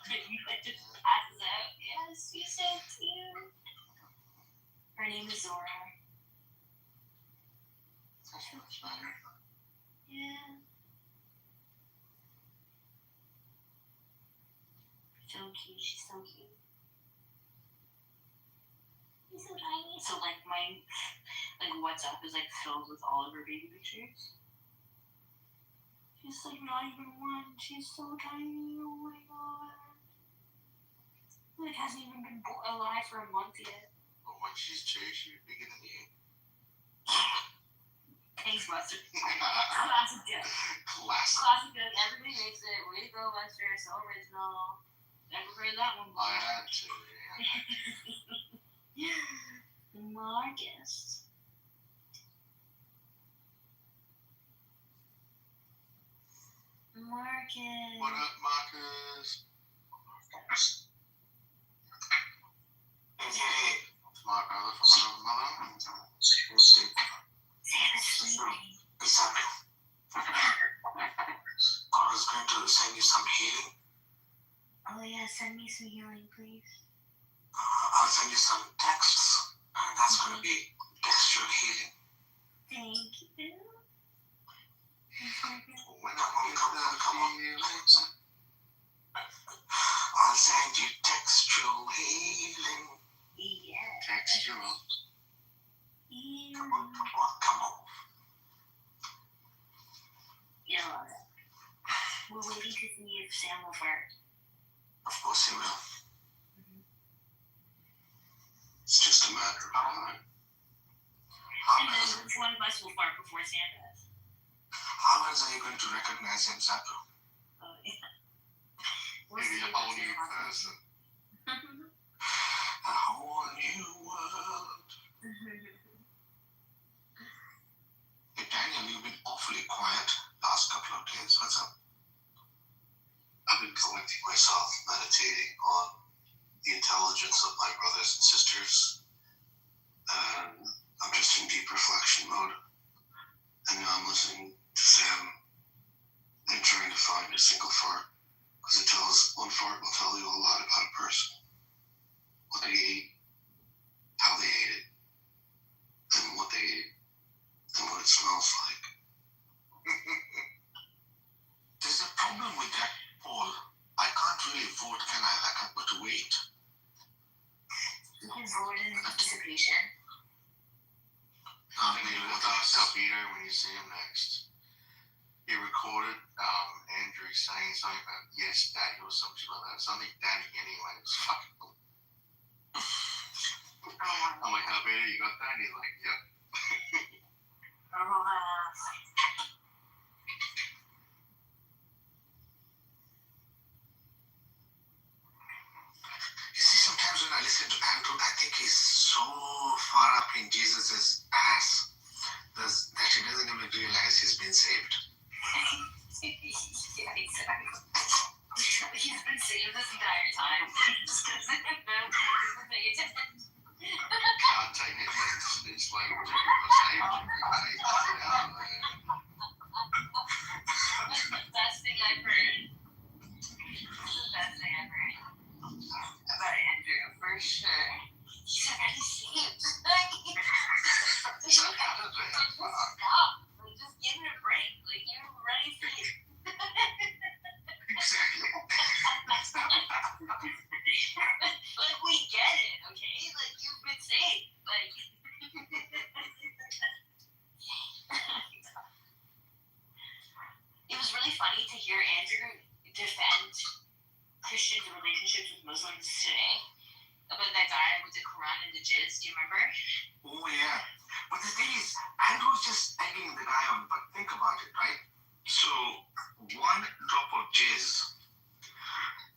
he like just passes out. Yes, she's so cute. Her name is Zora. Yeah. So cute. She's so cute. He's so tiny. So like my WhatsApp is like filled with all of her baby pictures. She's like not even one. She's so tiny. Oh my god. Like hasn't even been alive for a month yet. But when she's two, she'll be bigger than you. Thanks, Buster. Classic joke. Classic joke. Everybody makes it. Way to go, Buster. So original. Never heard that one before. I had to. Marcus. What up, Marcus? It's my brother from another mother. Santa's sleeping. What's happening? I was going to send you some healing. Oh yeah, send me some healing, please. I'll send you some texts, and that's going to be textual healing. Thank you. When I'm on come on. I'll send you textual healing. Yeah. Textual. Come on. Yeah, I love it. We're waiting to see if Sam will fart. Of course he will. It's just a matter of time. And then which one of us will fart before Sam does? How else are you going to recognize him, Sato? Oh, yeah. Maybe a whole new person. A whole new world. Hey, Daniel, you've been awfully quiet last couple of days. What's up? I've been collecting myself, meditating on the intelligence of my brothers and sisters, and I'm just in deep reflection mode. And now I'm listening to Sam and trying to find a single fart, because one fart will tell you a lot about a person, what they ate, how they ate it, and what they ate, and what it smells like. There's a problem with that poll. I can't really vote, can I? Like, I've got to wait. You can vote in anticipation. With ourselves, Peter, when you see him next. He recorded Andrew saying something about yes, Daddy, or something like that. Something Daddy anyway. It was fucking cool. I'm like, how Peter, you got that? And he's like, yep. You see, sometimes when I listen to Andrew, I think he's so far up in Jesus' ass that he doesn't even realize he's been saved. Yeah, exactly. He's been saved this entire time. He just doesn't know. Pay attention. Can't take it. It's like, we're saved. That's the best thing I've heard. That's the best thing I've heard about Andrew, for sure. He's already saved. Stop. Like, just give it a break. Like, you're ready for you. Exactly. Like, we get it, okay? Like, you've been saved. Like, it was really funny to hear Andrew defend Christian relationships with Muslims today about that guy with the Quran and the jizz. Do you remember? Oh, yeah. But the thing is, Andrew's just egging the guy on, but think about it, right? So, one drop of jizz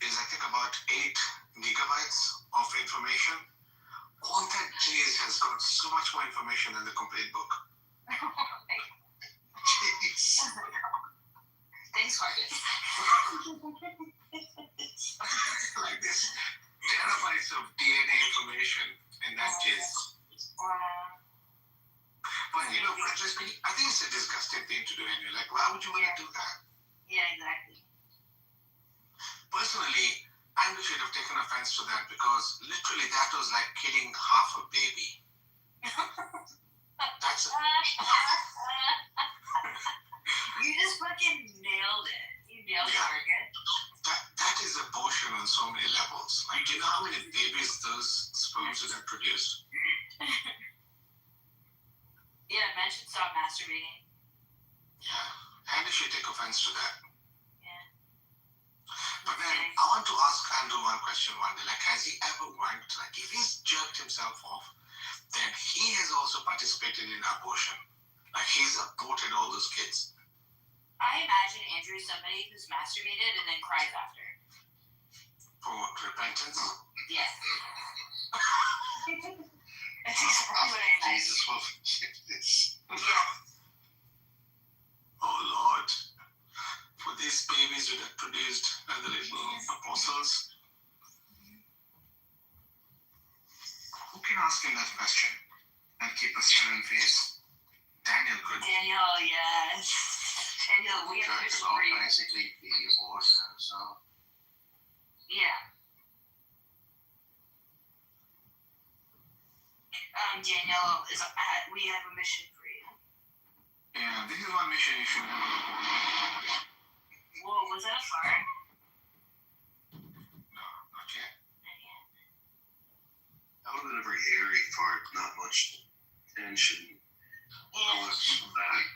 is, I think, about 8 gigabytes of information. All that jizz has got so much more information than the complete book. Jeez. Thanks, Marcus. gigabytes of DNA information in that case. Wow. But you know, I think it's a disgusting thing to do anyway. Like, why would you want to do that? Yeah, exactly. Personally, I should have taken offense to that because literally that was like killing half a baby. That's You just fucking nailed it. You nailed it, Morgan. that is abortion on so many levels. Like, do you know how many babies those sperms would have produced? Yeah, men should stop masturbating. Yeah, and you should take offense to that. Yeah. But then I want to ask Andrew one question one day. Like, has he ever wanked? Like, if he's jerked himself off, then he has also participated in abortion. Like, he's aborted all those kids. I imagine Andrew is somebody who's masturbated and then cries after. For repentance? Yes. That's exactly what I imagine. Jesus will forgive this. Oh Lord, for these babies you have produced and the little apostles. Who can ask him that question and keep a stern face? Daniel could. Daniel, yes. Daniel, we have a Church mission law for you. basically be abortion, so. Yeah. Daniel, we have a mission for you. Yeah, this is one mission you should have. Whoa, was that a fart? No, not yet. That would have been a very airy fart, not much tension. Yeah. Back.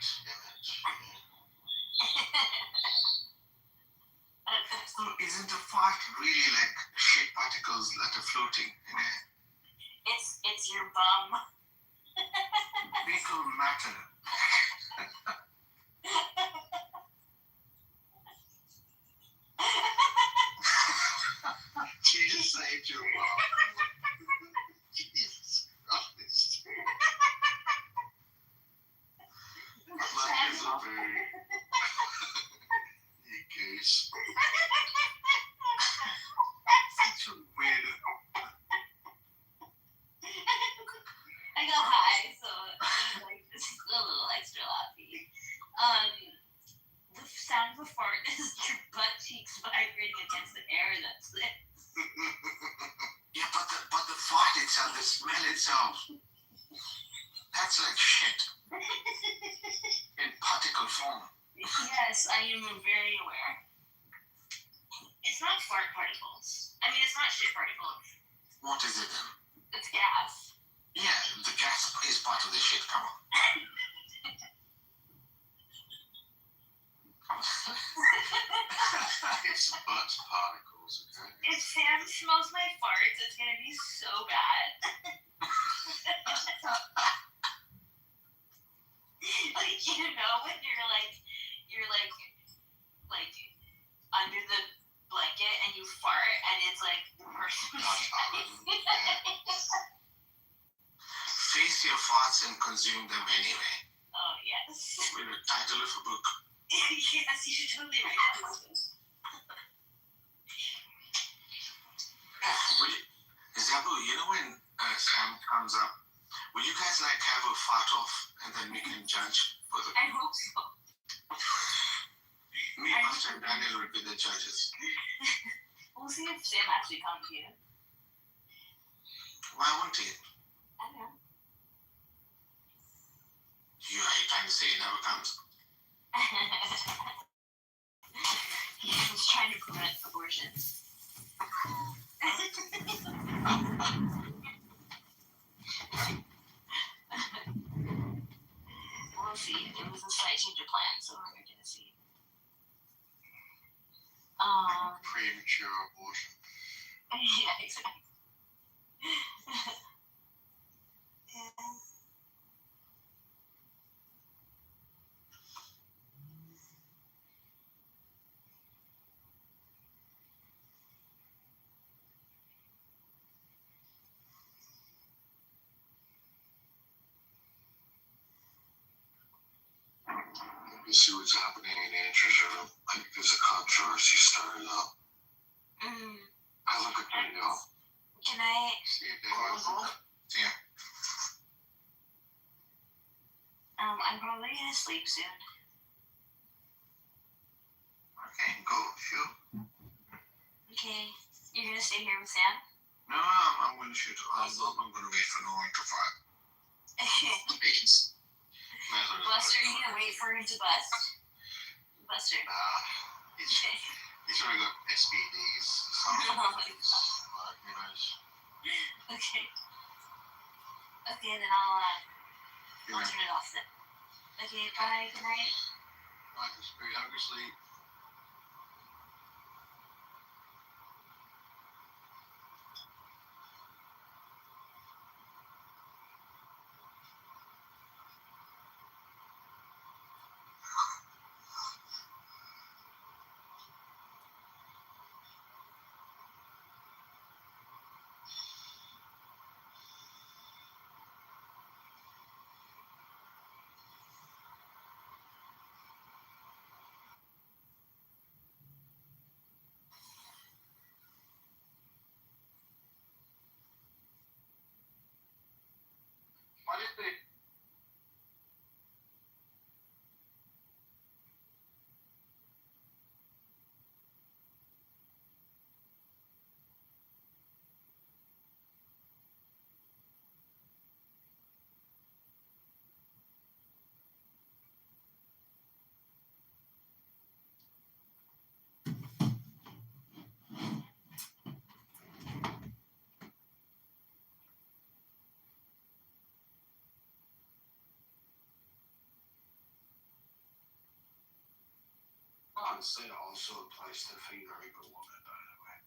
So isn't a fart really like shit particles that are floating in air? It's your bum. Fecal matter. Jesus saved your mom. Jesus Christ. Life is a very You goose. such a weird. I got high, so like this is a little extra laughy. The sound of a fart is your butt cheeks vibrating against the air. That's it. Yeah, but the fart itself, the smell itself, that's like shit in particle form. Yes, I am very aware. It's not fart particles. I mean, it's not shit particles. What is it then? It's gas. Yeah, the gas is part of the shit. Come on. It's butt particles, okay? If Sam smells my farts, it's gonna be so bad. Like, you know, when you're like under the blanket and you fart and it's like the person's Face your farts and consume them anyway. Oh yes. With the title of a book. Yes, you should totally write that one. Zabu, you know when Sam comes up, will you guys like have a fart off and then we can judge for the I hope so. Me, Buster, and Daniel would be the judges. We'll see if Sam actually comes here. Why won't he? I don't know. You are you trying to say he never comes? He's trying to prevent abortion. We'll see. It was a slight change of plan, so we're gonna see. Premature abortion. Yeah, exactly. You see what's happening in Andrew's room. Like there's a controversy started up. I look at Daniel. Can I Yeah. I'm probably gonna sleep soon. Okay, go. Shoot. Okay, you're gonna stay here with Sam? No, I'm going to shoot. I'm going to wait for Lauren to fire. Please. Buster, you gonna wait for him to bust? Buster. Nah, he's already got SPDs. Okay. Okay, then I'll turn it off then. Okay, bye, good night. Very hungry sleep. What is it? Consent also applies to fingernail woman, by the way.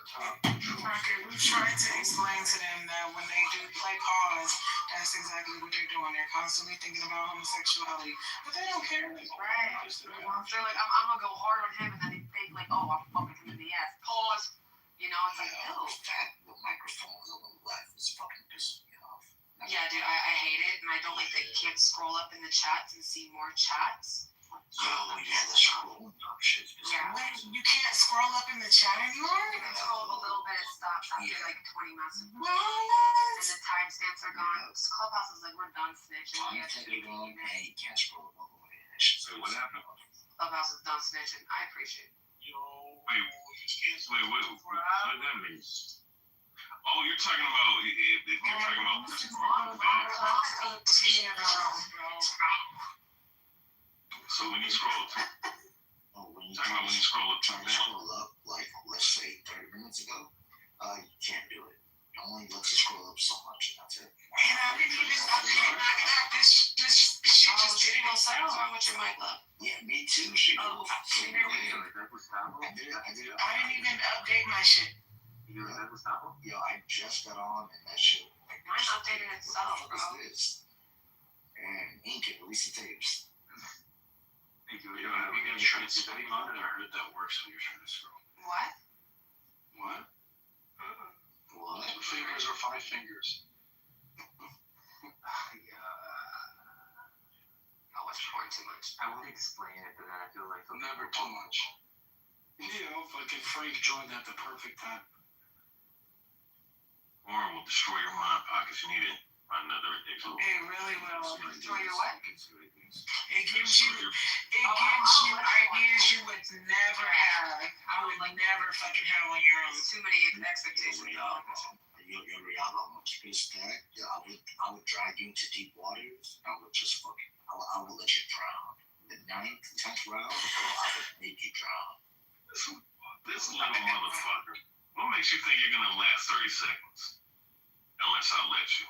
Okay, we've tried to explain to them that when they do play pause, that's exactly what they're doing. They're constantly thinking about homosexuality, but they don't care. Right. They're like, I'm gonna go hard on him, and then they think like, oh, I'm fucking him in the ass. Pause. You know, it's like, ew. The microphones on the left is fucking pissing me off. Yeah, dude, I hate it, and I don't like that you can't scroll up in the chats and see more chats. Yo, yeah, the scrolling option. Yeah. Wait, you can't scroll up in the chat anymore? You can scroll up a little bit, it stops after like 20 messages. And What? the timestamps are gone. Clubhouse is like, we're done snitching. I'm taking it on. Hey, you can't scroll up all the way. That shit's Wait, what happened? Clubhouse is done snitching. I appreciate it. Wait, what that means? Oh, you're talking about, if you're talking about, so when you scroll up, when you talking about when you scroll up, trying to scroll up, like let's say 30 minutes ago, you can't do it. It only lets you scroll up so much, and that's it. And I didn't even update my app. This shit just did it on What's wrong with your mic, love? Yeah, me too. Shit. Oh, I did it. I didn't even update my shit. Yo, I just got on, and that shit. Like, Mine's updated itself, what the bro. fuck is this? And ink it, release the tapes. have you got insurance study mode? I heard that works when you're trying to scroll. What? What? What? 2 fingers or 5 fingers? I watch porn too much. I won't explain it, but then I feel like Never too much. You know, fucking Frank joined at the perfect time. Or will destroy your mind pocket if you need it. Another example. It really will. Enjoy your what? It gives you ideas you would never have. You would never fucking have on your own. There's too many expectations. Your Rihanna much pissed that. I would drag you into deep waters. I would just fucking. I would let you drown. The 9th, 10th round, I would make you drown. This little motherfucker. What makes you think you're gonna last 30 seconds? Unless I let you.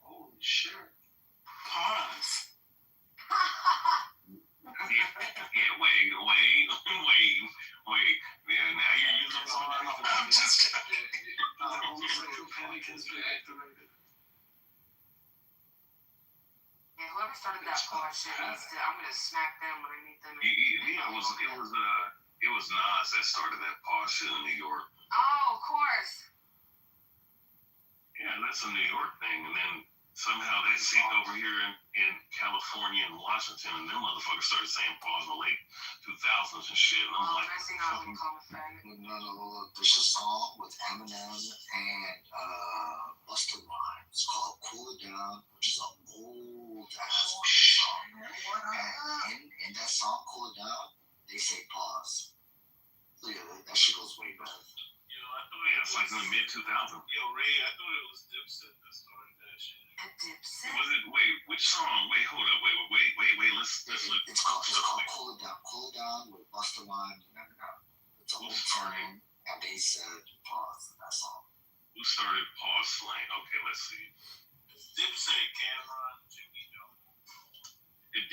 Holy shit. Pause. Yeah, wait. Yeah, now you're using I'm just joking. Panic has been activated. Yeah, whoever started that pause shit needs to. I'm gonna smack them when I meet them. Yeah, it was Nas that started that pause shit in New York. Oh, of course. Yeah, that's a New York thing, and then somehow that seeped over here in California and Washington, and them motherfuckers started saying pause in the late 2000s and shit. And I'm like, no. There's a song with Eminem and Busta Rhymes. It's called "Cool It Down," which is an old ass song. And in that song, "Cool It Down," they say pause. So yeah, that shit goes way back. It's like in the mid 2000s. Yo, Ray, I thought it was Dipset that started that shit. Dipset? Was it? Wait, which song? Wait, hold up. Wait. Let's look. It's called "Cool It Down." "Cool It Down" with Busta Rhymes and Eminem. It's an old song, and they said pause in that song. Who started pause slang? Okay, let's see. Dipset, Cameron, Jimmy Jones. Wait.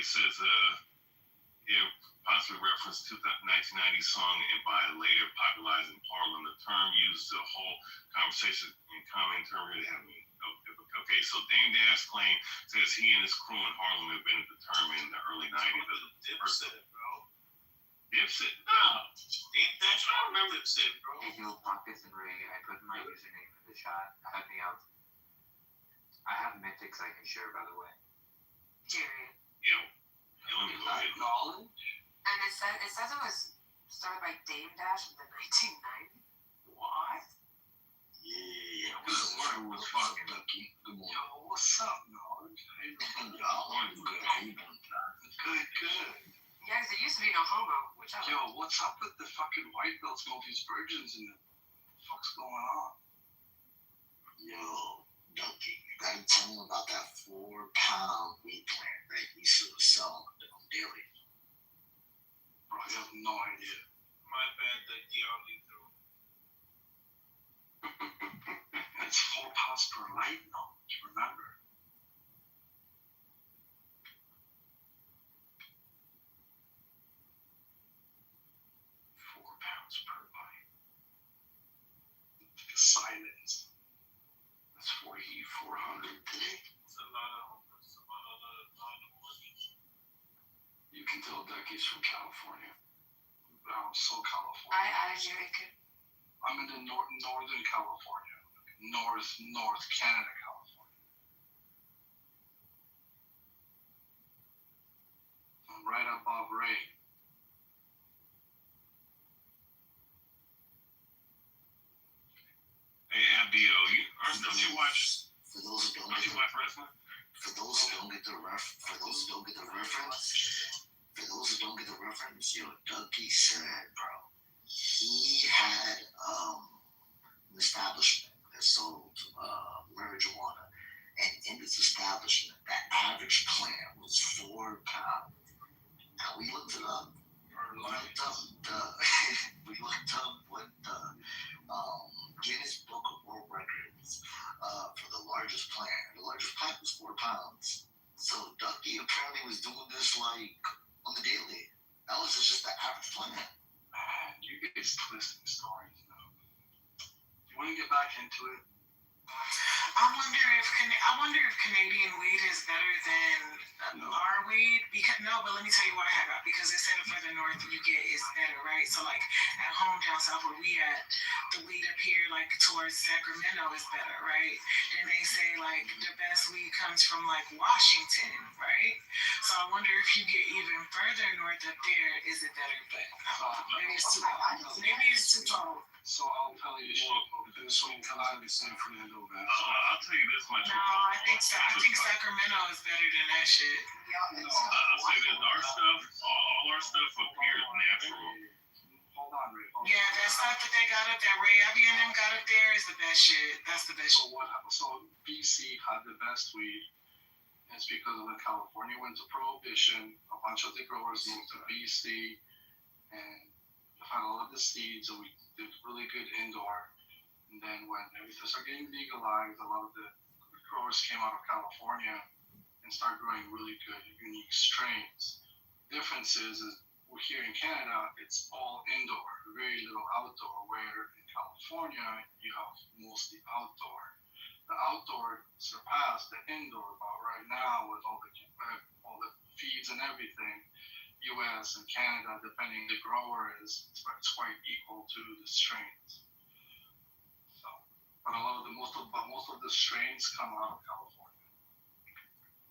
It says it possibly referenced 1990 song and by later popularized in Harlem. The term used to hold conversation in common term really have me. Okay, so Dame Dash claim says he and his crew in Harlem invented the term in the early 90s. Dipset, bro. Dipset? No. Dame Dash, I don't remember Dipset, bro. Hey, yo, Pockets and Ray, I put my username in the chat. Help me out. I have mythics I can share, by the way. Jerry. Yo, let me go ahead. Knowledge? And it says it was started by Dame Dash in the 1990s. What? Yeah. Good was fucking Ducky. Good morning. Yo, what's up, Knowledge? How you doing? Good. How you doing? Good. Yeah, because it used to be no homo, which I Yo, what's up with the fucking white belts and all these virgins and the fuck's going on? Yo, Ducky, you gotta tell them about that 4-pound wheat plant that you used to sell on daily. Bro, I have no idea. My bad that y'all need to. It's 4 pounds per light Knowledge, remember? per light. Silence. That's 400 today. It's a lot of money. You can tell Ducky's from California. I'm so California. I added you. I'm in the northern California. North Canada, California. I'm right above Ray. Hey, Abdio, don't you watch? For those who don't Don't you watch wrestling? For those who don't get the reference, yo, Dougie said, bro, he had an establishment that sold marijuana, and in this establishment, the average plant was 4 pounds. Now we looked it up. We looked up what the Guinness Book of World Records for the largest plant. The largest plant was 4 pounds. So Ducky apparently was doing this like on the daily. That was just the average plant. Man, you guys twisting stories now. You want to get back into it? I wonder if Canadian weed is better than our weed. But let me tell you why I have it. Because they say the further north you get is better, right? So like at home down south where we at, the weed up here like towards Sacramento is better, right? And they say like the best weed comes from like Washington, right? So I wonder if you get even further north up there, is it better? But maybe it's too cold. So I'll tell you this shit. This one comes out of San Fernando Valley. I'll tell you this much. No, I think Sacramento is better than that shit. I'll say this: all our stuff up here is natural. Hold on, Ray. Yeah, that stuff that they got up there, Ray Abbey and them got up there is the best shit. That's the best shit. So BC had the best weed. It's because when California went to prohibition, a bunch of the growers moved to BC and had all of the seeds, and we did really good indoor. And then when everything started getting legalized, a lot of the growers came out of California and started growing really good, unique strains. Difference is we're here in Canada, it's all indoor, very little outdoor, where in California, you have mostly outdoor. The outdoor surpassed the indoor, but right now with all the feeds and everything, US and Canada, depending the grower is, it's quite equal to the strains. So But most of the strains come out of California.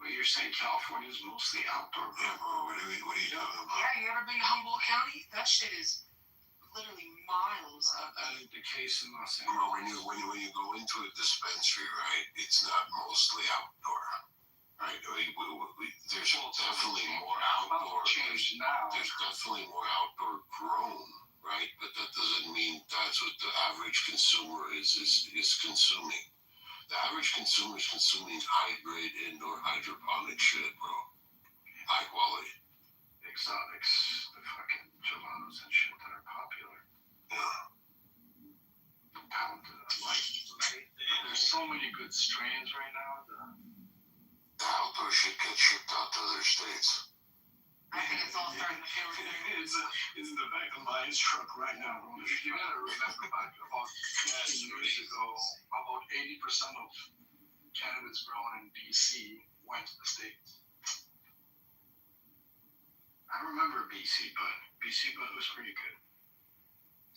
But you're saying California is mostly outdoor. Yeah, bro. What are you talking about? Yeah, you ever been to Humboldt County? That shit is literally miles up. That ain't the case in Los Bro, Angeles. when you go into a dispensary, right, it's not mostly outdoor, right? There's definitely more outdoor. There's definitely more outdoor grown, right? But that doesn't mean that's what the average consumer is consuming. The average consumer is consuming high-grade indoor hydroponic shit, bro. High quality. Exotics, the fucking gelatos and shit that are popular. Yeah. There's so many good strains right now. The outdoor shit gets shipped out to other states. I think it's all starting to feel like It's in the back of my truck right now. You gotta remember about 10 years ago, about 80% of cannabis grown in DC went to the States. I remember BC Bud was pretty good.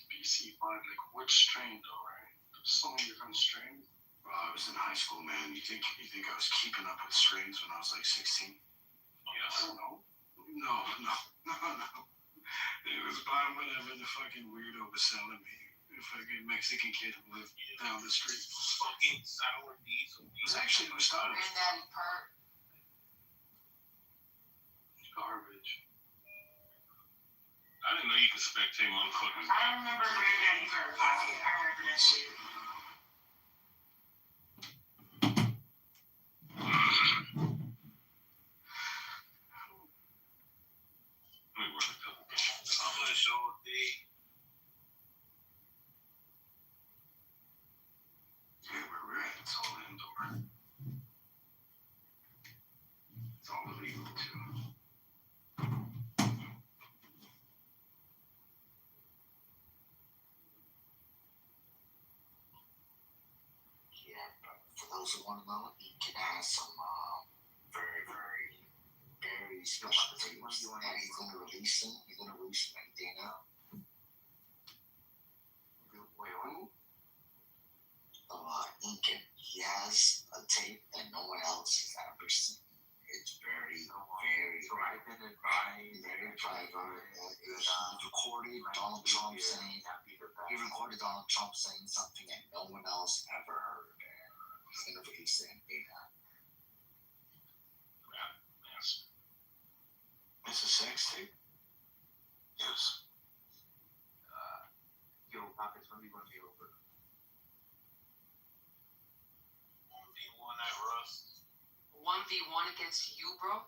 BC Bud, like which strain though, right? There's so many different strains. Well, I was in high school, man. You think I was keeping up with strains when I was like 16? Yes. I don't know. No. It was by whatever the fucking weirdo was selling me. The fucking Mexican kid who lived down the street. Fucking sour diesel. It was actually who started it. Granddaddy Perk. Garbage. I didn't know you could spectate motherfuckers. I remember Granddaddy Perk. I remember that shit. Yeah, where we're at, it's all indoor. It's all illegal too. Yeah, but for those who want to know, you can have some very, very, very special tapes, and he's going to release them. He's going to release them any day now. Wait, who? Incan. He has a tape that no one else has ever seen. It's very, very, So I've been advised. very private. He recorded Donald Trump saying something that no one else ever heard. And he's going to release it in data. Yes. It's a sex tape? Yes. Yo, Pockets, when we going to be over? 1v1 at Rust. 1v1 against you, bro?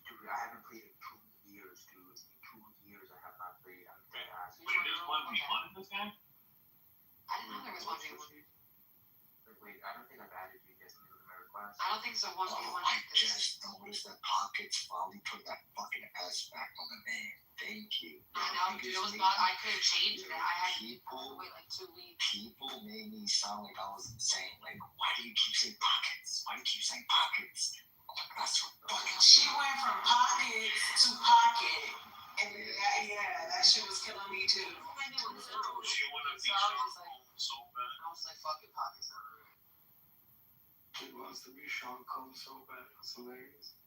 Dude, I haven't played in 2 years, dude. In 2 years, I have not played. I'm dead ass. Wait, there's 1v1 in this game? I didn't know there was 1v1. Wait, I don't think I've added you guys into my request. I don't think it's a 1v1. I just noticed that Pockets finally put that fucking S back on the name. Thank you. I know, dude. It was not. I couldn't change it. I had to wait like 2 weeks. People made me sound like I was insane. Like, why do you keep saying Pockets? Why do you keep saying Pockets? I'm like, that's what fucking She shit. went from pocket to pocket. And yeah, that shit was killing me too. She wanna be so bad. I was like, fucking pockets. He wants to be Sean Combs so bad. It's hilarious.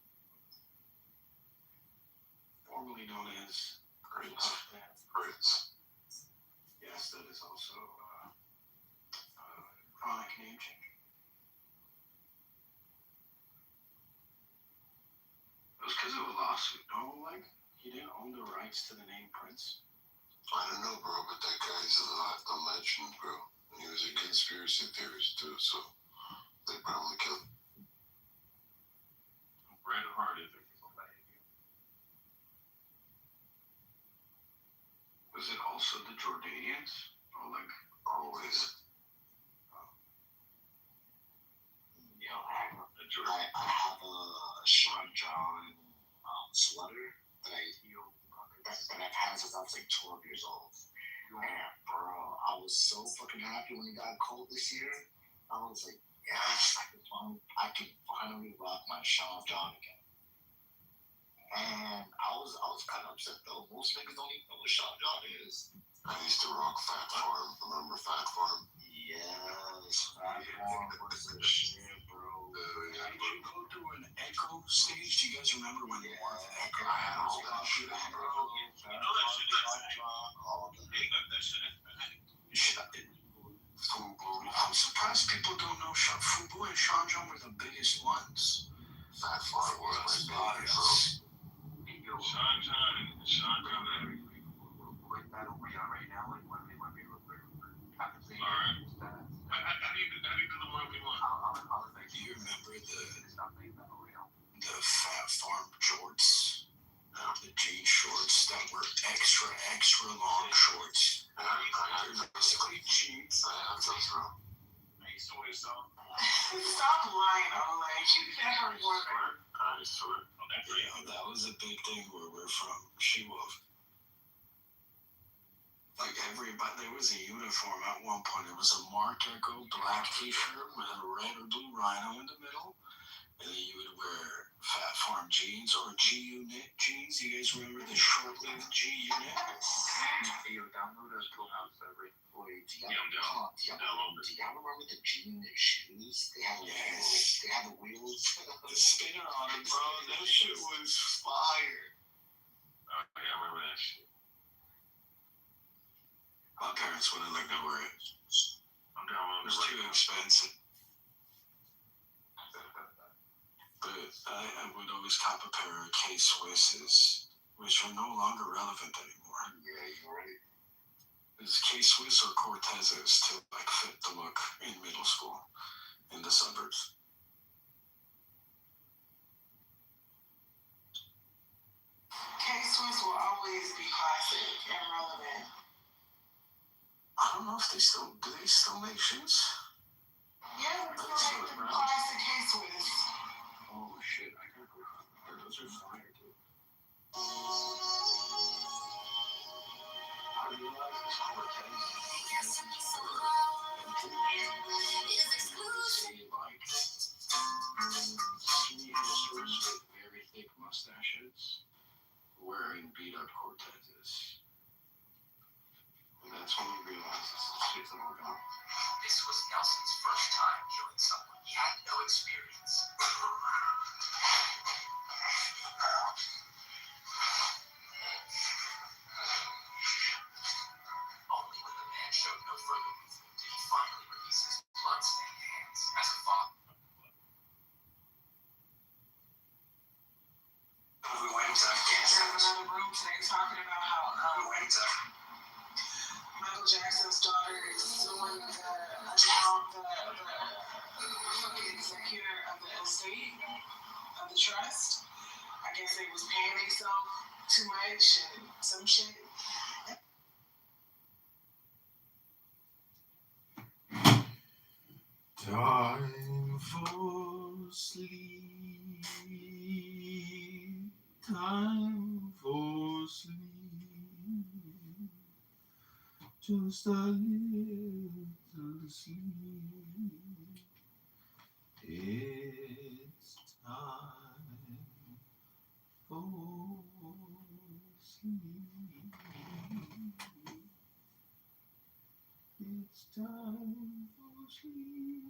Formerly known as Prince. Yes, that is also chronic name change. It was because of a lawsuit, no? Like, he didn't own the rights to the name Prince. I don't know, bro, but that guy's a legend, bro. And he was a conspiracy theorist, too, so they probably killed him. Red Hearted. Was it also the Jordanians? Or like Always. I have a Sean John sweater that I've had since I was like 12 years old. And bro, I was so fucking happy when it got cold this year. I was like, yes, I can finally rock my Sean John again. And I was kind of upset though. Most niggas don't even know what Sean John is. I used to rock Fat Farm. Remember Fat Farm? Yes, platform was the shit, bro. Did you go through an echo stage? Do you guys remember when they wanted the echo? I had all that shit. You know that shit Shit, Fubu. I'm surprised people don't know Fubu and Shanjong were the biggest ones. Fat Farm was big, bro. Sean, quick battle we are right now, like when we contemplating that. I'll invite Do you remember stop playing battle royale. the Fat Farm jorts? The jean shorts that were extra long shorts. They're basically jeans. I used to wear some. Stop lying, Ole. You never wore them. I used to wear. Yeah, that was a big thing where we're from. She-Wolf. Like everybody, there was a uniform at one point. It was a Mark Echo black t-shirt with a red or blue rhino in the middle. And then you would wear Fat Farm jeans or G-Unit jeans. You guys remember the short-lived G-Unit? Hey, download our Clubhouse server. Wait, do y'all remember the G-Unit shoes? They had the wheels. The spinner on them, bro. That shit was fire. I remember that shit. My parents wouldn't let me wear it. I'm down It on was too expensive. But I would always cop a pair of K-Swisses, which are no longer relevant anymore. Yeah, you're right. It's K-Swiss or Cortezes to like fit the look in middle school in the suburbs. K-Swiss will always be classic and relevant. I don't know if do they still make shoes? Yeah, we're still making classic K-Swiss. Oh shit, I gotta go. Those are fire, dude. I realize it's Cortez. Skinny hipsters with very thick mustaches wearing beat-up Cortezes. And that's when we realized this shit's all gone. This was Nelson's first time killing someone he had no experience. Only when the man showed no further movement did he finally release his blood-stained hands as a father. We went to Afghanistan. There's another room today talking about how Michael Jackson's daughter is suing the executor of the estate of the trust. I guess they was paying themselves too much and some shit. Time for sleep. Time for sleep. Just a little sleep. It's time for sleep. It's time for sleep.